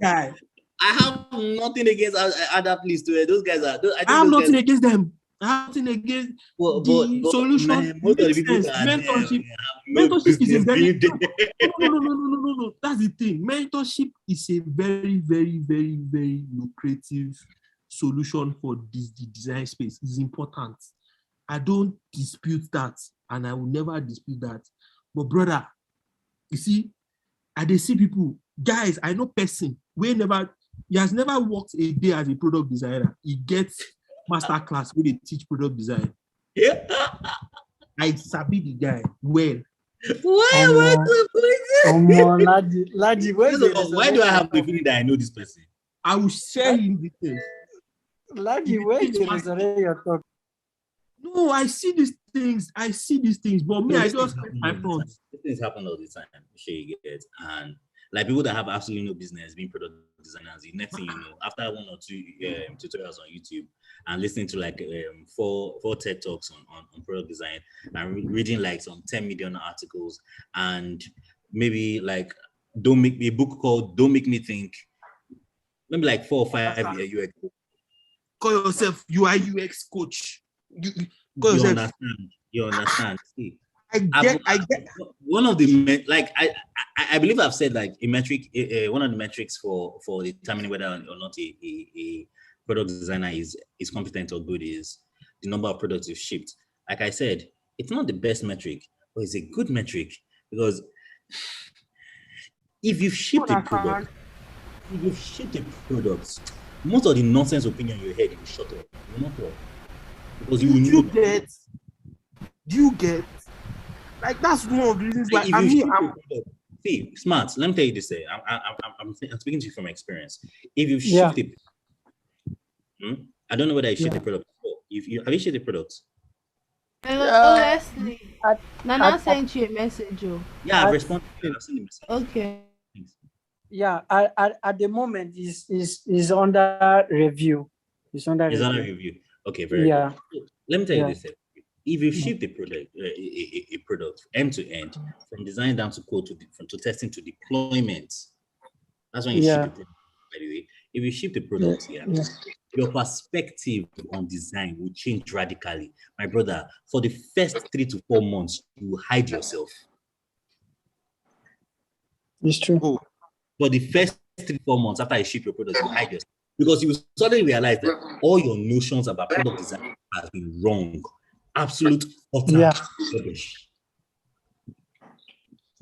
Guy, I have nothing against adapt list. Those guys are. I have nothing against them. I have nothing against the solution. Most of the people mentorship is a very no. That's the thing. Mentorship is a very, very, very, very lucrative solution for the design space. It's important. I don't dispute that and I will never dispute that. But brother, you see, I dey see people, guys, I know person he has never worked a day as a product designer. He gets master class where they teach product design. Yeah. I sabi the guy well. Why Laji, where First of all, why do I have the feeling that I know this person? I will share him details. Laji, where you resurrect your talk? No, I see these things, but me, I just my front. These things happen all the time. Sure you get, and like people that have absolutely no business being product designers, the next thing you know, after 1 or 2 tutorials on YouTube and listening to like four TED talks on product design and reading like some 10 million articles and maybe like a book called Don't Make Me Think, maybe like 4 or 5 UX. Call yourself UI UX coach. You understand. See, I get. One of the I believe I've said like a metric. One of the metrics for determining whether or not a product designer is competent or good is the number of products you've shipped. Like I said, it's not the best metric, but it's a good metric because if you've shipped a product, most of the nonsense opinion in your head, you will shut up. You will not talk. Because Do you get? Like that's one of the reasons why see, smart. Let me tell you this. I'm speaking to you from experience. If you've shipped it, I don't know whether you shipped the product before. Have you shipped the product? Leslie, Nana sent you a message. Yeah, I've responded. I've seen the message. Okay. Yeah, at the moment is under review. It's under review. Okay, very good. Let me tell you this. If you ship the product, a product end to end, from design down to code to testing to deployment, that's when you ship the product. By the way, if you ship the product, your perspective on design will change radically, my brother. For the first 3 to 4 months, you will hide yourself. It's true. For the first 3 to 4 months after you ship your product, you will hide yourself because you will suddenly realize that all your notions about product design have been wrong. Absolute utter rubbish.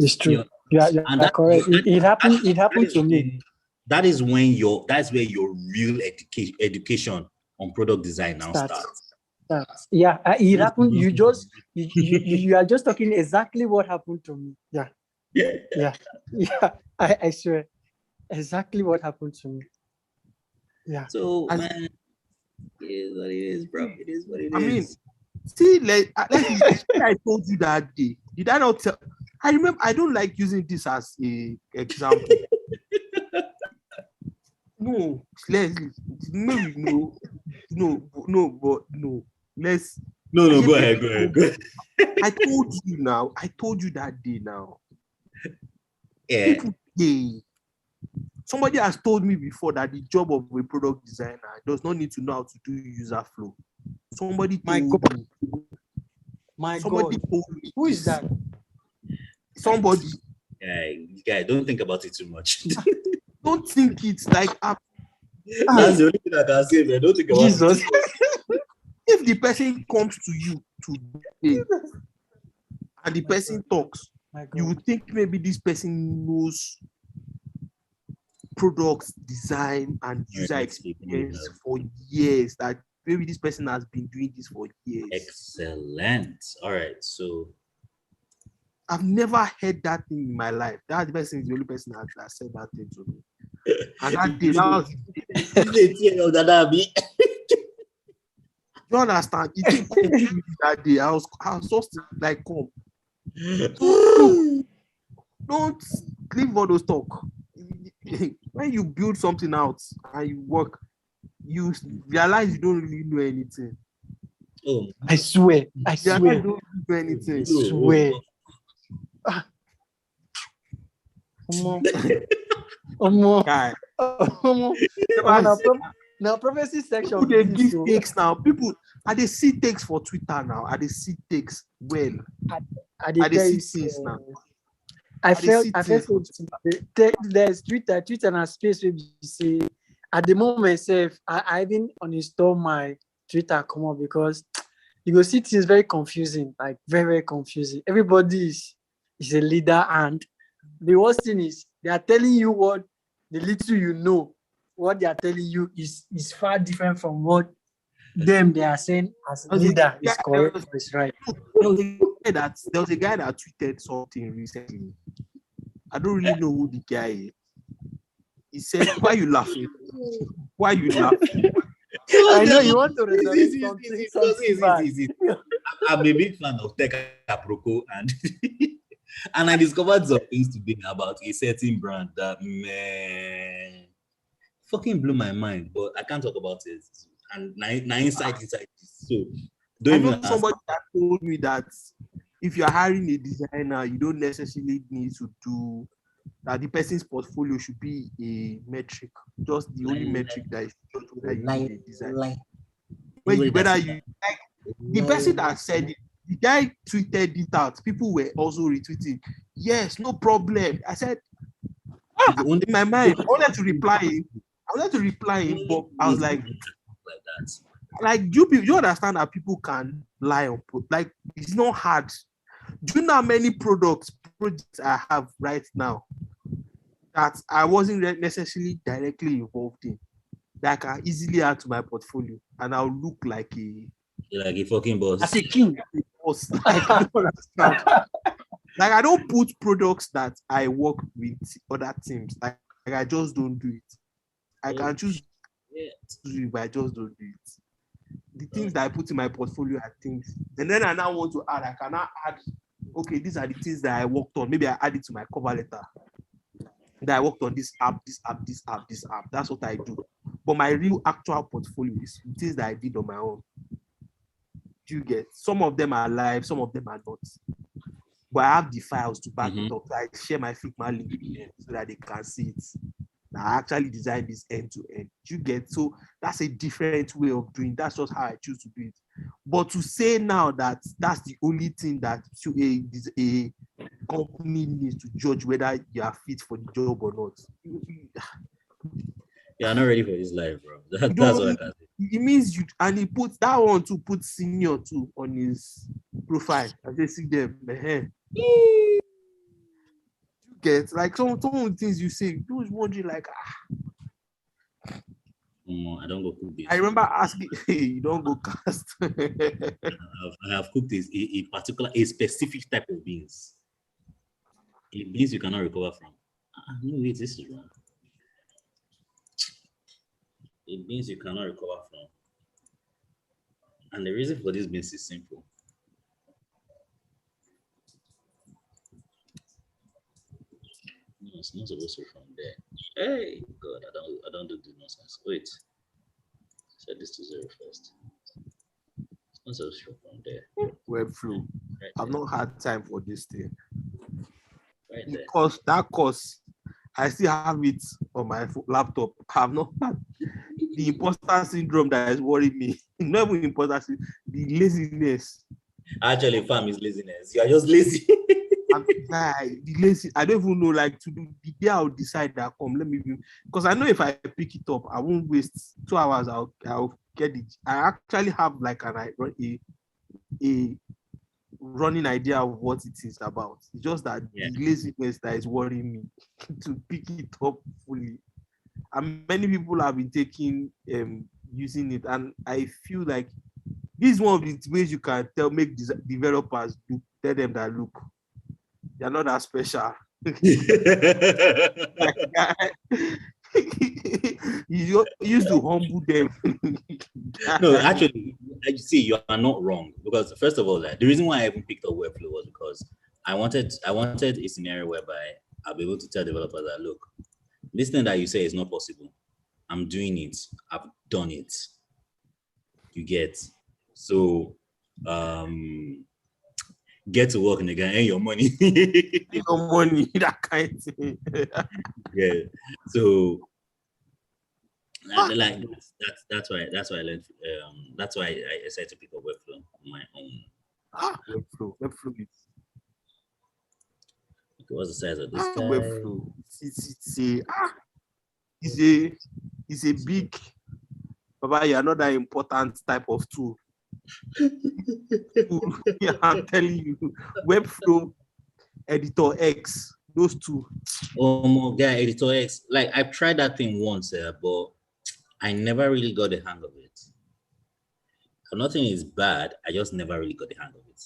It's true. Yeah, correct. It happened to me. That's where your real education on product design now starts. Yeah, it happened. You are just talking exactly what happened to me. Yeah. I swear, exactly what happened to me. Yeah. So man, it is what it is, bro. It is what it is. I mean, see, like I told you that day. Did I not tell? I remember. I don't like using this as a example. No, Leslie. No. Let's. No. Go ahead. I told you now. I told you that day now. Yeah. Somebody has told me before that the job of a product designer does not need to know how to do user flow. Somebody told me. Somebody told me. Who is that? Somebody. Guy, don't think about it too much. Don't think it's like that's the only thing I can say, man. Don't think about Jesus. it. If the person comes to you today and the person talks, you would think maybe this person knows products, design, and user experience for years. That maybe this person has been doing this for years. Excellent. All right. So I've never heard that thing in my life. That person is the only person that said that thing to me. And that day, you understand? That day, I was just like, come. Don't leave all those talk. When you build something out and you work, you realize you don't really know anything. Oh, I swear. You don't know anything. I swear. Guy. Now prophecy section. They give takes now. People they see takes for Twitter now. They see takes well. They see things now. I felt there's Twitter and space where you say at the moment, I even uninstall my Twitter come on because you go see things very confusing, like very, very confusing. Everybody is a leader, and the worst thing is they are telling you what the little you know, what they are telling you is far different from what they are saying as There was a leader is guy- correct or is right. there was a guy that tweeted something recently. I don't really know who the guy is. He said, "Why you laughing? Why you laughing?" I know you want to resurrect something bad. I'm a big fan of Tech Aproko, and and I discovered some things today about a certain brand that, man, fucking blew my mind, but I can't talk about it. And now inside this. So I don't know even ask. somebody that told me that if you're hiring a designer, you don't necessarily need to do that. The person's portfolio should be a metric, just the only metric that is whether you need a design. Whether you like the person that said it, the guy tweeted it out. People were also retweeting. Yes, no problem. I said, in my mind, I wanted to reply him, but I was like that. Like, you understand that people can lie on, like, it's not hard. Do you know how many projects I have right now that I wasn't necessarily directly involved in, that I can easily add to my portfolio, and I'll look like a fucking boss. As a king. Boss. Like, I don't understand. Like, I don't put products that I work with other teams. Like I just don't do it. I can choose to do it, but I just don't do it. The things that I put in my portfolio are things, and then I now want to add. I cannot add. Okay, these are the things that I worked on. Maybe I add it to my cover letter. That I worked on this app. That's what I do. But my real actual portfolio is things that I did on my own. Do you get? Some of them are live, some of them are not. But I have the files to back it up. So I share my Figma link with them so that they can see it. I actually designed this end to end. You get? So that's a different way of doing. That's just how I choose to do it. But to say now that that's the only thing that a company needs to judge whether you are fit for the job or not. You are not ready for this life, bro. That's what I can say. It means you, and he puts that one to put senior too on his profile. I just see them. You get, like, some of the things you say, you was wondering like, I don't go cook this. I remember asking, hey, you don't go cast. I have cooked a specific type of beans. Beans you cannot recover from. No, wait, this is wrong. Beans you cannot recover from. And the reason for this beans is simple. No, it's not supposed to be from there. Hey, God, I don't do nonsense. Wait. Set this to 0 first. It's not supposed to be from there. Webflow. Right, I've not had time for this thing. Right there. Because that course, I still have it on my laptop. I have not had the imposter syndrome that is worrying me. Not even imposter syndrome, the laziness. Actually, fam is laziness. You are just lazy. The lazy. I don't even know, like, to do the day I'll decide that let me do, because I know if I pick it up, I won't waste 2 hours. I'll get it. I actually have like a running idea of what it is about. It's just that the laziness that is worrying me to pick it up fully. And many people have been taking using it, and I feel like this is one of the ways you can make developers tell them that, look, they're not that special. You used to humble them. No, actually, you see, you are not wrong, because first of all, the reason why I even picked up Webflow was because I wanted a scenario whereby I'll be able to tell developers that, look, this thing that you say is not possible. I'm doing it. I've done it. You get? So, get to work, nigga, and your money. Your money, that kind of thing. Yeah. So, like that's why I learned. That's why I decided to pick up Webflow on my own. Webflow is. What's the size of this guy? Webflow. It's a big. Baba, you're not that important type of tool. Yeah, I'm telling you, Webflow, Editor X, those two. Oh my god, Editor X. Like I've tried that thing once, but I never really got the hang of it. Nothing is bad. I just never really got the hang of it.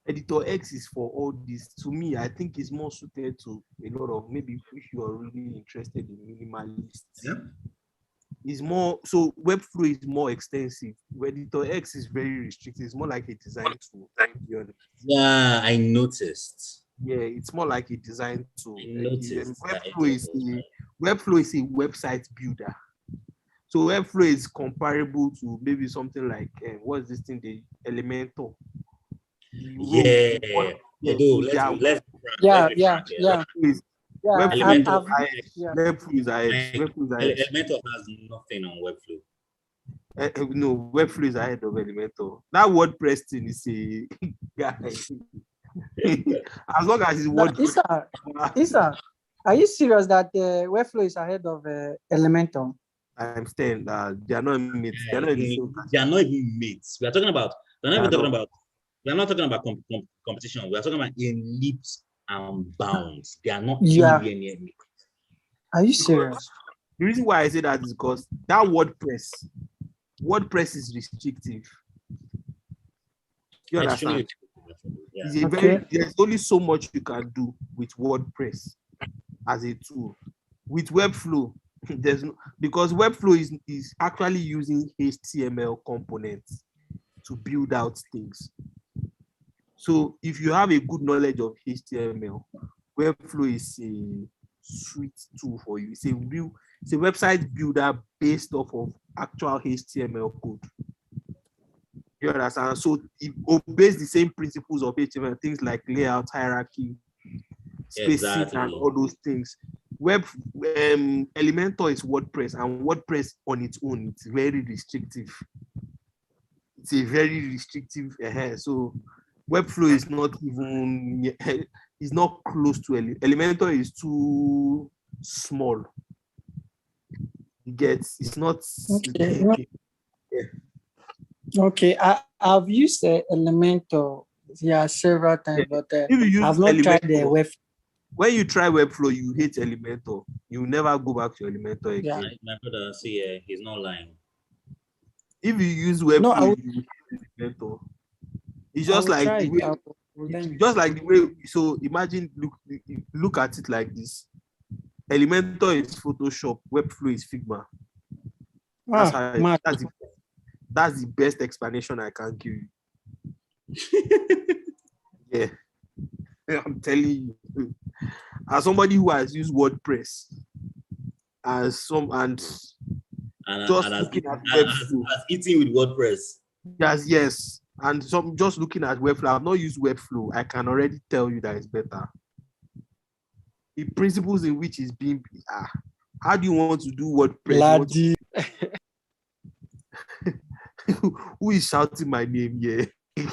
Editor X is for all this. To me, I think it's more suited to a lot of, maybe if you are really interested in minimalists. Yeah. It's more, so Webflow is more extensive. Editor X is very restricted. It's more like a design tool. To be honest. Yeah, I noticed. Yeah, it's more like a design tool. I noticed that Webflow is a website builder. So Webflow is comparable to maybe something like what's this thing? The Elementor. Yeah. Let's Yeah. Elementor. Webflow is ahead. Elementor has nothing on Webflow. No, Webflow is ahead of Elementor. That WordPress thing is a guy. As long as it's WordPress. Isa, are you serious that Webflow is ahead of Elementor? I'm saying that they are not mates. They are not even mates. We're not talking about competition. We are talking about in leaps and bounds. They are not anywhere near me. Are you serious? The reason why I say that is because that WordPress is restrictive. You understand? Yeah. There's only so much you can do with WordPress as a tool. With Webflow, because Webflow is actually using HTML components to build out things. So if you have a good knowledge of HTML, Webflow is a sweet tool for you. It's a website builder based off of actual HTML code. You understand? So it obeys the same principles of HTML, things like layout, hierarchy, spacing, and all those things. Elementor is WordPress, and WordPress on its own, it's very restrictive. It's a very restrictive. So Webflow is not even, it's not close to Elementor. Is too small. It's not. Okay. Okay, I've used Elementor several times, but I've not tried the web. When you try Webflow, you hate Elementor. You never go back to Elementor again. Yeah. My brother, see, he's not lying. If you use Webflow, you hate Elementor. It's just like the way. So imagine, look at it like this. Elementor is Photoshop. Webflow is Figma. That's the best explanation I can give you. Yeah. I'm telling you, as somebody who has used WordPress looking at Webflow, as eating with WordPress. Yes, and just looking at Webflow. I've not used Webflow. I can already tell you that it's better. The principles in which is being. How do you want to do WordPress? Who is shouting my name here? But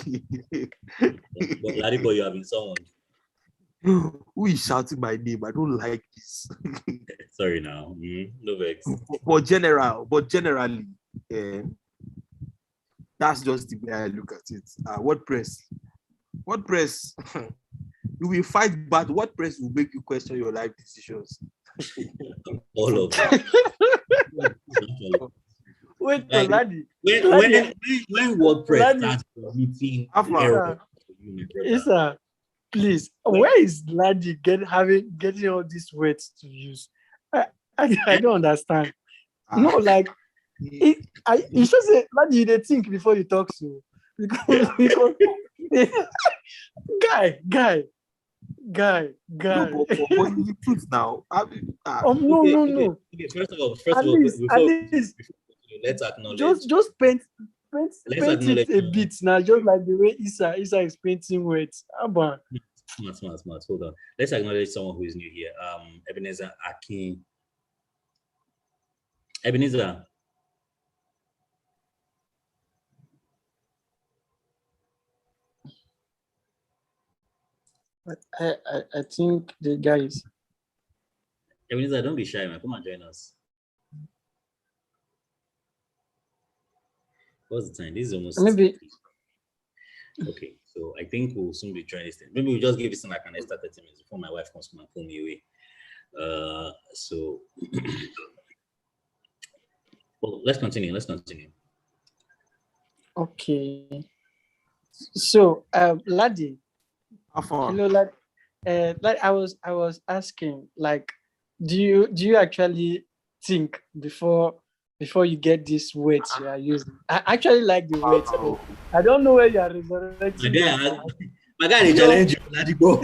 Ladipo, you have been someone. Who is shouting my name? I don't like this. Sorry now. No vex. But generally, that's just the way I look at it. WordPress, you will fight, but WordPress will make you question your life decisions. All of them. Wait, like, Ladi. When WordPress starts meeting error, Isa, please, where is Ladi getting all these words to use? I don't understand. No, like you should say Ladi, they think before you talk so because guy. No, but the truth now. No. Okay, first of all, let's acknowledge. Just paint it a bit now, just like the way Isa is painting words. Smart. Hold on. Let's acknowledge someone who is new here. Ebenezer Akin. Ebenezer. But I think the guys. Ebenezer, don't be shy, man. Come and join us. What's the time? This is almost maybe Okay, so I think we'll soon be trying this thing. Maybe we'll just give this thing like an extra 30 minutes before my wife comes to and pull me away. So well, let's continue. Okay. So, Ladi, hello, Ladi. Like I was asking, like, do you actually think before you get this weight you are using? I actually like the weight, but I don't know where you are resurrecting. My guy, they challenge you, Ladipo.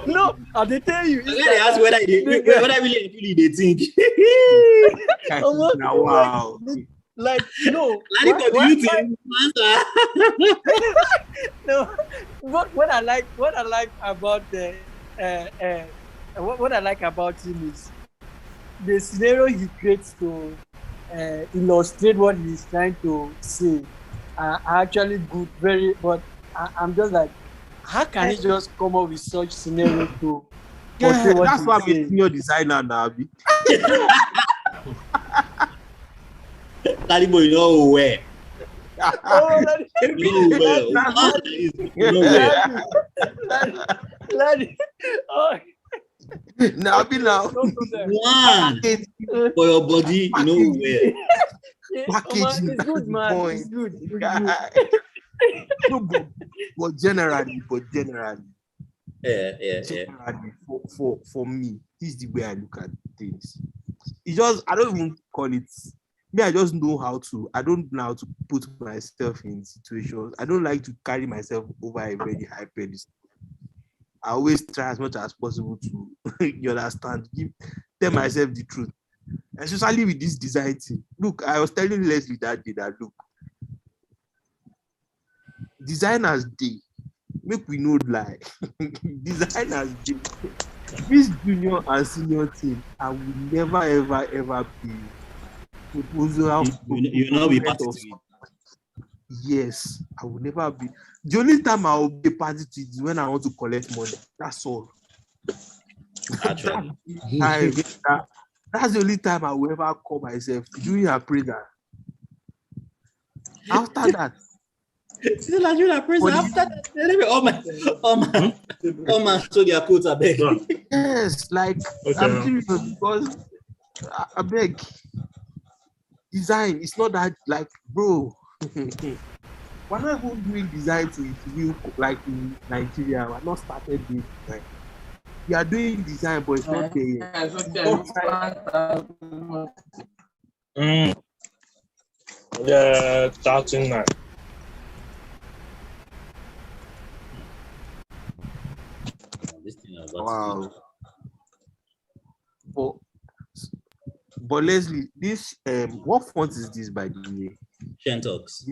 No, they tell you. My guy, they ask whether really they think. Wow. Like, no. Ladipo, do you think? No. What I like about what I like about him is the scenario he creates to illustrate what he's trying to say are actually good, very. But I'm just like, how can he just come up with such scenario to portray what that's he's why I'm a saying? senior designer now, Abi. Ladipo, you know where? Oh, Ladi. Oh. Now, Abi, now. One for your body, you know where? Packaging. It's good, man. It's good. No, but generally, Yeah. generally, for me, this is the way I look at things. It's just, I don't even call it. Me, I just know how to. I don't know how to put myself in situations. I don't like to carry myself over a very high pedestal. I always try as much as possible to, you understand, tell myself the truth. Especially with this design thing. Look, I was telling Leslie that day that, look, designers day, make we no lie. Designers day, this junior and senior thing, I will never ever be proposal. You know we party to it. Yes, I will never be. The only time I will be party to it is when I want to collect money. That's all. Actually. That's the only time I will ever call myself doing appraisal. After that, Still like you prison. After that, all my show their quotes are big. yes, like I'm serious because I beg. Design, it's not that, like, bro. We're not even doing design to real, like in Nigeria. We're not started doing design. We are doing design, but it's not there yet. Yeah, starting now. Wow. But Leslie, this what font is this, by the way? Shentox,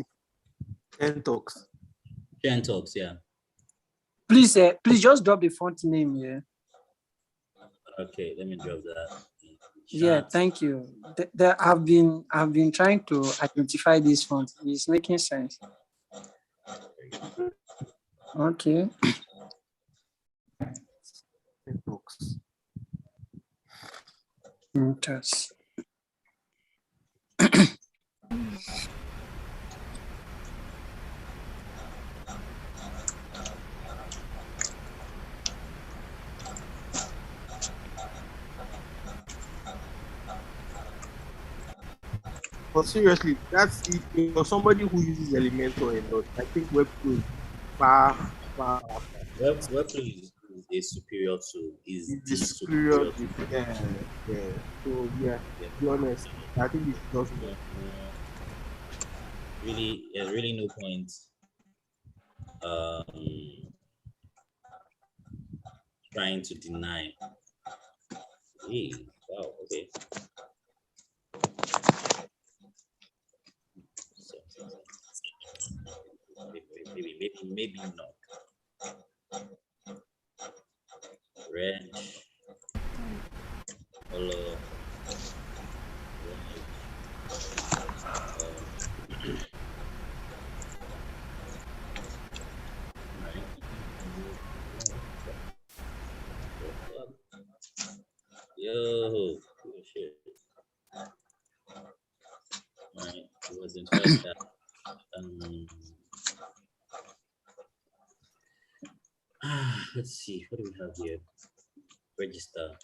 yeah. Please just drop the font name here. Okay, let me drop that. Yeah, thank you. I've been trying to identify this font. It's making sense. Okay. Shentox. But seriously, that's if you're somebody who uses Elementor a lot. I think Webflow is far. Webflow is superior to superior. Yeah. So yeah, to be honest, I think it's just really, there's really no point trying to deny. Hey, wow, okay. Maybe not. Red, color, yo, shit. Alright, it was in first that. Let's see, what do we have here? Register.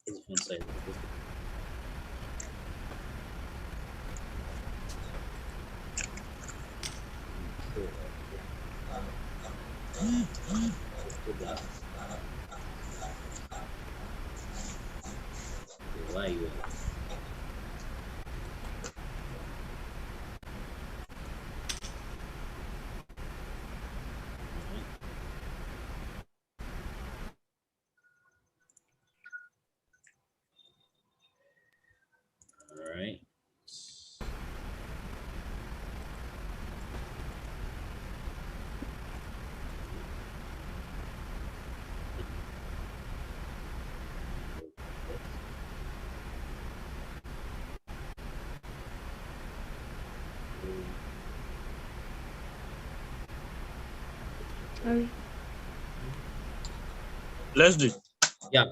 What's the font size? Why are you? All right. Let's do. Yeah.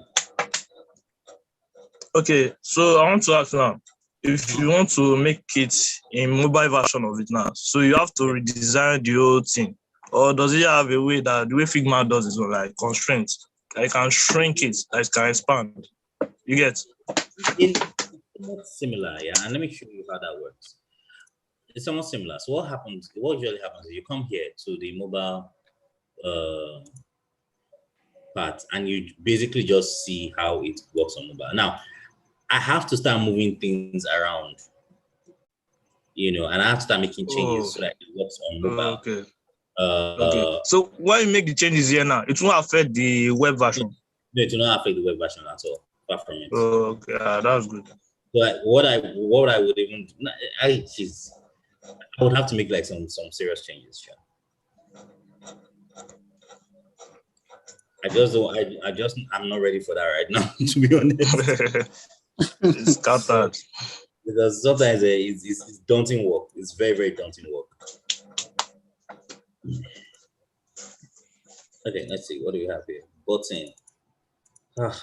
Okay, so I want to ask now, if you want to make it in mobile version of it now, so you have to redesign the whole thing, or does it have a way that the way Figma does is like constraints, that you can shrink it, that it can expand? You get? It's somewhat similar, yeah. And let me show you how that works. It's somewhat similar. So what happens? What usually happens is you come here to the mobile part, and you basically just see how it works on mobile. Now, I have to start moving things around, you know, and I have to start making changes so that it works on mobile. Okay. Okay. So why you make the changes here now? It won't affect the web version. No, it will not affect the web version at all. Far from it. Okay, that's good. But what I would even I would have to make like some serious changes. Sure. I just don't. I'm not ready for that right now. To be honest, it's scattered. Because sometimes it's daunting work. It's very, very daunting work. Okay, let's see. What do we have here? Button.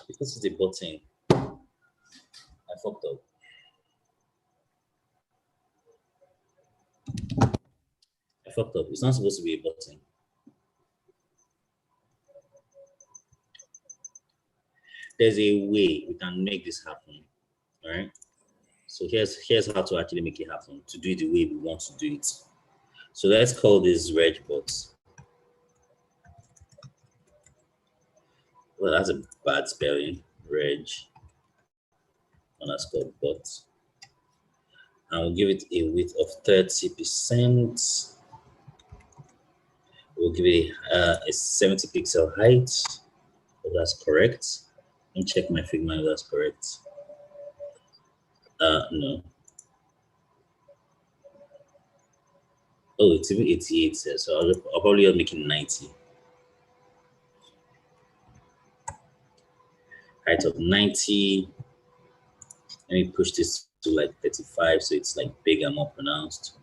Because it's a button, I fucked up. It's not supposed to be a button. There's a way we can make this happen. All right. So here's how to actually make it happen, to do it the way we want to do it. So let's call this reg bot. Well, that's a bad spelling. Reg underscore bot. And we'll give it a width of 30%. We'll give it a 70 pixel height. If that's correct. Let me check my Figma if that's correct. No. Oh, it's even 88, so I'll probably make it 90. Height of 90. Let me push this to like 35, so it's like bigger, more pronounced.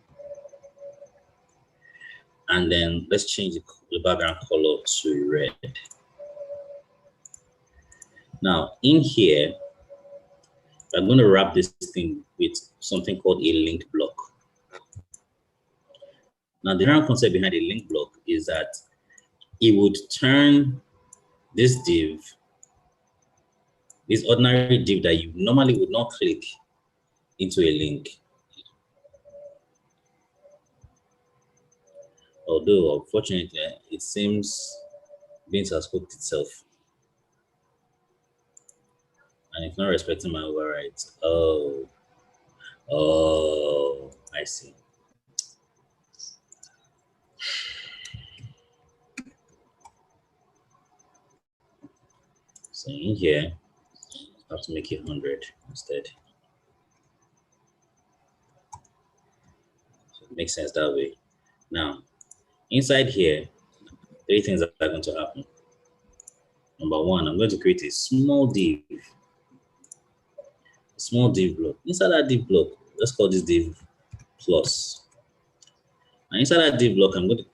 And then let's change the background color to red. Now in here, I'm going to wrap this thing with something called a link block. Now, the general concept behind a link block is that it would turn this div, this ordinary div that you normally would not click, into a link. Although, unfortunately, it seems Bint has hooked itself. And it's not respecting my overrides. Oh, I see. So in here, I have to make it 100 instead. So it makes sense that way. Now, inside here, 3 things are going to happen. Number 1, I'm going to create a small div. A small div block. Inside that div block, let's call this div plus. And inside that div block, I'm going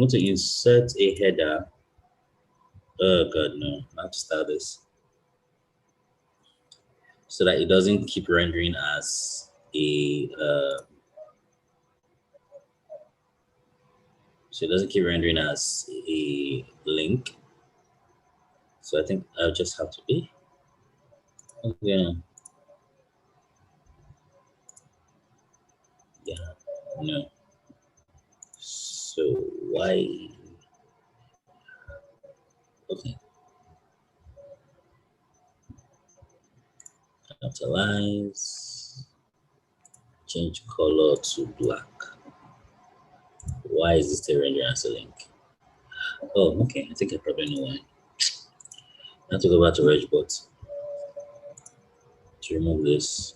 to insert a header. Oh God, no, I have to start this. So that it doesn't keep rendering as a So it doesn't keep rendering as a link. So I think I'll just have to be. Yeah. Yeah. No. So why? Okay. Capitalize. Change color to black. Why is this still rendering as a link? Oh, okay. I think I probably know why. I have to go back to Regbot to remove this.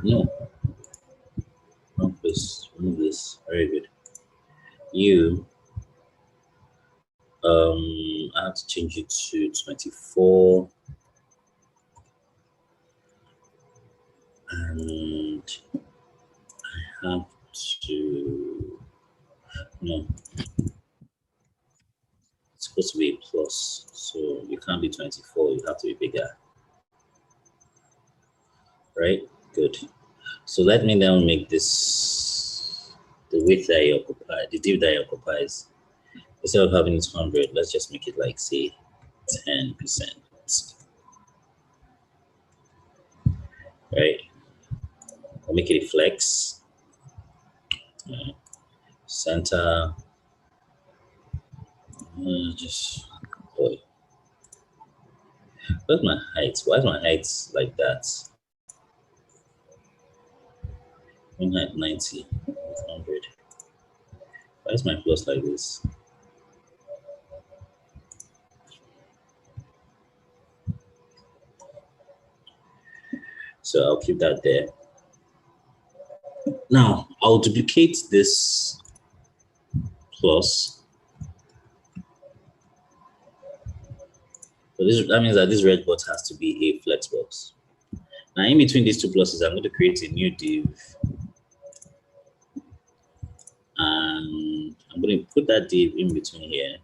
No. Wrong place. Remove this. Very good. I have to change it to 24. And I have to, no, it's supposed to be a plus. So you can't be 24, you have to be bigger. Right? Good. So let me now make this the width that you occupy, the div that you occupies. Instead of having it 100, let's just make it like, say, 10%. Right? I'll make it a flex. Center. Just, boy. Where's my height? Why is my height like that? My height 90, 100. Why is my plus like this? So I'll keep that there. Now I'll duplicate this plus. So that means that this red box has to be a flex box. Now in between these two pluses, I'm going to create a new div. And I'm going to put that div in between here.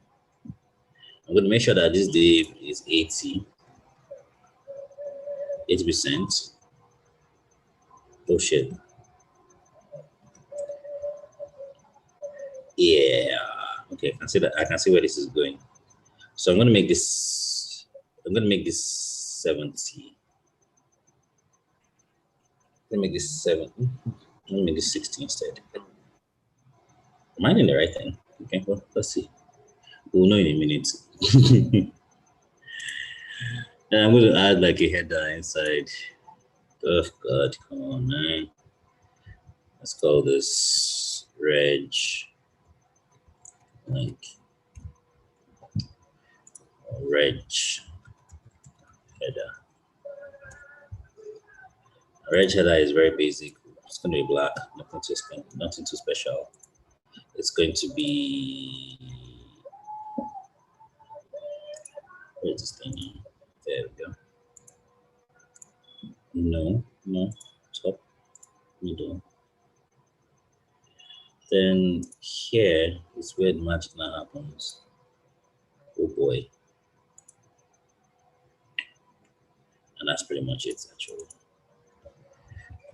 I'm going to make sure that this div is 80%. Oh shit. Yeah. Okay, I can see that. I can see where this is going. So I'm going to make this. I'm going to make this 70. Let me make this 7. Let me make this 60 instead. Am I doing the right thing? Okay, well, let's see. We'll know in a minute. And I'm going to add like a header inside. Oh God, come on, man. Let's call this reg. Like reg header. Reg header is very basic. It's going to be black, nothing too special. It's going to be, where's this thing now? There we go. No, top, middle. Then here is where the magic now happens. Oh boy. And that's pretty much it actually.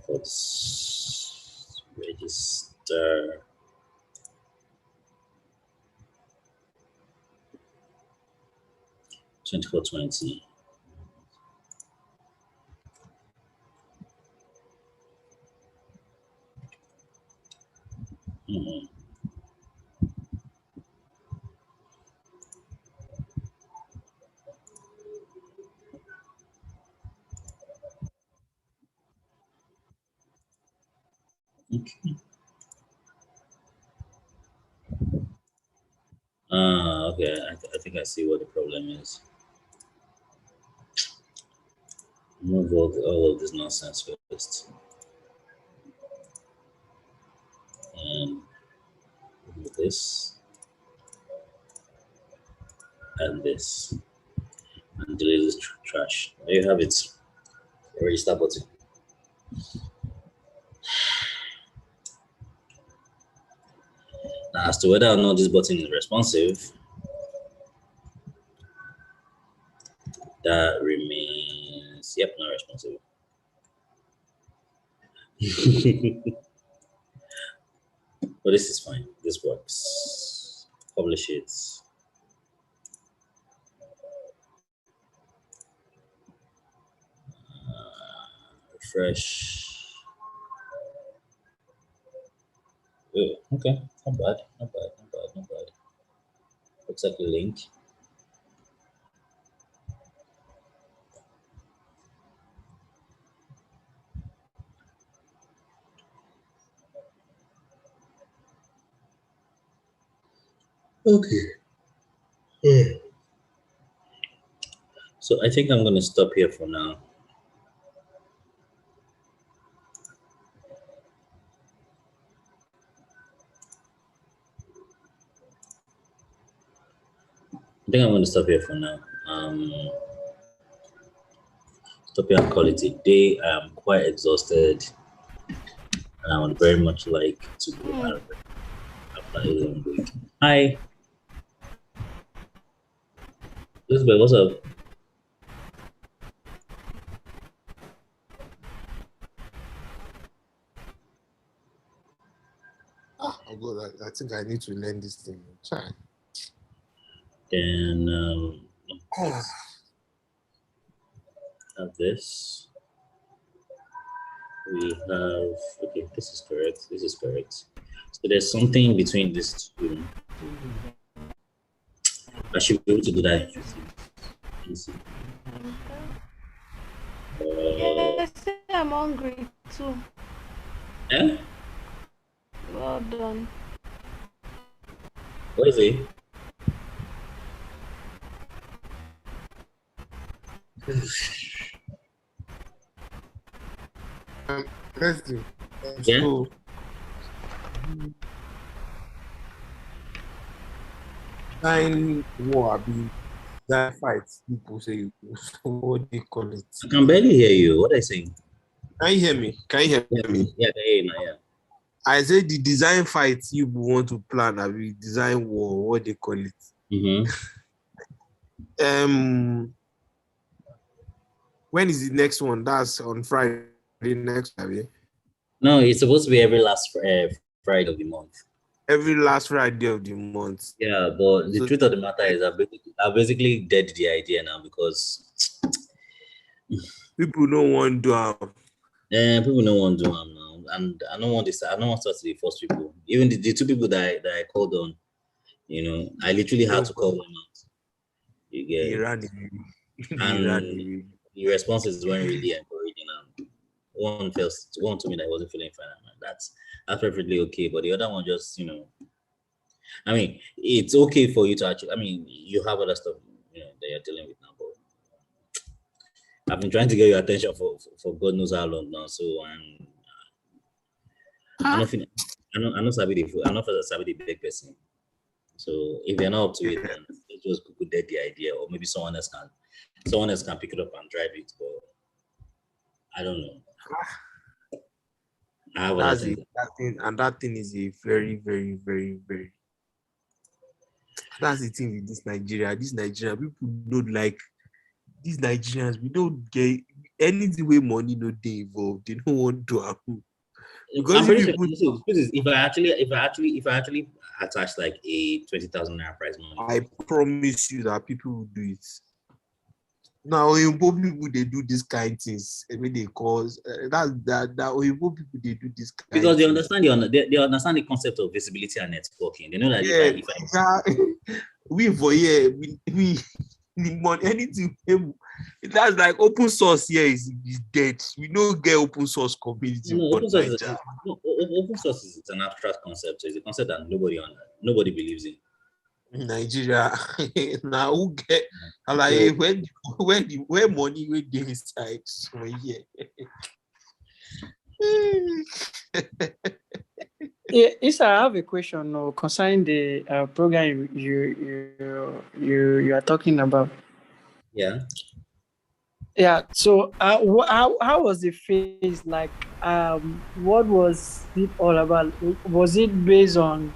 Let's register. $24.20. Okay. Okay. I think I see what the problem is. Remove all of this nonsense first. And remove this. And this. And delete this trash. There you have it. Register button. Now, as to whether or not this button is responsive, that remains, yep, not responsive. But this is fine. This works. Publish it. Refresh. Oh, okay, not bad, not bad, not bad, not bad. Looks like a link. Okay. So I think I'm gonna stop here for now. I think I'm gonna stop here for now. Stop here and call it a day. I'm quite exhausted, and I would very much like to go out after a long week. Hi, Elizabeth. What's up? Oh God, I think I need to learn this thing. Try. Then have this. We have, okay, this is correct. This is correct. So there's something between these two. I should be able to do that. Easy. Yes, I'm hungry too. Yeah? Well done. What is it? Let's do. Yeah. So, design war, that fights. People say, what do you call it? I can barely hear you. What are you saying? Can you hear me? Can you hear me? Yeah, I can hear you now, yeah. I said the design fights you want to plan, I mean, design war, what they call it. When is the next one? That's on Friday next Friday. No, it's supposed to be every last Friday of the month. Every last Friday of the month. Yeah, but the truth of the matter is I basically dead the idea now because people don't want to do people don't want to do them now. And I don't want this. I don't want to be the first people. Even the two people that I called on, you know, I literally had to call them out. You get it? And the responses weren't really encouraging. And one told me that I wasn't feeling fine. That's perfectly okay. But the other one just, you know, I mean, it's okay for you to actually. I mean, you have other stuff, you know, that you're dealing with now. But I've been trying to get your attention for God knows how long now. So I'm not sabi the big person. So if you're not up to it, then just Google dead the idea, or maybe someone else can pick it up and drive it. But I don't know. I have that thing is a very, very, very, very. That's the thing with this Nigeria. These Nigerian people don't like these Nigerians. We don't get anything with money. No, they involved. They don't want to happen. Because I'm pretty sure if I actually attach like a 20,000 naira prize money, I promise you that people will do it. Now, Oyinbo people they do this kind of things. I mean, they cause that Oyinbo people they do this kind because they things. understand they understand the concept of visibility and networking. They know that we need money, anything. That's like open source here is dead. We don't get open source community. Open source is an abstract concept. So it's a concept that nobody believes in. Nigeria now who get like where money will be inside so yeah. Yeah, Issa, I have a question concerning the program you are talking about. Yeah. Yeah. So, how was the phase like? What was it all about? Was it based on?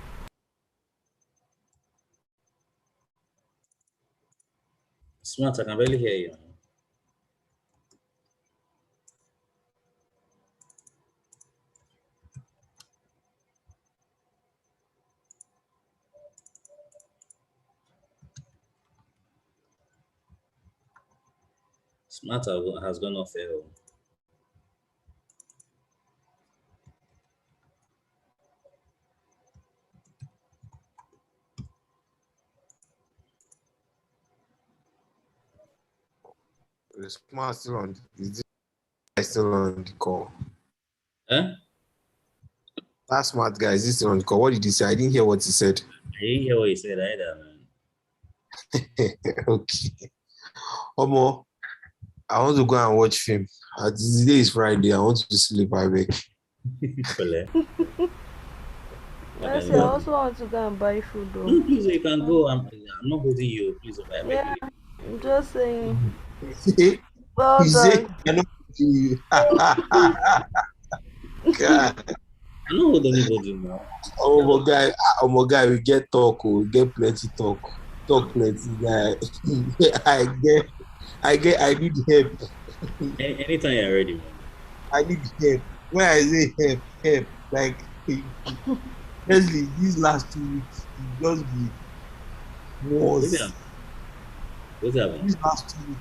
Smart, I can barely hear you. Smart has gone off air. The smart still on. Is this guy still on the call? Huh? That smart guy is this still on the call? What did he say? I didn't hear what he said. I didn't hear what you said either, man. Okay. Omo, I want to go and watch film. Today is Friday. I want to sleep. I beg. Pele. I say I also want to go and buy food though. No, please, you can go. I'm not holding you. Please, I beg Yeah, you. I'm just saying. He Well say, done. I know you. God. I'm not holding anybody now. Oh my guy, we get talk. We get plenty talk. Talk plenty, guy. I need help. Anytime you're ready, man. I need help. When I say help, like Leslie, these last 2 weeks, it just be wars. What's happening? These last 2 weeks.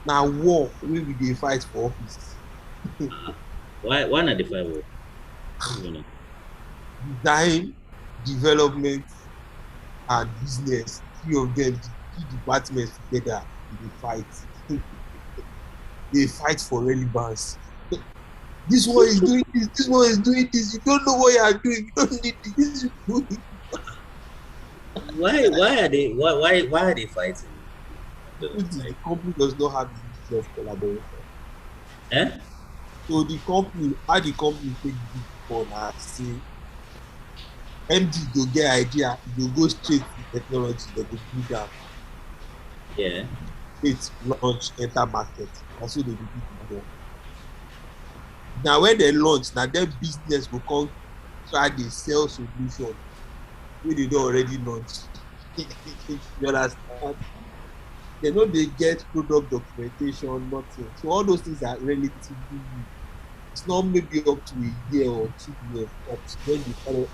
Now war, we dey fight for office. Why not the 5? Design, development, and business. 3 of them, the 2 departments together, they fight. They fight for relevance. This one is doing this. This one is doing this. You don't know what you are doing. You don't need this. Why are they fighting? The company does not have the of collaboration. Eh? So the company, how the company take this for now, say MD go get idea, you go straight to technology, they go do that. Yeah. It's launch, enter market. That's what they do before. Now when they launch, now their business will come try the sell solution when they don't already launch. You understand? They know they get product documentation, nothing. So all those things are relatively new. It's not maybe up to a year or 2 years up when they start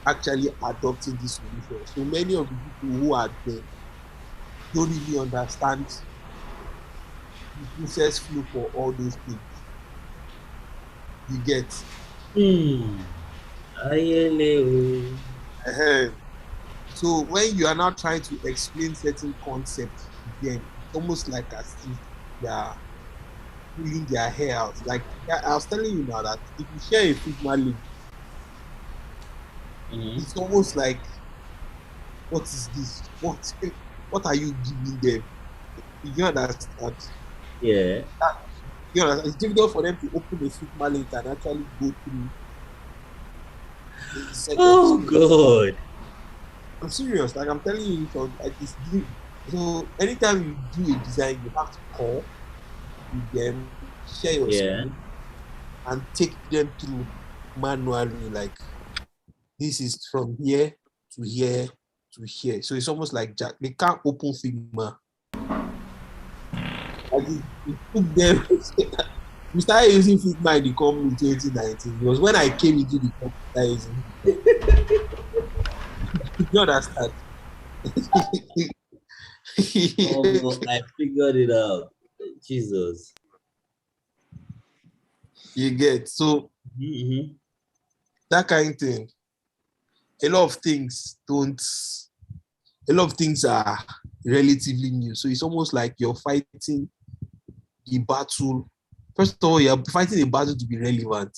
actually adopting this solution. So many of the people who are there don't really understand the process flow for all those things. You get? So when you are now trying to explain certain concepts to them, it's almost like as if they are pulling their hair out. Like I was telling you now that if you share a Figma link, it's almost like, what is this? What are you giving them? You understand? Yeah. You know, it's difficult for them to open a Figma link and actually go through. Oh God! I'm serious. Like I'm telling you, so like it's deep. So anytime you do a design, you have to call with them, share your screen, and take them through manually. Like this is from here to here to here. So it's almost like Jack. They can't open Figma. Like it took them. We started using Figma in the company in 2019. It was when I came into the company I using it. You understand? Oh, I figured it out. Jesus. You get so that kind of thing. A lot of things are relatively new. So it's almost like you're fighting the battle. First of all, you're fighting a battle to be relevant.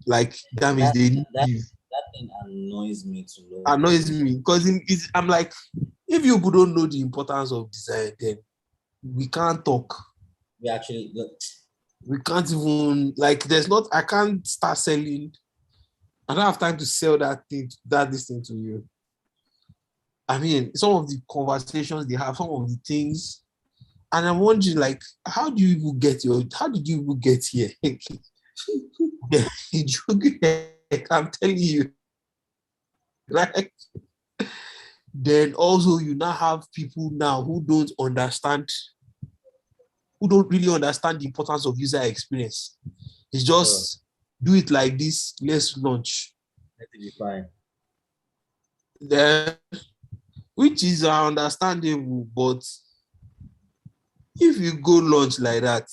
Like that means they need you. That thing annoys me to know. Annoys me because I'm like, if you don't know the importance of design, then we can't talk. We can't even I can't start selling. I don't have time to sell this thing to you. I mean, some of the conversations they have, some of the things, and I'm wondering, like, how did you even get here? I'm telling you, right? Then also you now have people now who don't really understand the importance of user experience. It's just do it like this, let's launch. Let it be fine. Then, which is understandable, but if you go launch like that,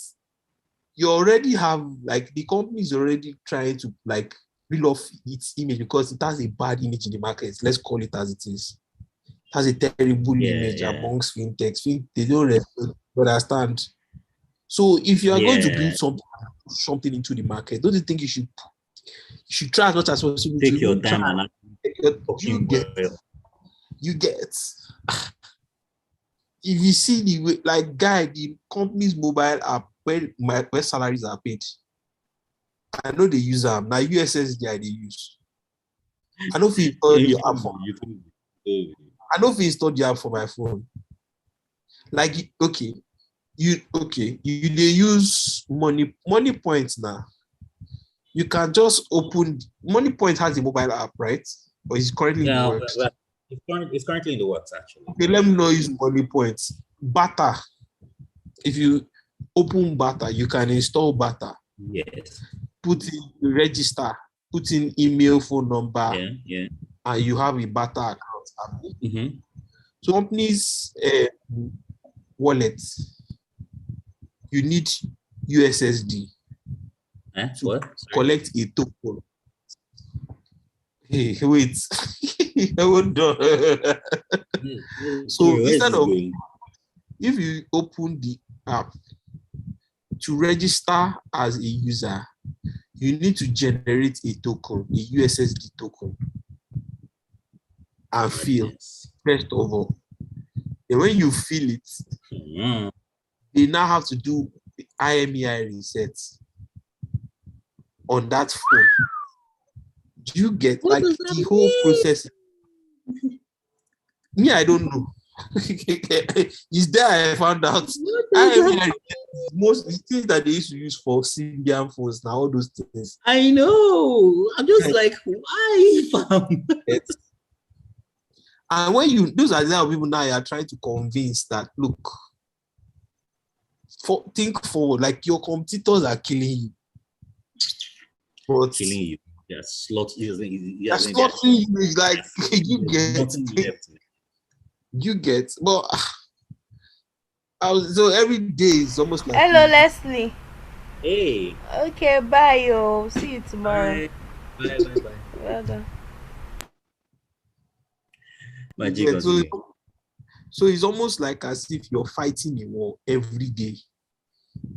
you already have like the company is already trying to like reel off its image because it has a bad image in the market. Let's call it as it is. It has a terrible image amongst fintechs. They don't understand. So if you are going to build something into the market, don't you think you should try as much as possible take to your time and you get. If you see the way, like guy, the company's mobile app where salaries are paid, I know they use them. Now USSD they use. I know if you install the app for I know if you install the app for my phone. Like you they use money points now. You can just open Money Point has a mobile app, right? Or is currently in the works? It's currently in the works, actually. Okay, let me know use Money Points. Bata. If you open Bata, you can install Bata. Yes. Put in register, put in email, phone number, and you have a Bata account. Mm-hmm. So companies wallets, you need USSD to collect a token. Hey, wait. Hold on. So instead of if you open the app to register as a user, you need to generate a token, a USSD token, and fill first of all. And when you fill it, they now have to do the IMEI reset on that phone. Do you get like the whole process? Me, I don't know. Is there I found out? Most the things that they used to use for Symbian phones now, all those things. I know. I'm just like, why? And when those are the people now are trying to convince that look, think forward, like your competitors are killing you. But killing you. They're slaughtering you. Is like you get. But so every day is almost like. Hello, Leslie. Hey. Okay, bye, yo. See you tomorrow. Bye. Well done. So it's almost like as if you're fighting a war every day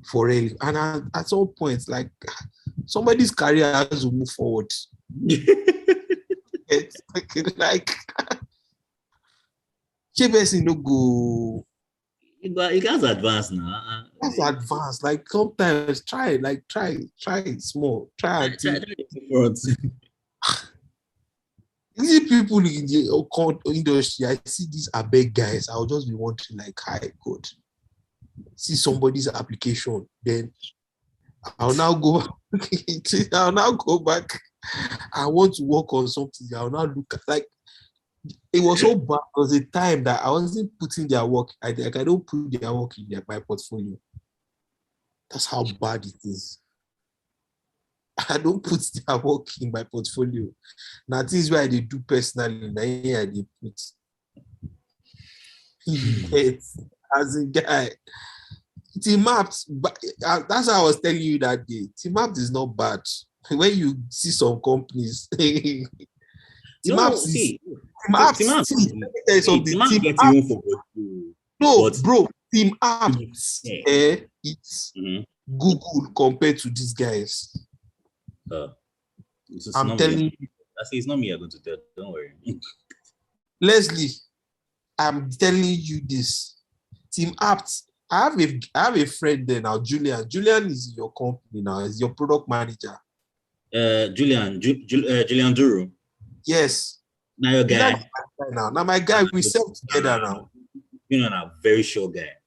for real. And at some point, like somebody's career has to move forward. It's like Chebesi no go. But it has advanced now. That's advanced. Like sometimes try it small. Try it. These people in the industry, I see these abeg guys. I'll just be wondering, like, hi, God. See somebody's application, then I'll now go. I'll now go back. I want to work on something. I'll now look at, like, it was so bad. There was a time that I wasn't putting their work. I don't put their work in my portfolio. That's how bad it is. I don't put their work in my portfolio. Now, this is why they do personally. Now, I they put. As a guy, T-Maps, that's how I was telling you that day. T-Maps is not bad. When you see some companies, T-Maps is bro, T-Maps, it's Google compared to these guys. I'm telling you. It's not me I'm going to tell. Don't worry. Leslie, I'm telling you this. Team Apps. I have a friend there now, Julian. Julian is in your company now. He's your product manager. Julian Duru. Yes. Now your guy. Now my guy, we sell together now. Julian a very sure guy.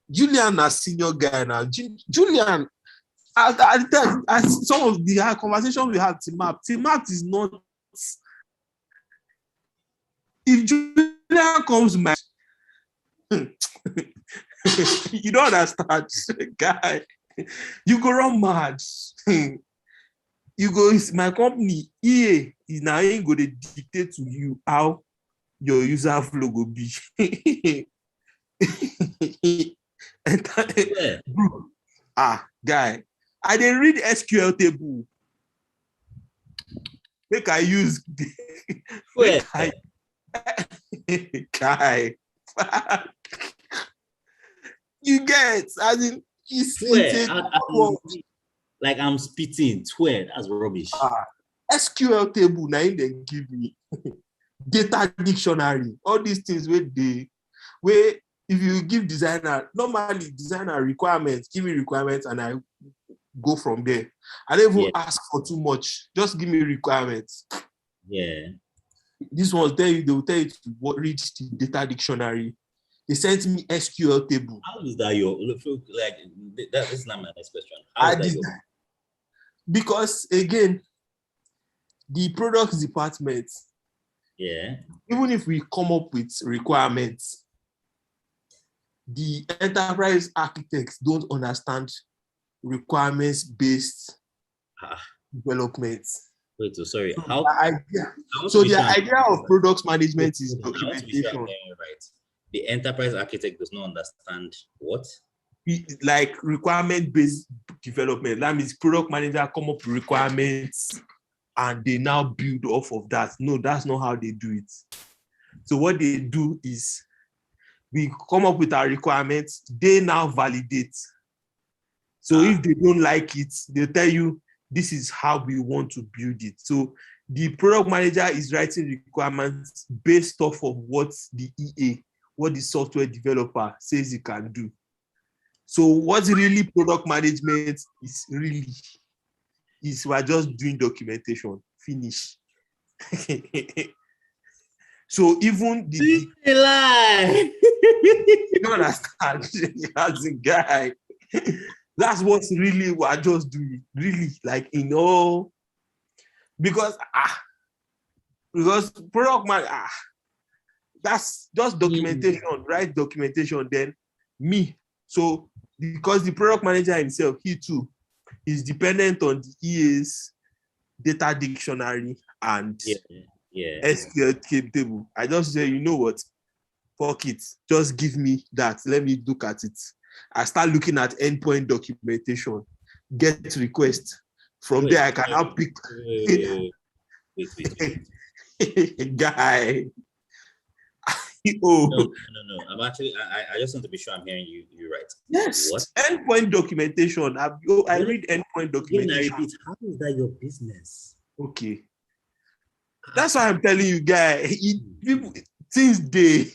Julian a senior guy now. Julian. As some of the conversations we had, T-Map is not. If Julian comes back, you don't understand, guy. You go run mad. You go, my company, EA, is now ain't going to dictate to you how your user flow will be. Yeah. Bro, guy, I didn't read SQL table. Make I use Where? guy. You get, as in, Swear. Like I'm spitting. Swear. That's rubbish. SQL table, now they give me data dictionary, all these things where if you give designer, normally designer requirements, give me requirements and I go from there. I don't even ask for too much. Just give me requirements. Yeah. This one they will tell you to read the data dictionary. They sent me SQL table. How is that that is not my next question. How is that because again, the products department, even if we come up with requirements, the enterprise architects don't understand requirements-based development. Wait, sorry. The idea of product management is documentation. Right. The enterprise architect does not understand what? Like requirement-based development. That means product manager come up with requirements and they now build off of that. No, that's not how they do it. So what they do is we come up with our requirements, they now validate. So if they don't like it, they tell you, this is how we want to build it. So the product manager is writing requirements based off of what the EA, what the software developer says he can do. So what's really product management is we're just doing documentation, finish. So even the lie. You don't understand. As a guy, that's what's really we're just doing. Really, like because product man, that's just documentation, right? Documentation. Then me. So because the product manager himself, he too is dependent on the EA's data dictionary and SQL table. I just say, you know what? Fuck it. Just give me that. Let me look at it. I start looking at endpoint documentation, get request. From there, I can now pick. Wait. Guy. No. I'm actually, I just want to be sure I'm hearing you right. Yes. What? Endpoint documentation. I read endpoint documentation. Repeat, how is that your business? Okay. That's why I'm telling you, guy. People, since day.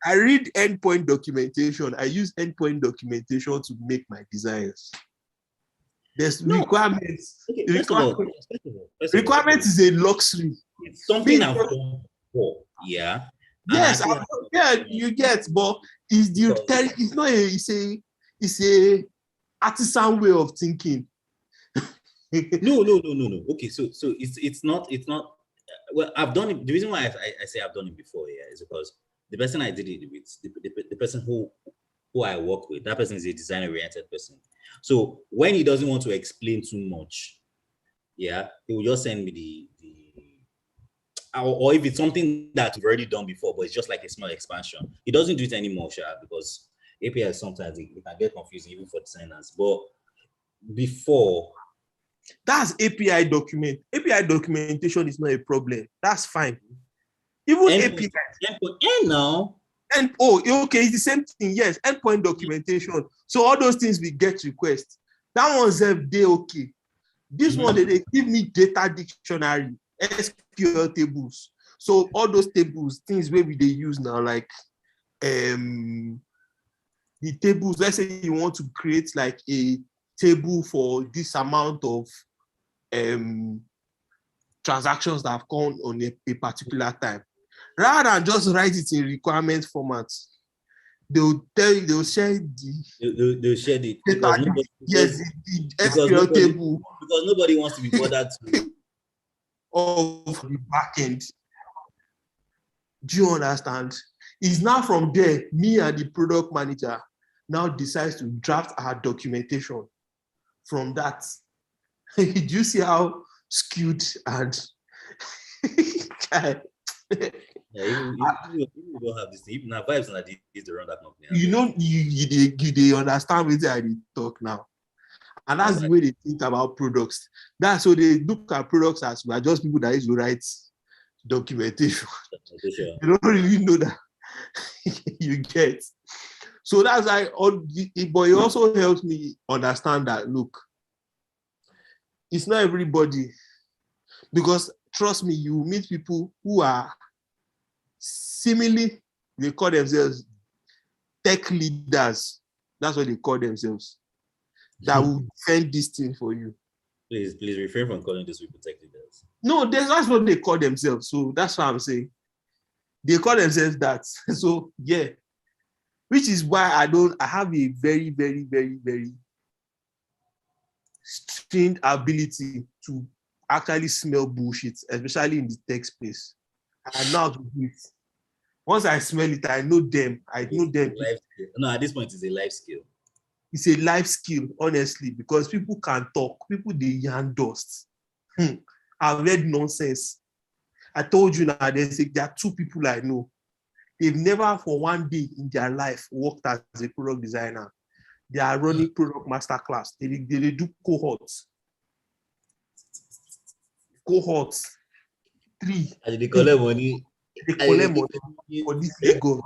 I read endpoint documentation. I use endpoint documentation to make my designs. There's requirements. Okay, first of all, requirements is a luxury. It's something I've done before. Yeah. Yes, you get, but it's not it's a artisan way of thinking. No. Okay, so it's not. Well, I've done it. The reason why I say I've done it before, is because the person I did it with, the person who I work with, that person is a design-oriented person. So when he doesn't want to explain too much, he will just send me or if it's something that we've already done before, but it's just like a small expansion. He doesn't do it anymore, because API sometimes it can get confusing even for designers. But before, that's API document. API documentation is not a problem. That's fine. Even API. Okay, it's the same thing. Yes, endpoint documentation. So all those things we get requests. That one's they okay. This one they give me data dictionary, SQL tables. So all those tables, things where they use now, like the tables. Let's say you want to create like a table for this amount of transactions that have gone on a particular time. Rather than just write it in requirement format, they'll tell you, they'll share they'll share the data. The SQL table. Because nobody wants to be bothered to of the back end. Do you understand? It's now from there, me and the product manager now decides to draft our documentation from that. Do you see how skewed and Yeah, even don't have this thing. Even now vibes and these to run that company. You know, they understand what I talk now. And that's the way they think about products. That's how they look at products as we are just people that used to write documentation. You don't really know that. You get. So that's like, but it also helps me understand that, look, it's not everybody. Because trust me, you meet people who are seemingly, they call themselves tech leaders. That's what they call themselves. That will defend this thing for you. Please refrain from calling these people tech leaders. No, that's what they call themselves. So that's what I'm saying. They call themselves that. So yeah. Which is why I have a very, very, very, very strained ability to actually smell bullshit, especially in the tech space. I know how to do it. Once I smell it, I know them. No, at this point, it's a life skill. It's a life skill, honestly, because people can talk. People, they yarn dust. I've read nonsense. I told you now, there are two people I know. They've never for one day in their life worked as a product designer. They are running product masterclass. They do cohorts. Cohorts. 3. And they collect money. They collect money for this Lagos.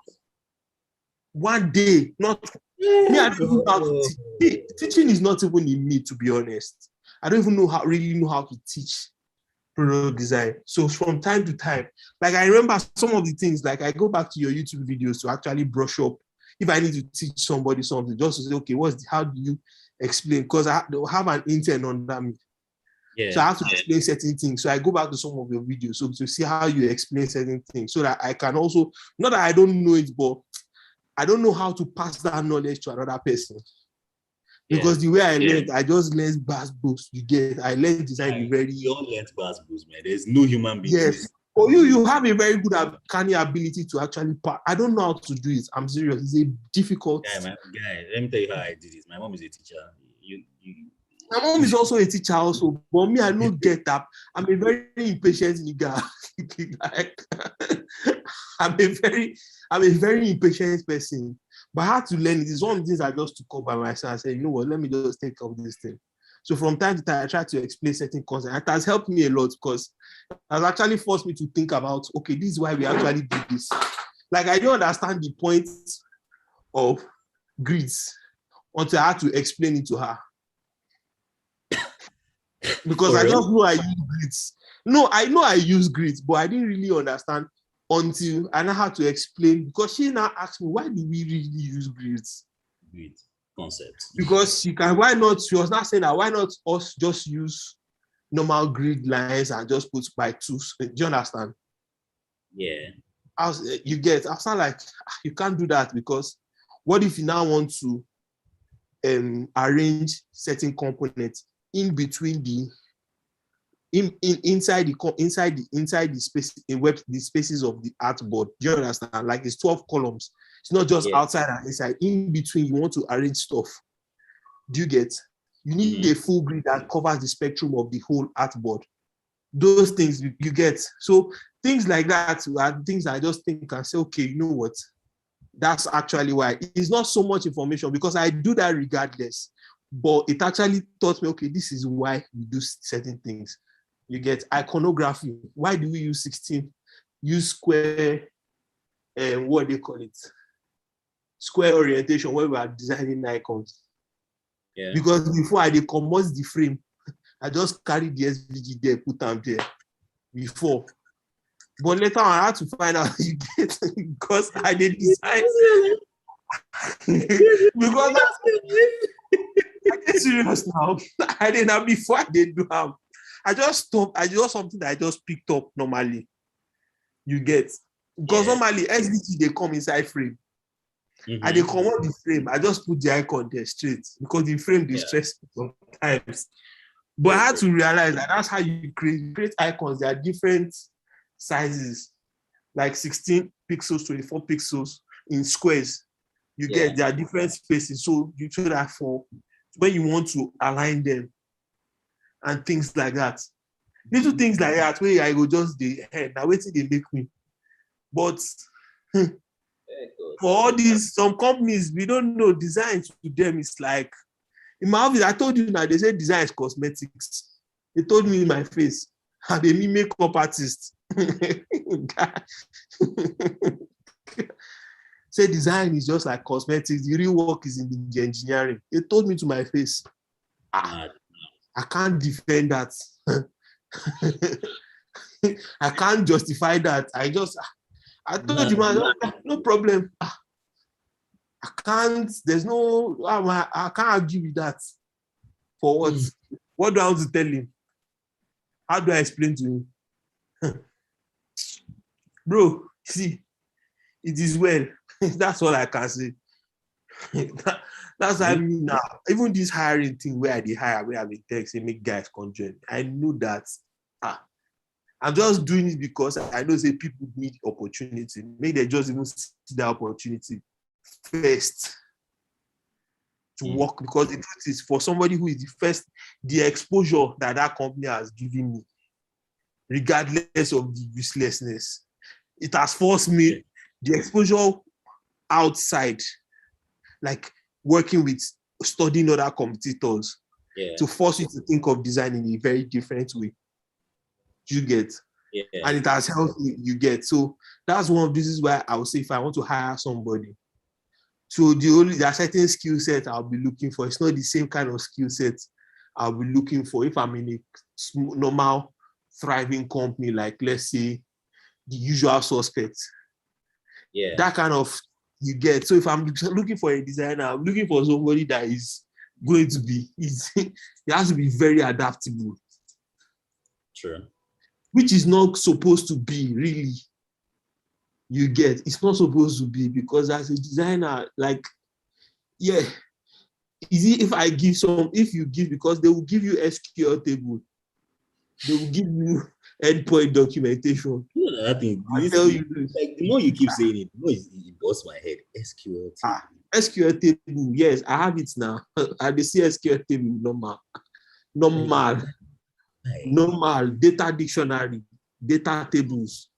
One day, not me. I don't even know how to teach. Teaching is not even in me, to be honest. I don't even really know how to teach product design. So from time to time, like I remember some of the things, like I go back to your YouTube videos to actually brush up. If I need to teach somebody something, just to say, okay, how do you explain? Because I have an intern under me. Yeah. So I have to explain certain things. So I go back to some of your videos so to see how you explain certain things so that I can also, not that I don't know it, but I don't know how to pass that knowledge to another person. Because the way I learned, I just learned bass books. I learned design very. You all learned bass books, man. There's no human being. Yes. For you have a very good uncanny ability to actually pass. I don't know how to do it. I'm serious. It's a difficult. Guy, let me tell you how I did this. My mom is a teacher. My mom is also a teacher also, but me, I don't get that. I'm a very impatient nigga. Like, I'm a very impatient person. But I had to learn it. It's one of the things I just took up by myself. I said, you know what, let me just take up this thing. So from time to time, I try to explain certain concepts. It has helped me a lot because it has actually forced me to think about, okay, this is why we actually do this. Like, I don't understand the point of grids until I had to explain it to her. Because I just know I use grids. No, I know I use grids, but I didn't really understand until I now had to explain, because she now asked me, why do we really use grids? Grid concept. Because she was not saying that, why not us just use normal grid lines and just put by 2? Do you understand? Yeah. I was like, you can't do that, because what if you now want to arrange certain components in between inside the space the spaces of the artboard? Do you understand? Like, it's 12 columns. It's not just outside and inside. In between, you want to arrange stuff. Do you get? You need a full grid that covers the spectrum of the whole artboard. Those things you get. So things like that are things I just think and say, okay, you know what? That's actually why. It's not so much information, because I do that regardless. But it actually taught me, okay, this is why we do certain things. You get iconography. Why do we use 16? Use square, what they call it? Square orientation when we are designing icons. Yeah. Because before I did commerce the frame, I just carried the SVG there, put them there before. But later on, I had to find out you get, because I did design. Because I get serious now. I didn't have before I did do have. I just stopped. I just something that I just picked up normally. You get, because normally SVG they come inside frame. And they come out the frame. I just put the icon there straight, because the frame they stress sometimes. But I had to realize that that's how you create icons. There are different sizes, like 16 pixels, 24 pixels in squares. You get, there are different spaces. So you do that for when you want to align them and things like that. Little things like that, where I go just the head. Now wait till they make me. But for all these, some companies, we don't know design to them. It's like, in my office, I told you now, they say design is cosmetics. They told me in my face, and they me makeup artist. Say design is just like cosmetics. The real work is in the engineering. They told me to my face. I can't defend that. I can't justify that. I told you, man, no problem. I can't, I can't argue with that. For what? What do I have to tell him? How do I explain to him? Bro, see, it is well. That's all I can say. That's what I mean now. Even this hiring thing where they hire, where I text and make guys conjoin. I know that I'm just doing it because I know say people need opportunity. Maybe they just even see the opportunity first to work, because the truth is, for somebody who is the exposure that company has given me, regardless of the uselessness, it has forced me the exposure outside, like working with, studying other competitors, to force you to think of design in a very different way. You get? And it has helped me, you get? So that's one of this is why I would say if I want to hire somebody, so there are certain skill sets I'll be looking for. It's not the same kind of skill sets I'll be looking for if I'm in a normal, thriving company, like let's say the usual suspects. That kind of, you get. So if I'm looking for a designer, I'm looking for somebody that is going to be, it has to be very adaptable. True. Which is not supposed to be, really. You get, it's not supposed to be, because as a designer, like, is it if you give, because they will give you SQL table, they will give you endpoint documentation. You know that thing. Like, the more you keep saying it, the more it busts my head. SQL table. SQL table, yes, I have it now. I see SQL table normal data dictionary, data tables.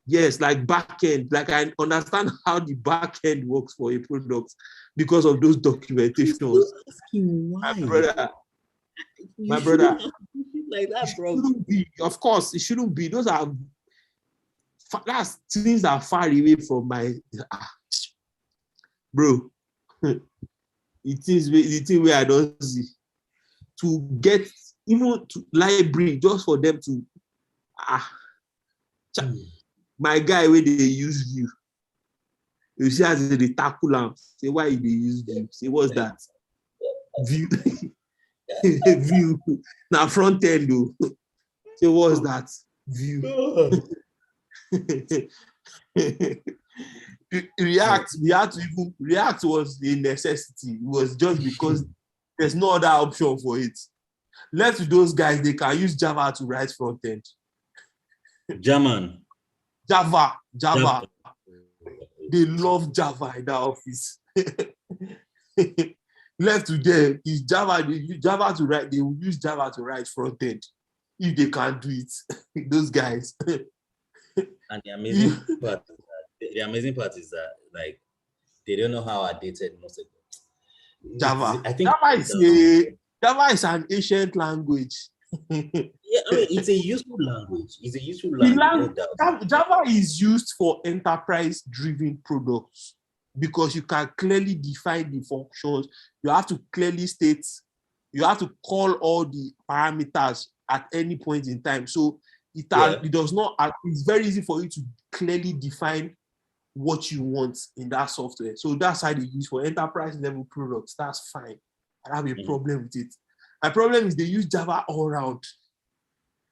Yes, like backend. Like I understand how the backend works for a product because of those documentations. My brother, like that, bro. Of course, it shouldn't be. That's things that are far away from my bro. It is the thing where I don't see. To get even to library just for them to my guy where they use view. You see as the tackle, say why they use view? Say what's that? View. View. Now front end though. Say what's that? View. React was a necessity. It was just because there's no other option for it. Left to those guys, they can use Java to write front end. Java. They love Java in that office. Left to them is Java. They use Java to write. They will use Java to write front end if they can't do it. Those guys. And the amazing part is that like they don't know how outdated most of them. Java. I think Java is an ancient language. It's a useful language. Java is used for enterprise-driven products because you can clearly define the functions. You have to clearly state, you have to call all the parameters at any point in time. So it does not, it's very easy for you to clearly define what you want in that software. So that's how they use for enterprise level products. That's fine. I have a problem with it. My problem is they use Java all around.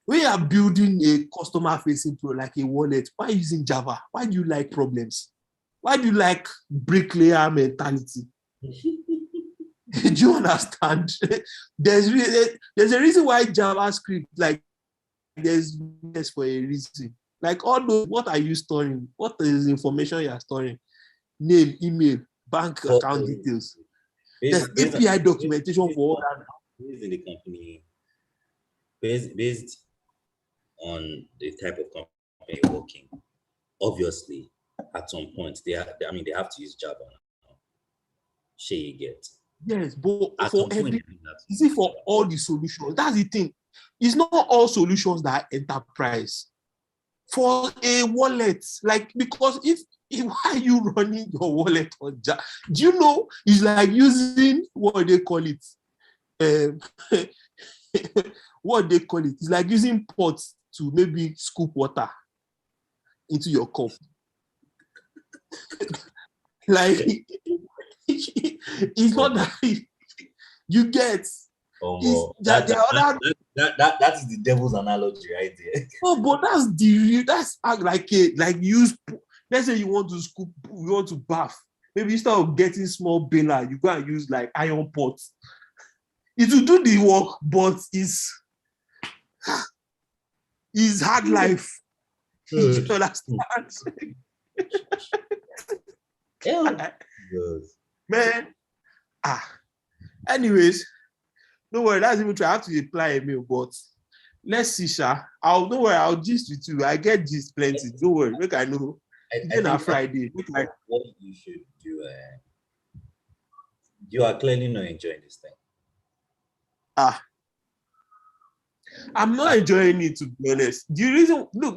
When you are building a customer-facing pro like a wallet, why using Java? Why do you like problems? Why do you like bricklayer mentality? Do you understand? There's a reason why JavaScript, like, there's for a reason. Like all those, what are you storing? What is the information you are storing? Name, email, bank account details. There's API documentation for all that. Based in the company, based on the type of company you're working, obviously, at some point, they have to use Java now. Share you get. Yes, but At for some point, every, they do that. you see, for all the solutions, that's the thing. It's not all solutions that are enterprise. For a wallet, like, because if why are you running your wallet on Java? Do you know it's like using what they call it? What they call it? It's like using pots to maybe scoop water into your cup. Like, it's not that you get. That is the devil's analogy right there. Oh, but that's the real. That's like use. Let's say you want to bath. Maybe instead of getting small baler, you go and use like iron pots. It will do the work, but it's hard life. You understand? Man. Anyways, don't worry, that's even true. I have to reply a mail, but let's see, Sha. Don't worry, I'll gist with you. I get gist plenty. Don't worry, make I know. It's on Friday. What you should do, you are clearly not enjoying this thing. I'm not enjoying it, to be honest. This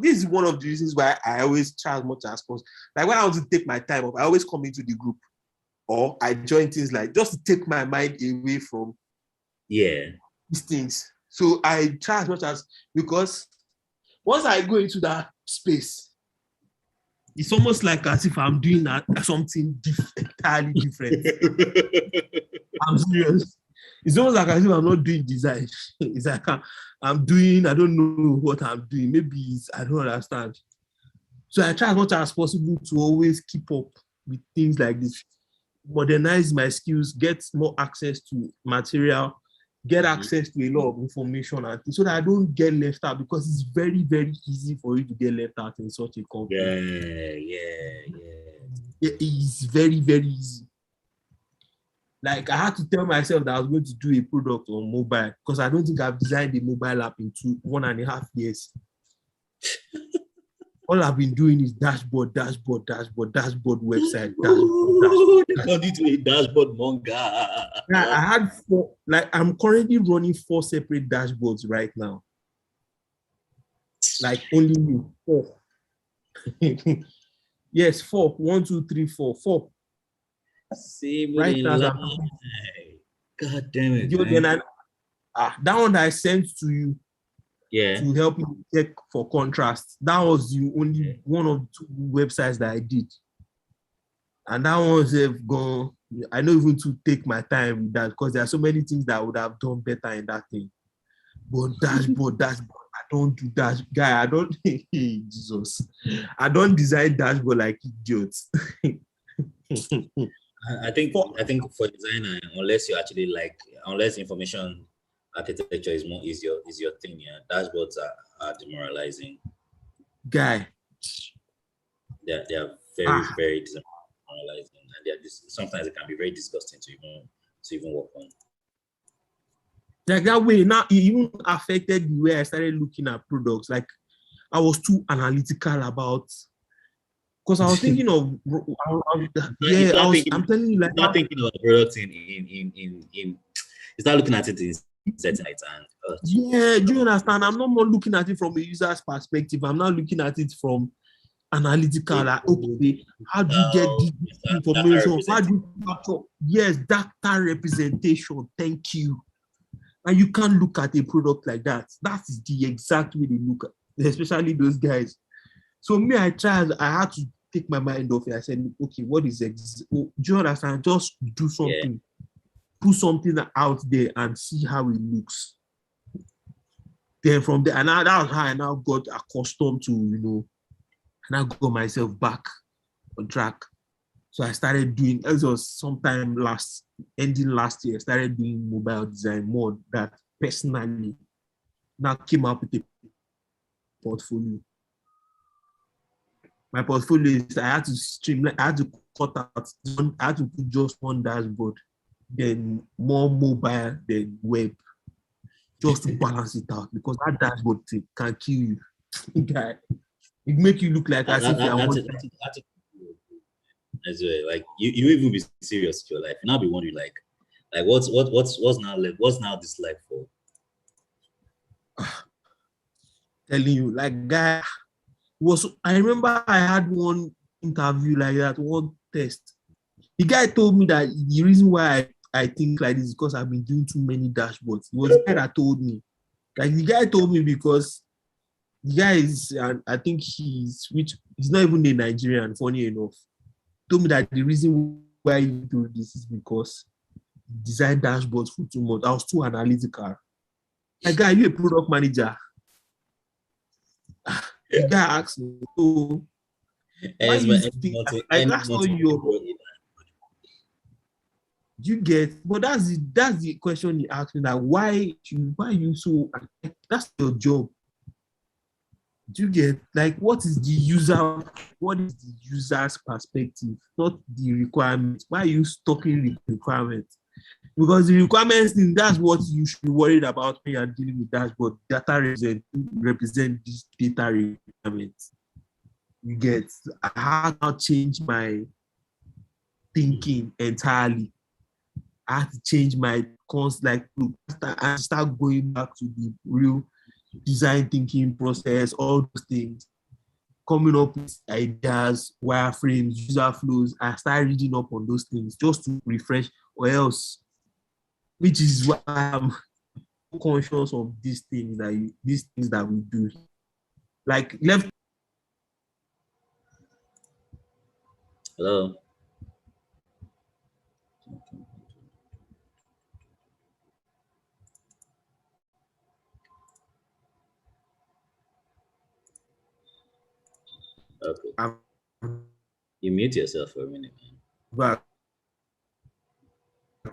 is one of the reasons why I always try as much as possible. Like when I want to take my time off, I always come into the group or I join things like just to take my mind away from these things. So I try as much as, because once I go into that space, it's almost like as if I'm doing something entirely different. I'm serious. It's almost like as if I'm not doing design. It's like I'm doing, I don't know what I'm doing. Maybe I don't understand. So I try as much as possible to always keep up with things like this, modernize my skills, get more access to material, get access to a lot of information, and so that I don't get left out, because it's very, very easy for you to get left out in such a company. It is very, very easy. Like I had to tell myself that I was going to do a product on mobile, because I don't think I've designed a mobile app in 1.5 years. All I've been doing is dashboard website. They turned into a dashboard manga. Yeah, I had 4. Like I'm currently running 4 separate dashboards right now. Like only me, 4. Yes, 4. 1, 2, 3, 4. 4. Right now, God damn it. That one that I sent to you, to help you check for contrast. That was the only one of 2 websites that I did, and that one's gone. I know even to take my time with that, because there are so many things that I would have done better in that thing. But dashboard, I don't do that, guy. I don't. Jesus, I don't design dashboard like idiots. I think for designer, unless you actually unless information architecture is your thing, dashboards are demoralizing. Guy. They are very, very demoralizing, and sometimes it can be very disgusting to even work on. Like that way, now it even affected the way I started looking at products. Like I was too analytical about, because I was thinking of I'm telling you, like not thinking of products in start looking at it in setting it and do you understand? I'm not more looking at it from a user's perspective. I'm not looking at it from analytical, like, okay, how do you get this information? How do you capture? Yes, data representation. Thank you. And you can't look at a product like that. That is the exact way they look at, especially those guys. So me, I had to take my mind off it. I said, okay, what is do you understand? Just do something. Put something out there and see how it looks. Then from there, and that was how I now got accustomed to, and I got myself back on track. So I started doing, it was sometime ending last year, I started doing mobile design more that personally now came up with a portfolio. My portfolio is, I had to streamline, I had to cut out, I had to put just one dashboard, then more mobile, then web, just to balance it out, because that dashboard thing can kill you. Guy. It make you look like as if you are That's one. it. That's it. As well. Like you even be serious with your life. Now be wondering like what's now like what's now this life for? Telling you, like guy was. I remember I had one interview like that, one test. The guy told me that the reason why I think like this is because I've been doing too many dashboards. It was the guy that told me. Like the guy told me because the guy is, and I think he's not even a Nigerian, funny enough. Told me that the reason why you do this is because he designed dashboards for 2 months. I was too analytical. Like, guy, are you a product manager? The guy asked me, so why you think like that's not your, you get, but that's the question he asked me, that why you so, that's your job. Do you get, like, what is the user's perspective, not the requirement? Why are you talking the requirements? Because the requirements thing, that's what you should be worried about when you're dealing with dashboard. Data represent this data requirements. You get, I had to change my thinking entirely. I had to change my like I start going back to the real design thinking process, all those things, coming up with ideas, wireframes, user flows. I start reading up on those things just to refresh, or else, which is why I'm conscious of these things that we do. Like left. Hello. Okay. You mute yourself for a minute, man. But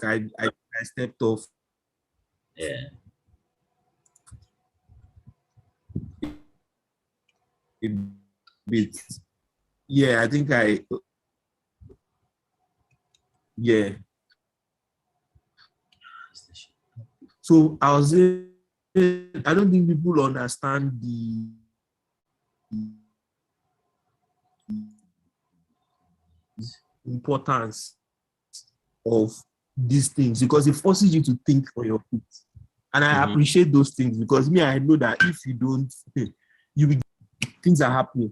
I stepped off. Yeah. A bit. Yeah, I think yeah. So I was saying, I don't think people understand the importance of these things, because it forces you to think on your feet. And I appreciate those things, because I know that if you don't, things are happening.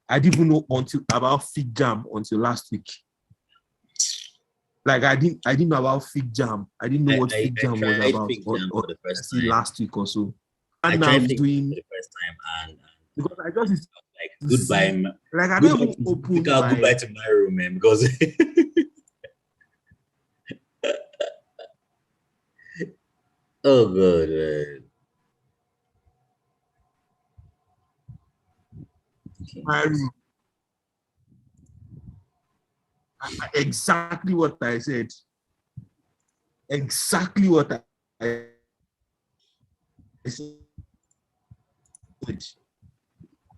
I didn't even know about Fig Jam until last week. Like I didn't know about Fig Jam. I didn't know what Fig Jam was about for the first time last week or so. And now I I'm tried doing for the first time, and because I just like goodbye, like I don't even open goodbye to my room, man, because oh god, man. My room. Exactly what I said. Exactly what I said.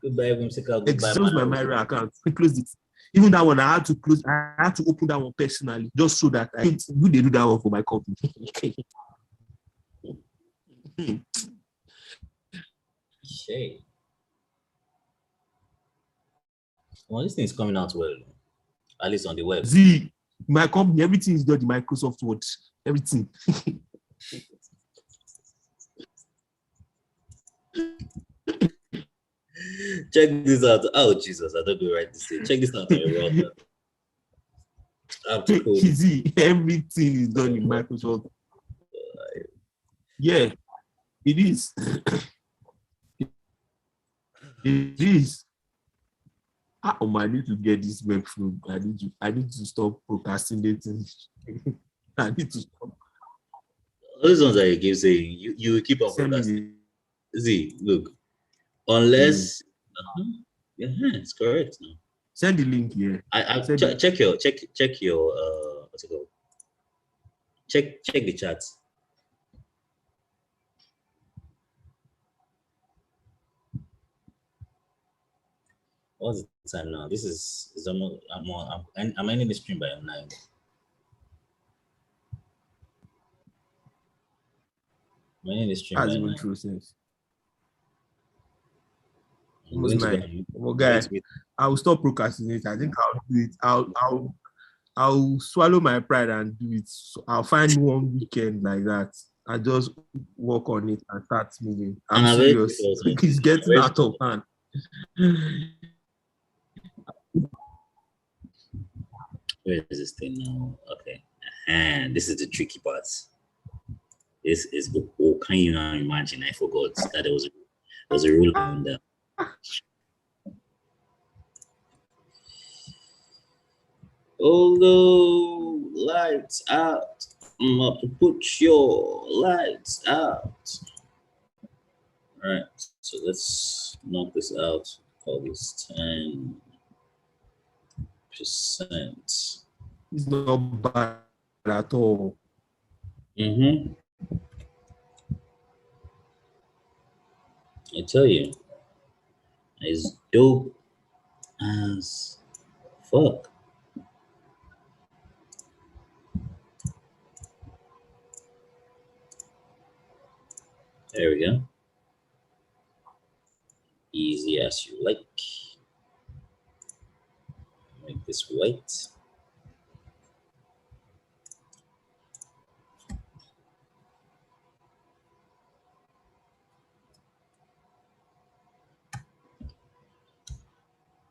Goodbye, Whimsical. Goodbye, close my Myra account. I closed it. Even that one, I had to close. I had to open that one personally, just so that I do they do that one for my company. Shit. Well, this thing is coming out well, at least on the web. See, my company, everything is done in Microsoft Word. Everything. Check this out. Oh Jesus, I don't go right this thing. Check this out on your router. Easy. Everything is done in Microsoft. Yeah, it is. It is. I need to get this web through. I need to stop procrastinating. I need to stop. All those ones that you keep saying, you keep on procrastinating. See, look, unless yeah, it's correct now. Send the link here. Check your what's it called? Check the chat. What's the time now? This is almost I'm ending the stream by 9. I'm ending the stream by 9. True sense. I'm Almost going to go 9. and Oh, guy, I will stop procrastinating. I think I'll do it. I'll swallow my pride and do it. So I'll find one weekend like that and just work on it and start moving. I'm and serious. It's getting out of hand. Where is this thing now? Okay. And this is the tricky part. This is, oh, can you now imagine? I forgot that there was a rule on that. Although lights out, I'm about to put your lights out. All right, so let's knock this out. Call this 10%. It's not bad at all. I tell you, it's dope as fuck. There we go. Easy as you like. Make this white.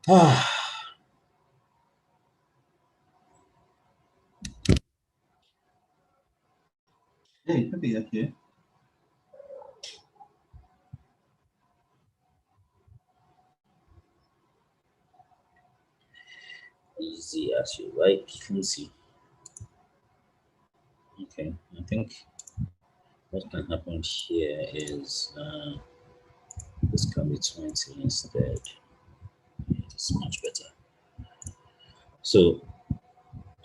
Ah. Hey, happy okay. Easy as you like. Let me see. Okay, I think what can happen here is this can be 20 instead. It's much better. So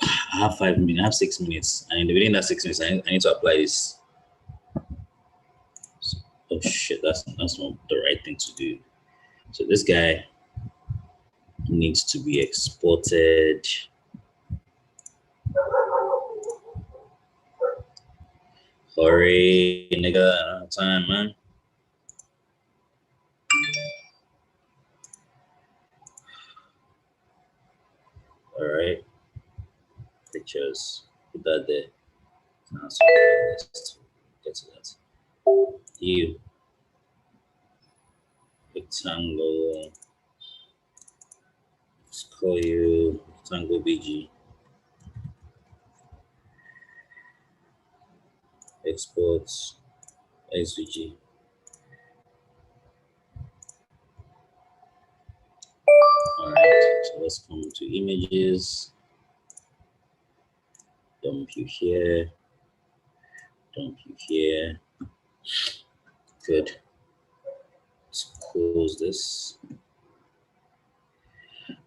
I have 5 minutes, I have 6 minutes, and within that 6 minutes, I need to apply this. So, oh shit, that's not the right thing to do. So this guy needs to be exported. Hurry, nigga, I don't have time, man. All right, pictures, put that there. Now, so let's get to that. You, rectangle, let's call you rectangle BG. Exports, SVG. All right, so let's come to images. Dump you here. Dump you here. Good. Let's close this.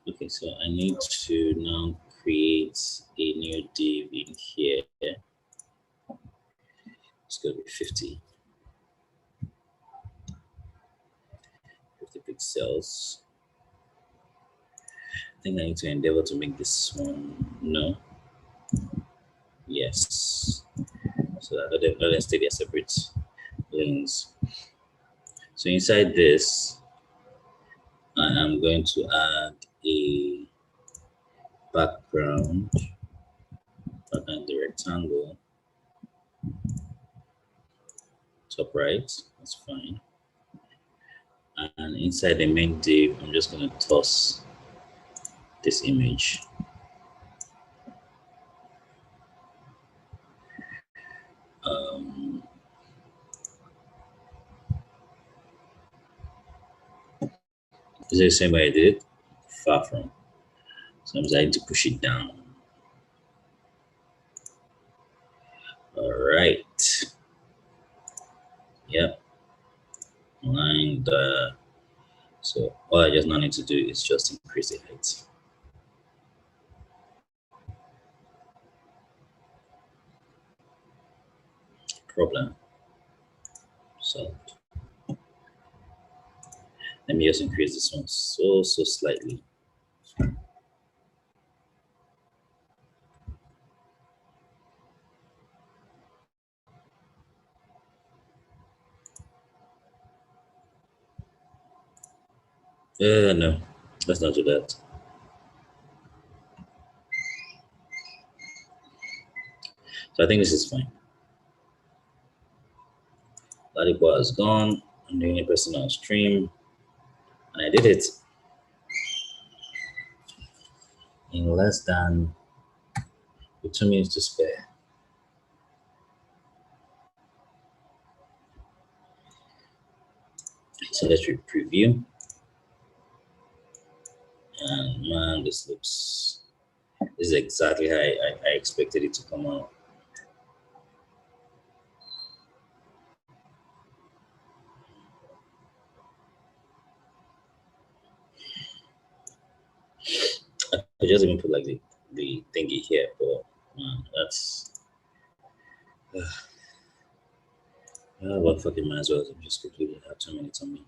Okay, so I need to now create a new div in here. It's going to be 50 pixels. I think I need to endeavor to make this one, no. Yes. So that let's take their separate lanes. So inside this, I am going to add a background and the rectangle. Top right, that's fine. And inside the main div, I'm just going to toss this image. Is it the same way I did it? Far from. So I'm deciding to push it down. All right. Yep. And so all I just now need to do is just increase the height. Problem solved. Let me just increase this one so slightly. No, let's not do that. So I think this is fine. Ladipo has gone. I'm the only person on stream, and I did it in less than 2 minutes to spare. So let's preview. And man, this is exactly how I expected it to come out. I just even put like the thingy here, but man, that's well, fucking might as well just quickly have 2 minutes on me.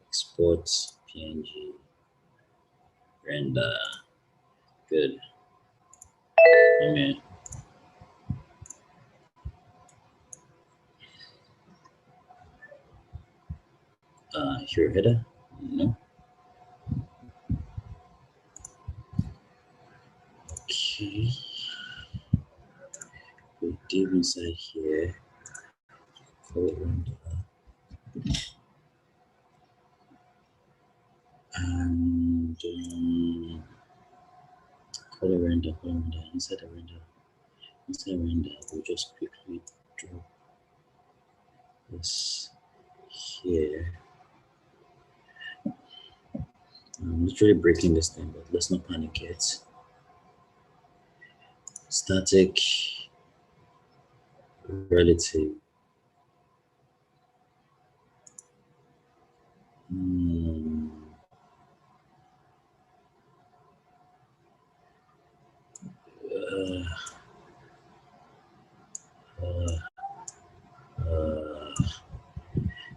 Export PNG render. Good. Amen. Here header? No. Okay. We div inside here. Color render. And color render, inside the render. We'll just quickly drop this here. I'm literally breaking this thing, but let's not panic yet. Static, relative.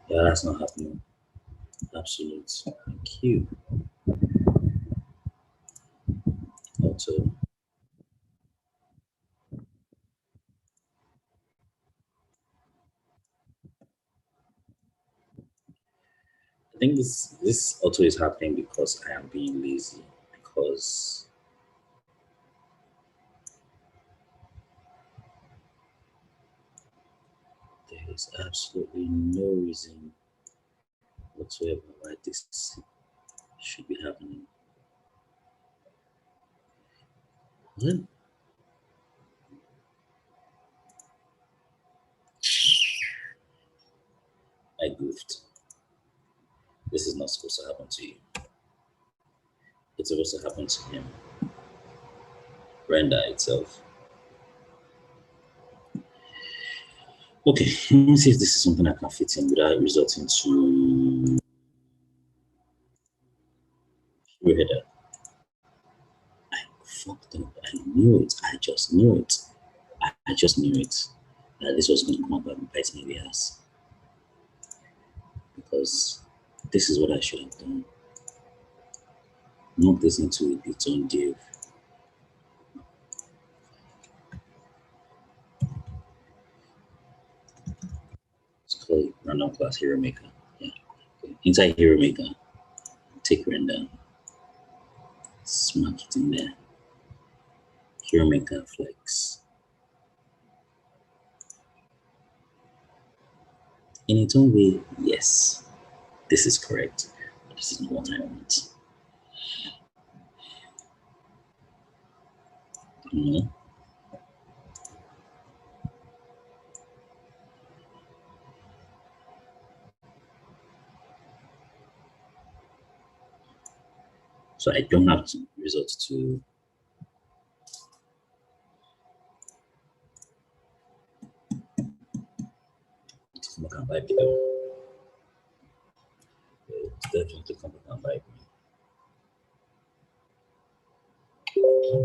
Yeah, that's not happening. Absolute. Thank you. Also. I think this auto is happening because I am being lazy, because there is absolutely no reason whatsoever why this should be happening. What? I goofed. This is not supposed to happen to you. It's supposed to happen to him. Render itself. Okay, let me see if this is something I can fit in without resulting to header. I fucked up. I knew it. I just knew it. I just knew it. That this was going to come up and bite me in the ass. Because this is what I should have done. Knock this into its own div. Let's call it random class hero maker. Yeah. Okay. Inside hero maker, take render, smack it in there. Hero maker flex. In its own way, yes, this is correct. But this is not what I want. No. So I don't have to resort to come back and buy below. It's definitely come back and buy me.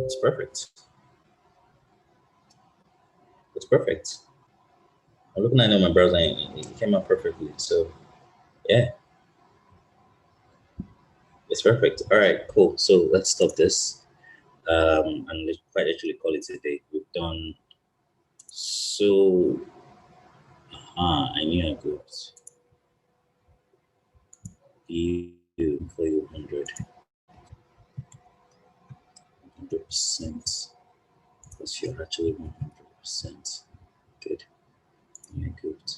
It's perfect. It's perfect. I'm looking at it on my browser and it came out perfectly. So yeah. It's perfect. All right, cool. So let's stop this. And let's quite actually call it a day. We've done so. I knew I could. you 100%. Because you're actually 100%. Good. Yeah, good.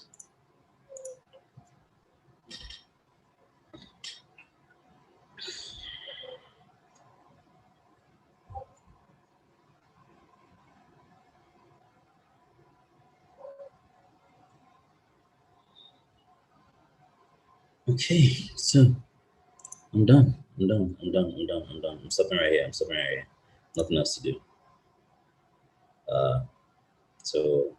Okay, so I'm done. I'm stopping right here. Nothing else to do. So